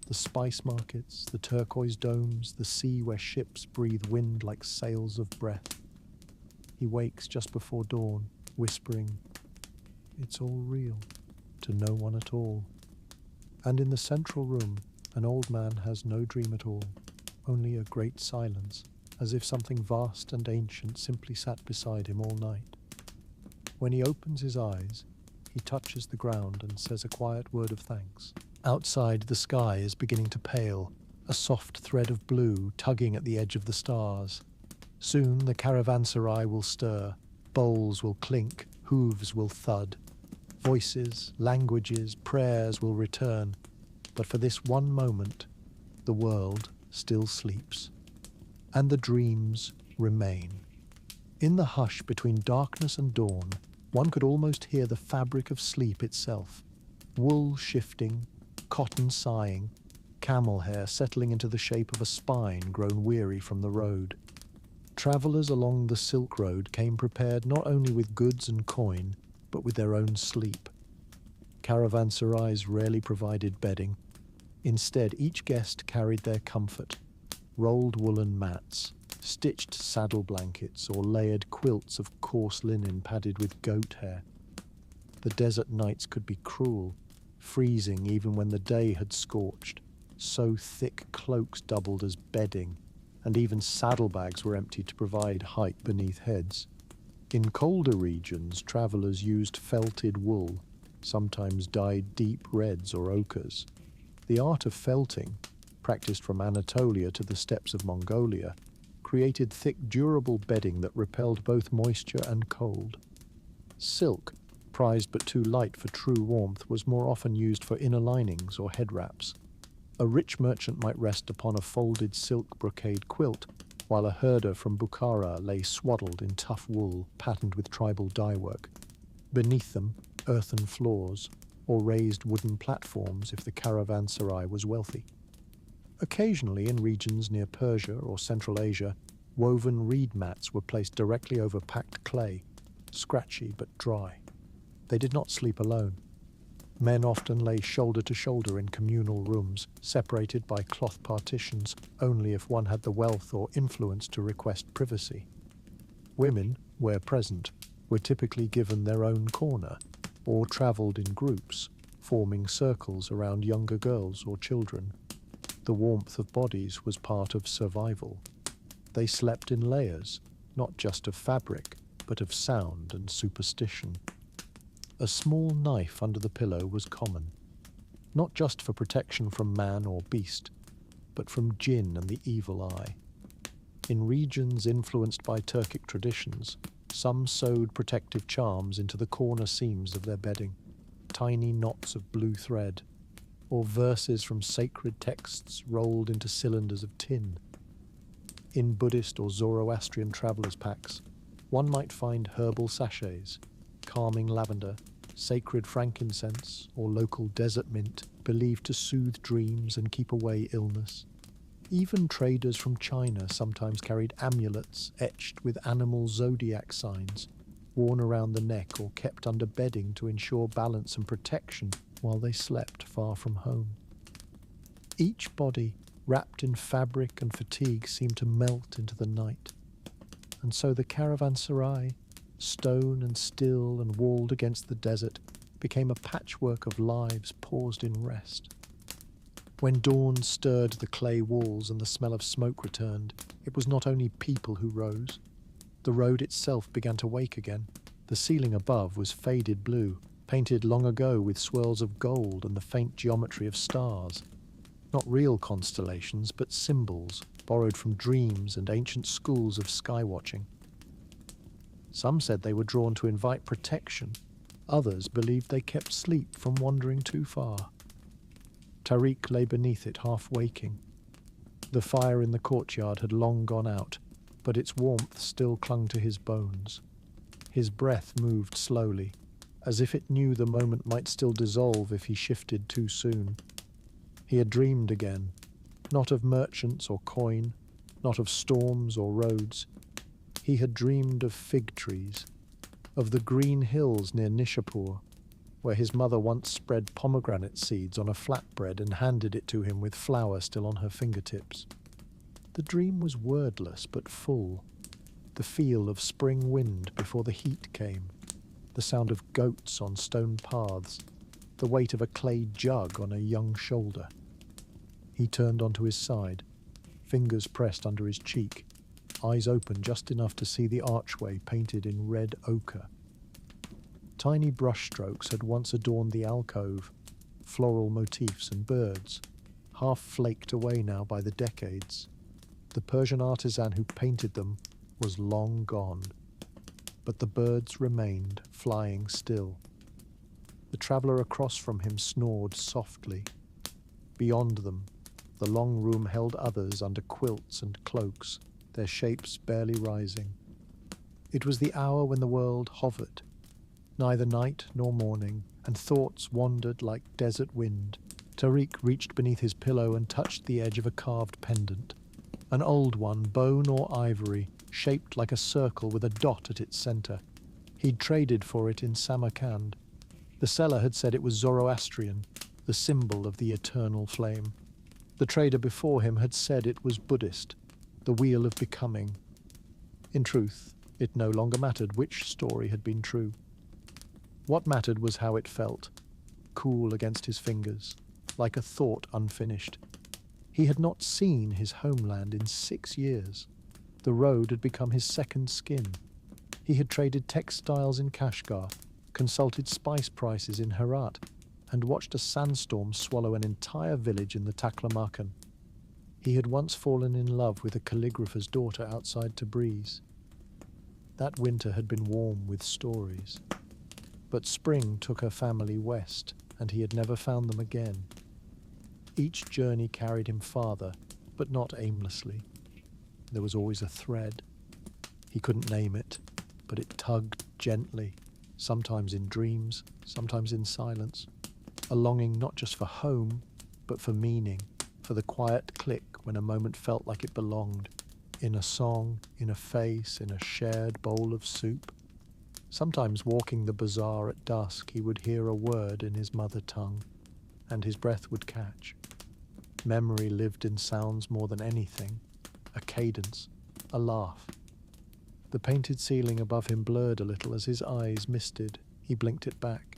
the spice markets, the turquoise domes, the sea where ships breathe wind like sails of breath. He wakes just before dawn, whispering, "It's all real," to no one at all. And in the central room, an old man has no dream at all, only a great silence, as if something vast and ancient simply sat beside him all night. When he opens his eyes, he touches the ground and says a quiet word of thanks. Outside, the sky is beginning to pale, a soft thread of blue tugging at the edge of the stars. Soon the caravanserai will stir, bowls will clink, hooves will thud. Voices, languages, prayers will return, but for this one moment, the world still sleeps. And the dreams remain. In the hush between darkness and dawn, one could almost hear the fabric of sleep itself. Wool shifting, cotton sighing, camel hair settling into the shape of a spine grown weary from the road. Travellers along the Silk Road came prepared not only with goods and coin, but with their own sleep. Caravanserais rarely provided bedding. Instead, each guest carried their comfort: rolled woolen mats, stitched saddle blankets, or layered quilts of coarse linen padded with goat hair. The desert nights could be cruel, freezing even when the day had scorched. so thick cloaks doubled as bedding, and even saddlebags were emptied to provide height beneath heads. In colder regions, travelers used felted wool, sometimes dyed deep reds or ochres. The art of felting, practiced from Anatolia to the steppes of Mongolia, created thick, durable bedding that repelled both moisture and cold. Silk, prized but too light for true warmth, was more often used for inner linings or head wraps. A rich merchant might rest upon a folded silk brocade quilt, while a herder from Bukhara lay swaddled in tough wool patterned with tribal dyework. Beneath them, earthen floors, or raised wooden platforms if the caravanserai was wealthy. Occasionally, in regions near Persia or Central Asia, woven reed mats were placed directly over packed clay, scratchy but dry. They did not sleep alone. Men often lay shoulder to shoulder in communal rooms, separated by cloth partitions only if one had the wealth or influence to request privacy. Women, where present, were typically given their own corner, or travelled in groups, forming circles around younger girls or children. The warmth of bodies was part of survival. They slept in layers, not just of fabric, but of sound and superstition. A small knife under the pillow was common, not just for protection from man or beast, but from jinn and the evil eye. In regions influenced by Turkic traditions, some sewed protective charms into the corner seams of their bedding, tiny knots of blue thread, or verses from sacred texts rolled into cylinders of tin. In Buddhist or Zoroastrian travelers' packs, one might find herbal sachets, calming lavender, sacred frankincense, or local desert mint, believed to soothe dreams and keep away illness. Even traders from China sometimes carried amulets etched with animal zodiac signs, worn around the neck or kept under bedding to ensure balance and protection while they slept far from home. Each body, wrapped in fabric and fatigue, seemed to melt into the night. And so the caravanserai, stone and still and walled against the desert, became a patchwork of lives paused in rest. When dawn stirred the clay walls and the smell of smoke returned, it was not only people who rose. The road itself began to wake again. The ceiling above was faded blue, painted long ago with swirls of gold and the faint geometry of stars. Not real constellations, but symbols, borrowed from dreams and ancient schools of skywatching. Some said they were drawn to invite protection. Others believed they kept sleep from wandering too far. Tariq lay beneath it, half waking. The fire in the courtyard had long gone out, but its warmth still clung to his bones. His breath moved slowly, as if it knew the moment might still dissolve if he shifted too soon. He had dreamed again, not of merchants or coin, not of storms or roads. He had dreamed of fig trees, of the green hills near Nishapur, where his mother once spread pomegranate seeds on a flatbread and handed it to him with flour still on her fingertips. The dream was wordless but full. The feel of spring wind before the heat came, the sound of goats on stone paths, the weight of a clay jug on a young shoulder. He turned onto his side, fingers pressed under his cheek, eyes open just enough to see the archway painted in red ochre. Tiny brushstrokes had once adorned the alcove, floral motifs and birds, half flaked away now by the decades. The Persian artisan who painted them was long gone, but the birds remained, flying still. The traveller across from him snored softly. Beyond them, the long room held others under quilts and cloaks, their shapes barely rising. It was the hour when the world hovered, neither night nor morning, and thoughts wandered like desert wind. Tariq reached beneath his pillow and touched the edge of a carved pendant. An old one, bone or ivory, shaped like a circle with a dot at its centre. He'd traded for it in Samarkand. The seller had said it was Zoroastrian, the symbol of the eternal flame. The trader before him had said it was Buddhist, the wheel of becoming. In truth, it no longer mattered which story had been true. What mattered was how it felt, cool against his fingers, like a thought unfinished. He had not seen his homeland in 6 years. The road had become his second skin. He had traded textiles in Kashgar, consulted spice prices in Herat, and watched a sandstorm swallow an entire village in the Taklamakan. He had once fallen in love with a calligrapher's daughter outside Tabriz. That winter had been warm with stories. But spring took her family west, and he had never found them again. Each journey carried him farther, but not aimlessly. There was always a thread. He couldn't name it, but it tugged gently, sometimes in dreams, sometimes in silence. A longing not just for home, but for meaning, for the quiet click when a moment felt like it belonged, in a song, in a face, in a shared bowl of soup. Sometimes walking the bazaar at dusk, he would hear a word in his mother tongue, and his breath would catch. Memory lived in sounds more than anything, a cadence, a laugh. The painted ceiling above him blurred a little as his eyes misted. He blinked it back.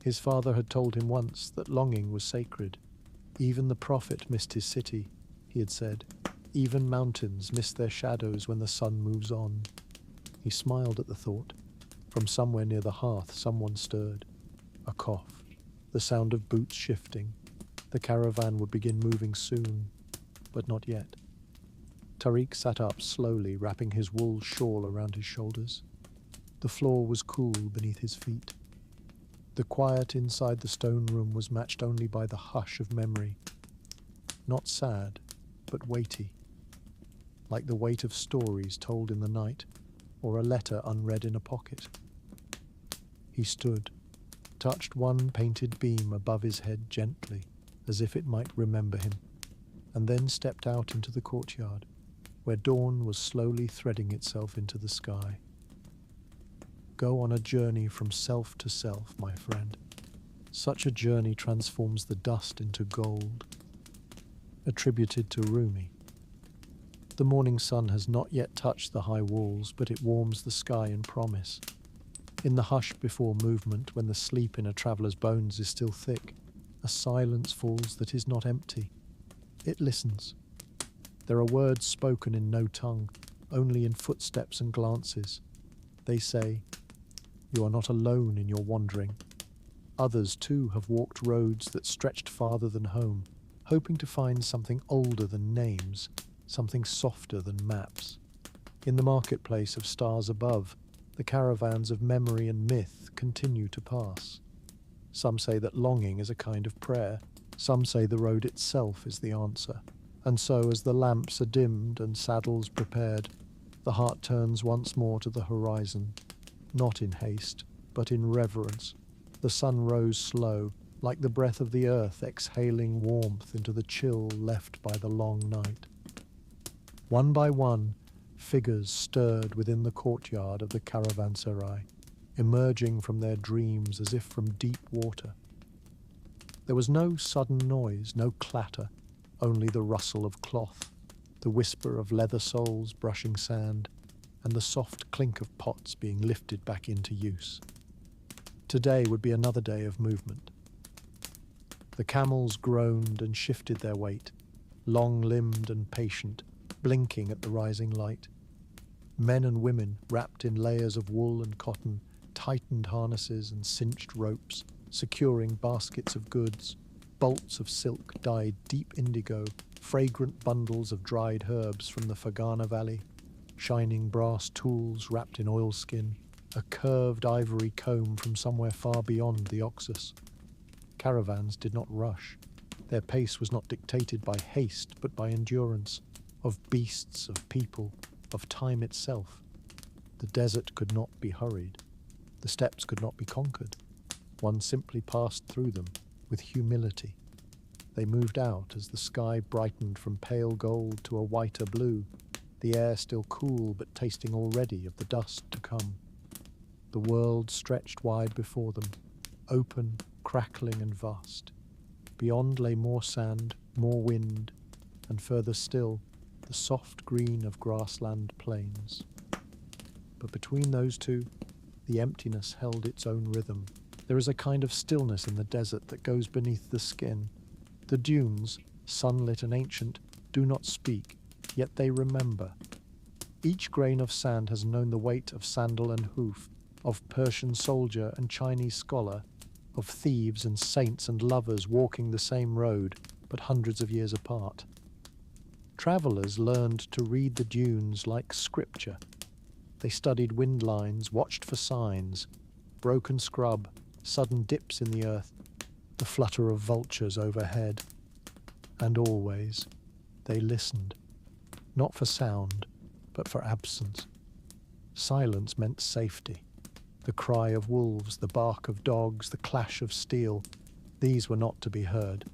His father had told him once that longing was sacred. Even the prophet missed his city, he had said. Even mountains miss their shadows when the sun moves on. He smiled at the thought. From somewhere near the hearth, someone stirred. A cough. The sound of boots shifting. The caravan would begin moving soon, but not yet. Tariq sat up slowly, wrapping his wool shawl around his shoulders. The floor was cool beneath his feet. The quiet inside the stone room was matched only by the hush of memory. Not sad, but weighty. Like the weight of stories told in the night, or a letter unread in a pocket. He stood, touched one painted beam above his head gently, as if it might remember him, and then stepped out into the courtyard, where dawn was slowly threading itself into the sky. Go on a journey from self to self, my friend. Such a journey transforms the dust into gold. Attributed to Rumi. The morning sun has not yet touched the high walls, but it warms the sky in promise. In the hush before movement, when the sleep in a traveller's bones is still thick, a silence falls that is not empty. It listens. There are words spoken in no tongue, only in footsteps and glances. They say, "You are not alone in your wandering." Others, too, have walked roads that stretched farther than home, hoping to find something older than names, something softer than maps. In the marketplace of stars above, the caravans of memory and myth continue to pass. Some say that longing is a kind of prayer. Some say the road itself is the answer. And so, as the lamps are dimmed and saddles prepared, the heart turns once more to the horizon, not in haste, but in reverence. The sun rose slow, like the breath of the earth exhaling warmth into the chill left by the long night. One by one, figures stirred within the courtyard of the caravanserai, emerging from their dreams as if from deep water. There was no sudden noise, no clatter, only the rustle of cloth, the whisper of leather soles brushing sand, and the soft clink of pots being lifted back into use. Today would be another day of movement. The camels groaned and shifted their weight, long-limbed and patient, blinking at the rising light. Men and women, wrapped in layers of wool and cotton, tightened harnesses and cinched ropes, securing baskets of goods, bolts of silk dyed deep indigo, fragrant bundles of dried herbs from the Fergana Valley, shining brass tools wrapped in oilskin, a curved ivory comb from somewhere far beyond the Oxus. Caravans did not rush. Their pace was not dictated by haste, but by endurance, of beasts, of people, of time itself. The desert could not be hurried. The steppes could not be conquered. One simply passed through them with humility. They moved out as the sky brightened from pale gold to a whiter blue, the air still cool but tasting already of the dust to come. The world stretched wide before them, open, crackling and vast. Beyond lay more sand, more wind, and further still, the soft green of grassland plains. But between those two, the emptiness held its own rhythm. There is a kind of stillness in the desert that goes beneath the skin. The dunes, sunlit and ancient, do not speak, yet they remember. Each grain of sand has known the weight of sandal and hoof, of Persian soldier and Chinese scholar, of thieves and saints and lovers walking the same road, but hundreds of years apart. Travellers learned to read the dunes like scripture. They studied wind lines, watched for signs, broken scrub, sudden dips in the earth, the flutter of vultures overhead. And always they listened, not for sound, but for absence. Silence meant safety. The cry of wolves, the bark of dogs, the clash of steel, these were not to be heard.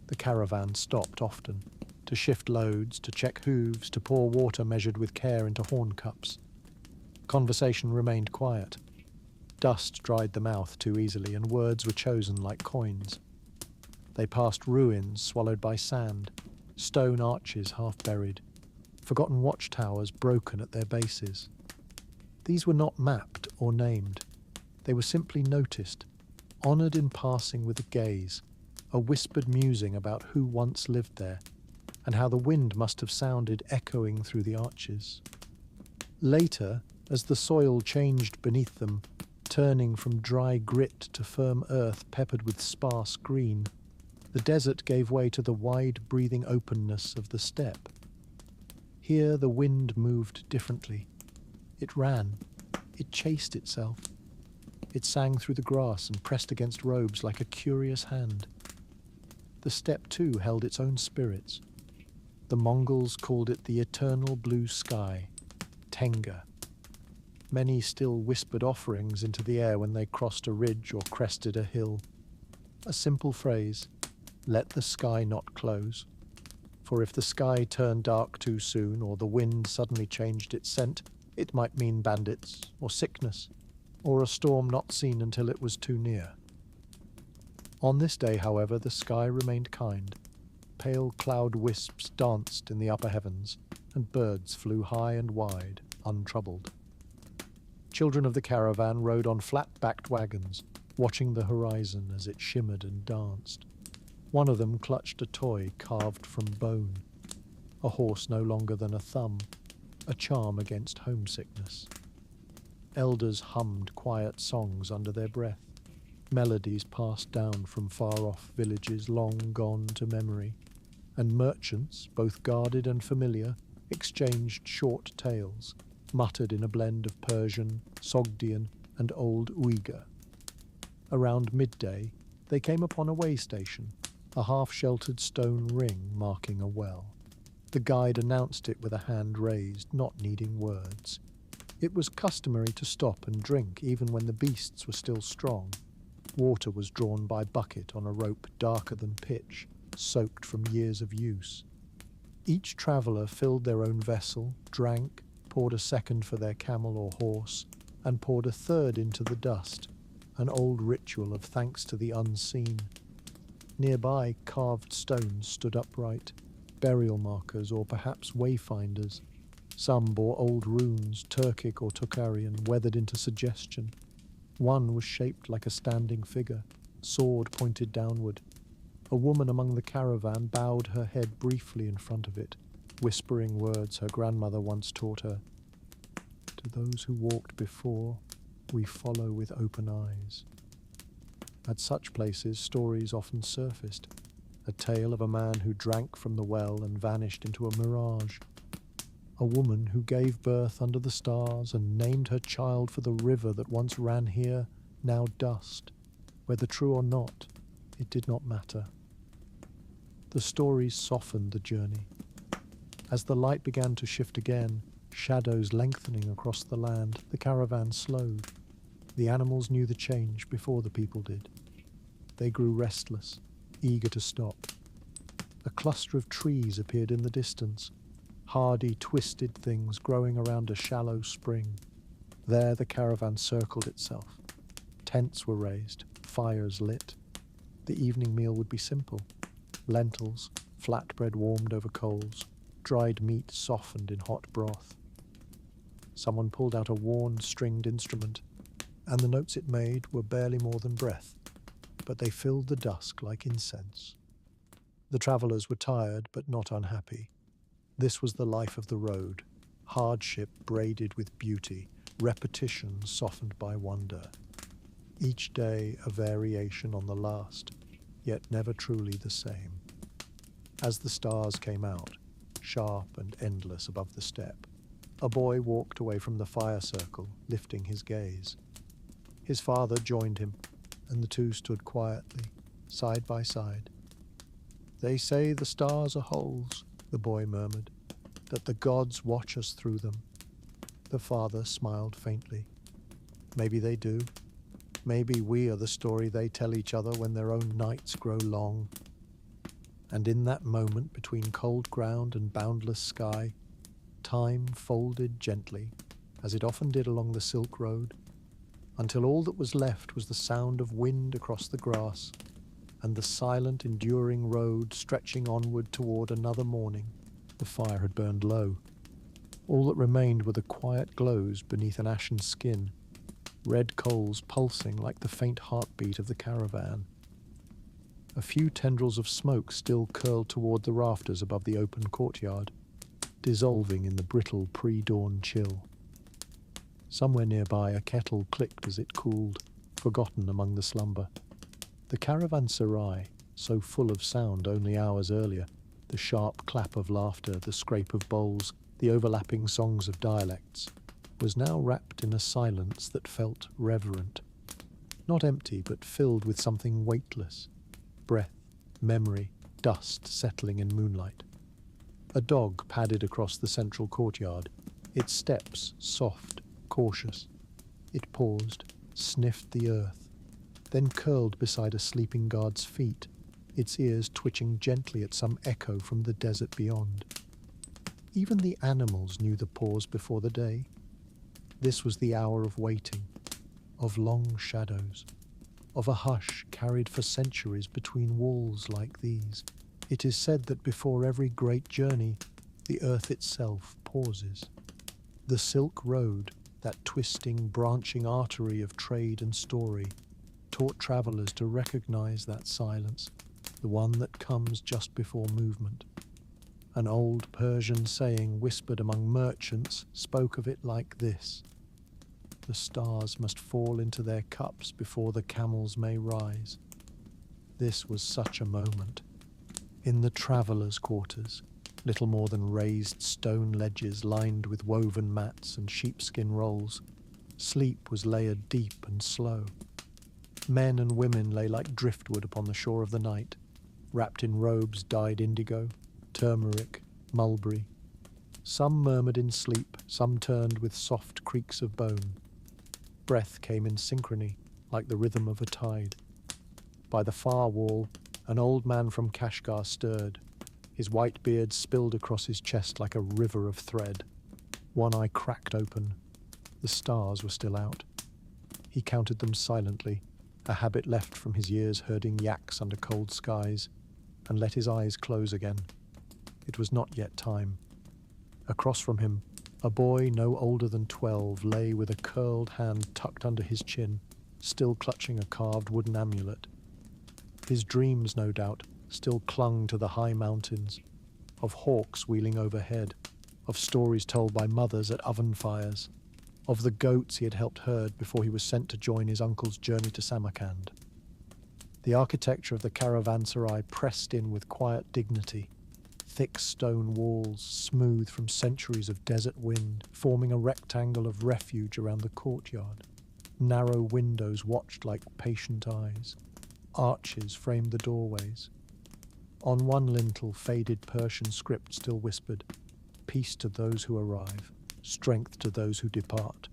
The caravan stopped often, to shift loads, to check hooves, to pour water measured with care into horn cups. Conversation remained quiet. Dust dried the mouth too easily, and words were chosen like coins. They passed ruins swallowed by sand, stone arches half buried, forgotten watchtowers broken at their bases. These were not mapped or named. They were simply noticed, honoured in passing with a gaze, a whispered musing about who once lived there, and how the wind must have sounded echoing through the arches. Later, as the soil changed beneath them, turning from dry grit to firm earth peppered with sparse green, the desert gave way to the wide-breathing openness of the steppe. Here the wind moved differently. It ran. It chased itself. It sang through the grass and pressed against robes like a curious hand. The steppe too held its own spirits. The Mongols called it the eternal blue sky, Tenga. Many still whispered offerings into the air when they crossed a ridge or crested a hill. A simple phrase, let the sky not close. For if the sky turned dark too soon or the wind suddenly changed its scent, it might mean bandits or sickness or a storm not seen until it was too near. On this day, however, the sky remained kind. Pale cloud wisps danced in the upper heavens, and birds flew high and wide, untroubled. Children of the caravan rode on flat-backed wagons, watching the horizon as it shimmered and danced. One of them clutched a toy carved from bone, a horse no longer than a thumb, a charm against homesickness. Elders hummed quiet songs under their breath, melodies passed down from far-off villages long gone to memory, and merchants, both guarded and familiar, exchanged short tales, muttered in a blend of Persian, Sogdian, and Old Uyghur. Around midday, they came upon a way station, a half-sheltered stone ring marking a well. The guide announced it with a hand raised, not needing words. It was customary to stop and drink even when the beasts were still strong. Water was drawn by bucket on a rope darker than pitch, soaked from years of use. Each traveller filled their own vessel, drank, poured a second for their camel or horse, and poured a third into the dust, an old ritual of thanks to the unseen. Nearby, carved stones stood upright, burial markers or perhaps wayfinders. Some bore old runes, Turkic or Tocharian, weathered into suggestion. One was shaped like a standing figure, sword pointed downward. A woman among the caravan bowed her head briefly in front of it, whispering words her grandmother once taught her. To those who walked before, we follow with open eyes. At such places, stories often surfaced. A tale of a man who drank from the well and vanished into a mirage. A woman who gave birth under the stars and named her child for the river that once ran here, now dust. Whether true or not, it did not matter. The stories softened the journey. As the light began to shift again, shadows lengthening across the land, the caravan slowed. The animals knew the change before the people did. They grew restless, eager to stop. A cluster of trees appeared in the distance, hardy, twisted things growing around a shallow spring. There the caravan circled itself. Tents were raised, fires lit. The evening meal would be simple. Lentils, flatbread warmed over coals, dried meat softened in hot broth. Someone pulled out a worn, stringed instrument, and the notes it made were barely more than breath, but they filled the dusk like incense. The travellers were tired but not unhappy. This was the life of the road, hardship braided with beauty, repetition softened by wonder. Each day a variation on the last, yet never truly the same. As the stars came out, sharp and endless above the steppe, a boy walked away from the fire circle, lifting his gaze. His father joined him, and the two stood quietly, side by side. "They say the stars are holes," the boy murmured, "that the gods watch us through them." The father smiled faintly. "Maybe they do. Maybe we are the story they tell each other when their own nights grow long." And in that moment between cold ground and boundless sky, time folded gently, as it often did along the Silk Road, until all that was left was the sound of wind across the grass and the silent, enduring road stretching onward toward another morning. The fire had burned low. All that remained were the quiet glows beneath an ashen skin, red coals pulsing like the faint heartbeat of the caravan. A few tendrils of smoke still curled toward the rafters above the open courtyard, dissolving in the brittle pre-dawn chill. Somewhere nearby a kettle clicked as it cooled, forgotten among the slumber. The caravanserai, so full of sound only hours earlier, the sharp clap of laughter, the scrape of bowls, the overlapping songs of dialects, was now wrapped in a silence that felt reverent. Not empty, but filled with something weightless. Breath, memory, dust settling in moonlight. A dog padded across the central courtyard, its steps soft, cautious. It paused, sniffed the earth, then curled beside a sleeping guard's feet, its ears twitching gently at some echo from the desert beyond. Even the animals knew the pause before the day. This was the hour of waiting, of long shadows, of a hush carried for centuries between walls like these. It is said that before every great journey, the earth itself pauses. The Silk Road, that twisting, branching artery of trade and story, taught travellers to recognize that silence, the one that comes just before movement. An old Persian saying whispered among merchants spoke of it like this: "The stars must fall into their cups before the camels may rise." This was such a moment. In the travellers' quarters, little more than raised stone ledges lined with woven mats and sheepskin rolls, sleep was layered deep and slow. Men and women lay like driftwood upon the shore of the night, wrapped in robes dyed indigo, turmeric, mulberry. Some murmured in sleep, some turned with soft creaks of bone. Breath came in synchrony, like the rhythm of a tide. By the far wall, an old man from Kashgar stirred. His white beard spilled across his chest like a river of thread. One eye cracked open. The stars were still out. He counted them silently, a habit left from his years herding yaks under cold skies, and let his eyes close again. It was not yet time. Across from him, a boy no older than 12 lay with a curled hand tucked under his chin, still clutching a carved wooden amulet. His dreams, no doubt, still clung to the high mountains, of hawks wheeling overhead, of stories told by mothers at oven fires, of the goats he had helped herd before he was sent to join his uncle's journey to Samarkand. The architecture of the caravanserai pressed in with quiet dignity, thick stone walls, smooth from centuries of desert wind, forming a rectangle of refuge around the courtyard. Narrow windows watched like patient eyes. Arches framed the doorways. On one lintel, faded Persian script still whispered, "Peace to those who arrive, strength to those who depart."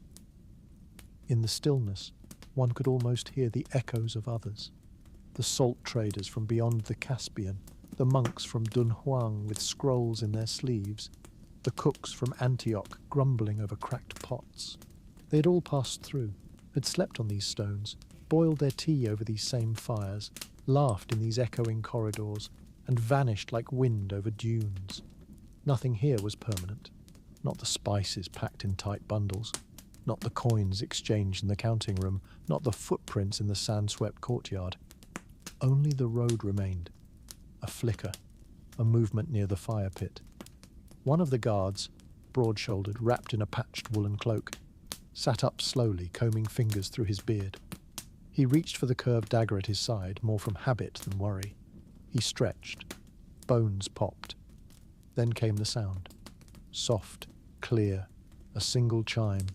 In the stillness, one could almost hear the echoes of others. The salt traders from beyond the Caspian, the monks from Dunhuang with scrolls in their sleeves, the cooks from Antioch grumbling over cracked pots. They had all passed through, had slept on these stones, boiled their tea over these same fires, laughed in these echoing corridors, and vanished like wind over dunes. Nothing here was permanent. Not the spices packed in tight bundles, not the coins exchanged in the counting room, not the footprints in the sand-swept courtyard. Only the road remained, a flicker, a movement near the fire pit. One of the guards, broad-shouldered, wrapped in a patched woolen cloak, sat up slowly, combing fingers through his beard. He reached for the curved dagger at his side, more from habit than worry. He stretched. Bones popped. Then came the sound. Soft, clear, a single chime.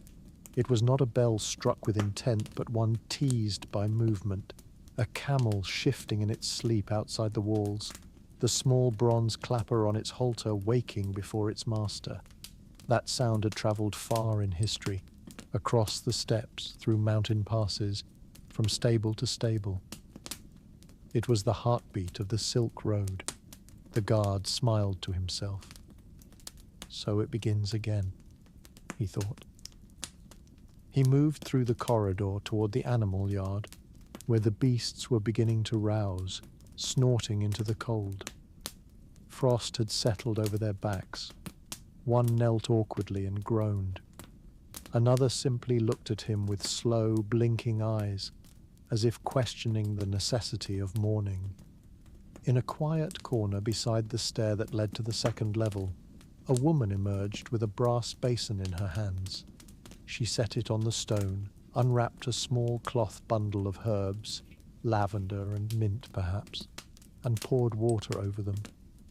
It was not a bell struck with intent, but one teased by movement. A camel shifting in its sleep outside the walls. The small bronze clapper on its halter waking before its master. That sound had travelled far in history, across the steppes, through mountain passes, from stable to stable. It was the heartbeat of the Silk Road. The guard smiled to himself. So it begins again, he thought. He moved through the corridor toward the animal yard, where the beasts were beginning to rouse, snorting into the cold. Frost had settled over their backs. One knelt awkwardly and groaned. Another simply looked at him with slow, blinking eyes, as if questioning the necessity of mourning. In a quiet corner beside the stair that led to the second level, a woman emerged with a brass basin in her hands. She set it on the stone, unwrapped a small cloth bundle of herbs, lavender and mint perhaps, and poured water over them.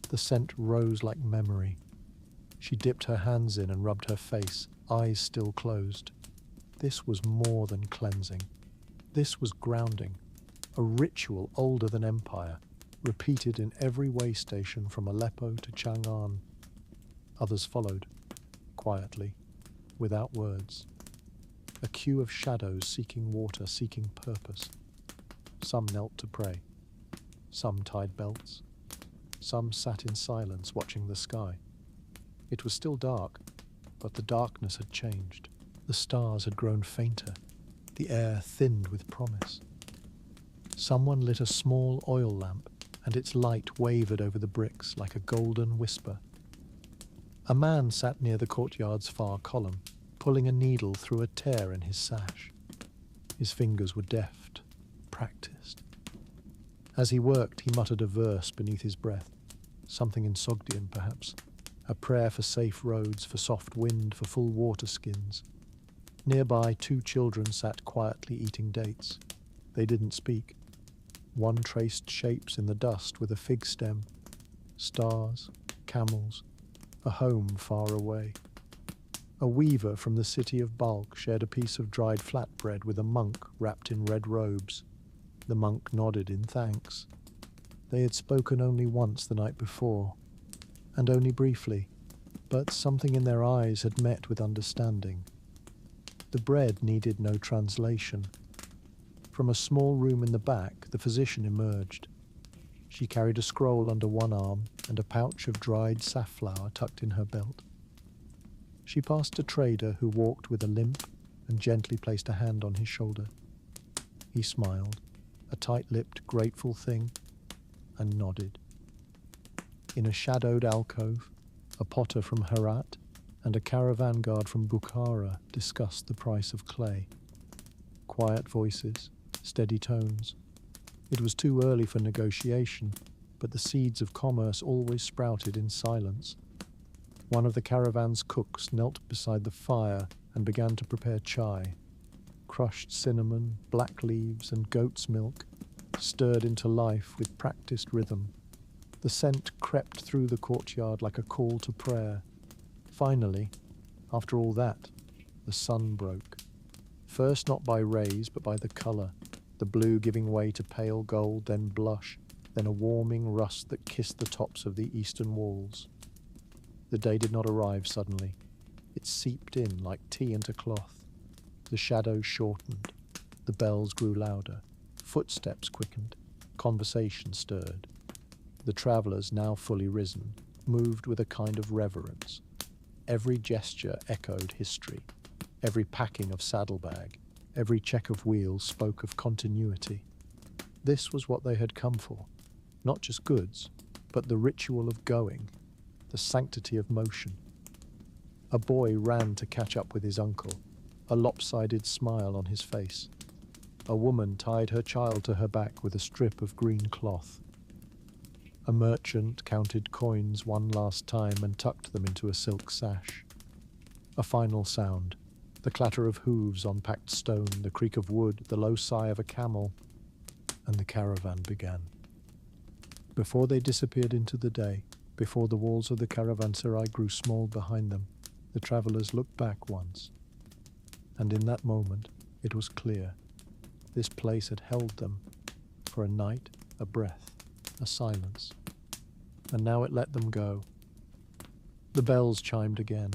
The scent rose like memory. She dipped her hands in and rubbed her face, eyes still closed. This was more than cleansing. This was grounding, a ritual older than empire, repeated in every way station from Aleppo to Chang'an. Others followed, quietly, without words. A queue of shadows seeking water, seeking purpose. Some knelt to pray. Some tied belts. Some sat in silence, watching the sky. It was still dark, but the darkness had changed. The stars had grown fainter. The air thinned with promise. Someone lit a small oil lamp, and its light wavered over the bricks like a golden whisper. A man sat near the courtyard's far column, pulling a needle through a tear in his sash. His fingers were deft, practiced. As he worked, he muttered a verse beneath his breath, something in Sogdian perhaps, a prayer for safe roads, for soft wind, for full water skins. Nearby, 2 children sat quietly eating dates. They didn't speak. One traced shapes in the dust with a fig stem, stars, camels, a home far away. A weaver from the city of Balkh shared a piece of dried flatbread with a monk wrapped in red robes. The monk nodded in thanks. They had spoken only once the night before, and only briefly, but something in their eyes had met with understanding. The bread needed no translation. From a small room in the back, the physician emerged. She carried a scroll under one arm and a pouch of dried safflower tucked in her belt. She passed a trader who walked with a limp and gently placed a hand on his shoulder. He smiled, a tight-lipped, grateful thing, and nodded. In a shadowed alcove, a potter from Herat and a caravan guard from Bukhara discussed the price of clay. Quiet voices, steady tones. It was too early for negotiation, but the seeds of commerce always sprouted in silence. One of the caravan's cooks knelt beside the fire and began to prepare chai. Crushed cinnamon, black leaves, and goat's milk stirred into life with practiced rhythm. The scent crept through the courtyard like a call to prayer. Finally, after all that, the sun broke. First not by rays, but by the colour, the blue giving way to pale gold, then blush, then a warming rust that kissed the tops of the eastern walls. The day did not arrive suddenly. It seeped in like tea into cloth. The shadows shortened. The bells grew louder. Footsteps quickened. Conversation stirred. The travellers, now fully risen, moved with a kind of reverence. Every gesture echoed history. Every packing of saddlebag, every check of wheels spoke of continuity. This was what they had come for. Not just goods, but the ritual of going, the sanctity of motion. A boy ran to catch up with his uncle, a lopsided smile on his face. A woman tied her child to her back with a strip of green cloth. A merchant counted coins one last time and tucked them into a silk sash. A final sound, the clatter of hooves on packed stone, the creak of wood, the low sigh of a camel, and the caravan began. Before they disappeared into the day, before the walls of the caravanserai grew small behind them, the travellers looked back once. And in that moment, it was clear. This place had held them for a night, a breath, a silence. And now it let them go. The bells chimed again,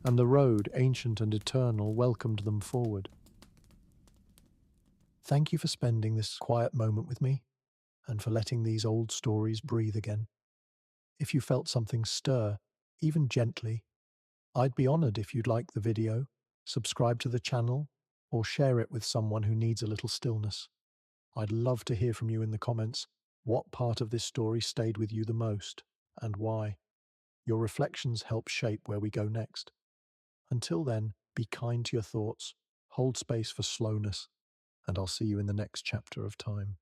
and the road, ancient and eternal, welcomed them forward. Thank you for spending this quiet moment with me, and for letting these old stories breathe again. If you felt something stir, even gently, I'd be honored if you'd like the video, subscribe to the channel, or share it with someone who needs a little stillness. I'd love to hear from you in the comments. What part of this story stayed with you the most, and why? Your reflections help shape where we go next. Until then, be kind to your thoughts, hold space for slowness, and I'll see you in the next chapter of time.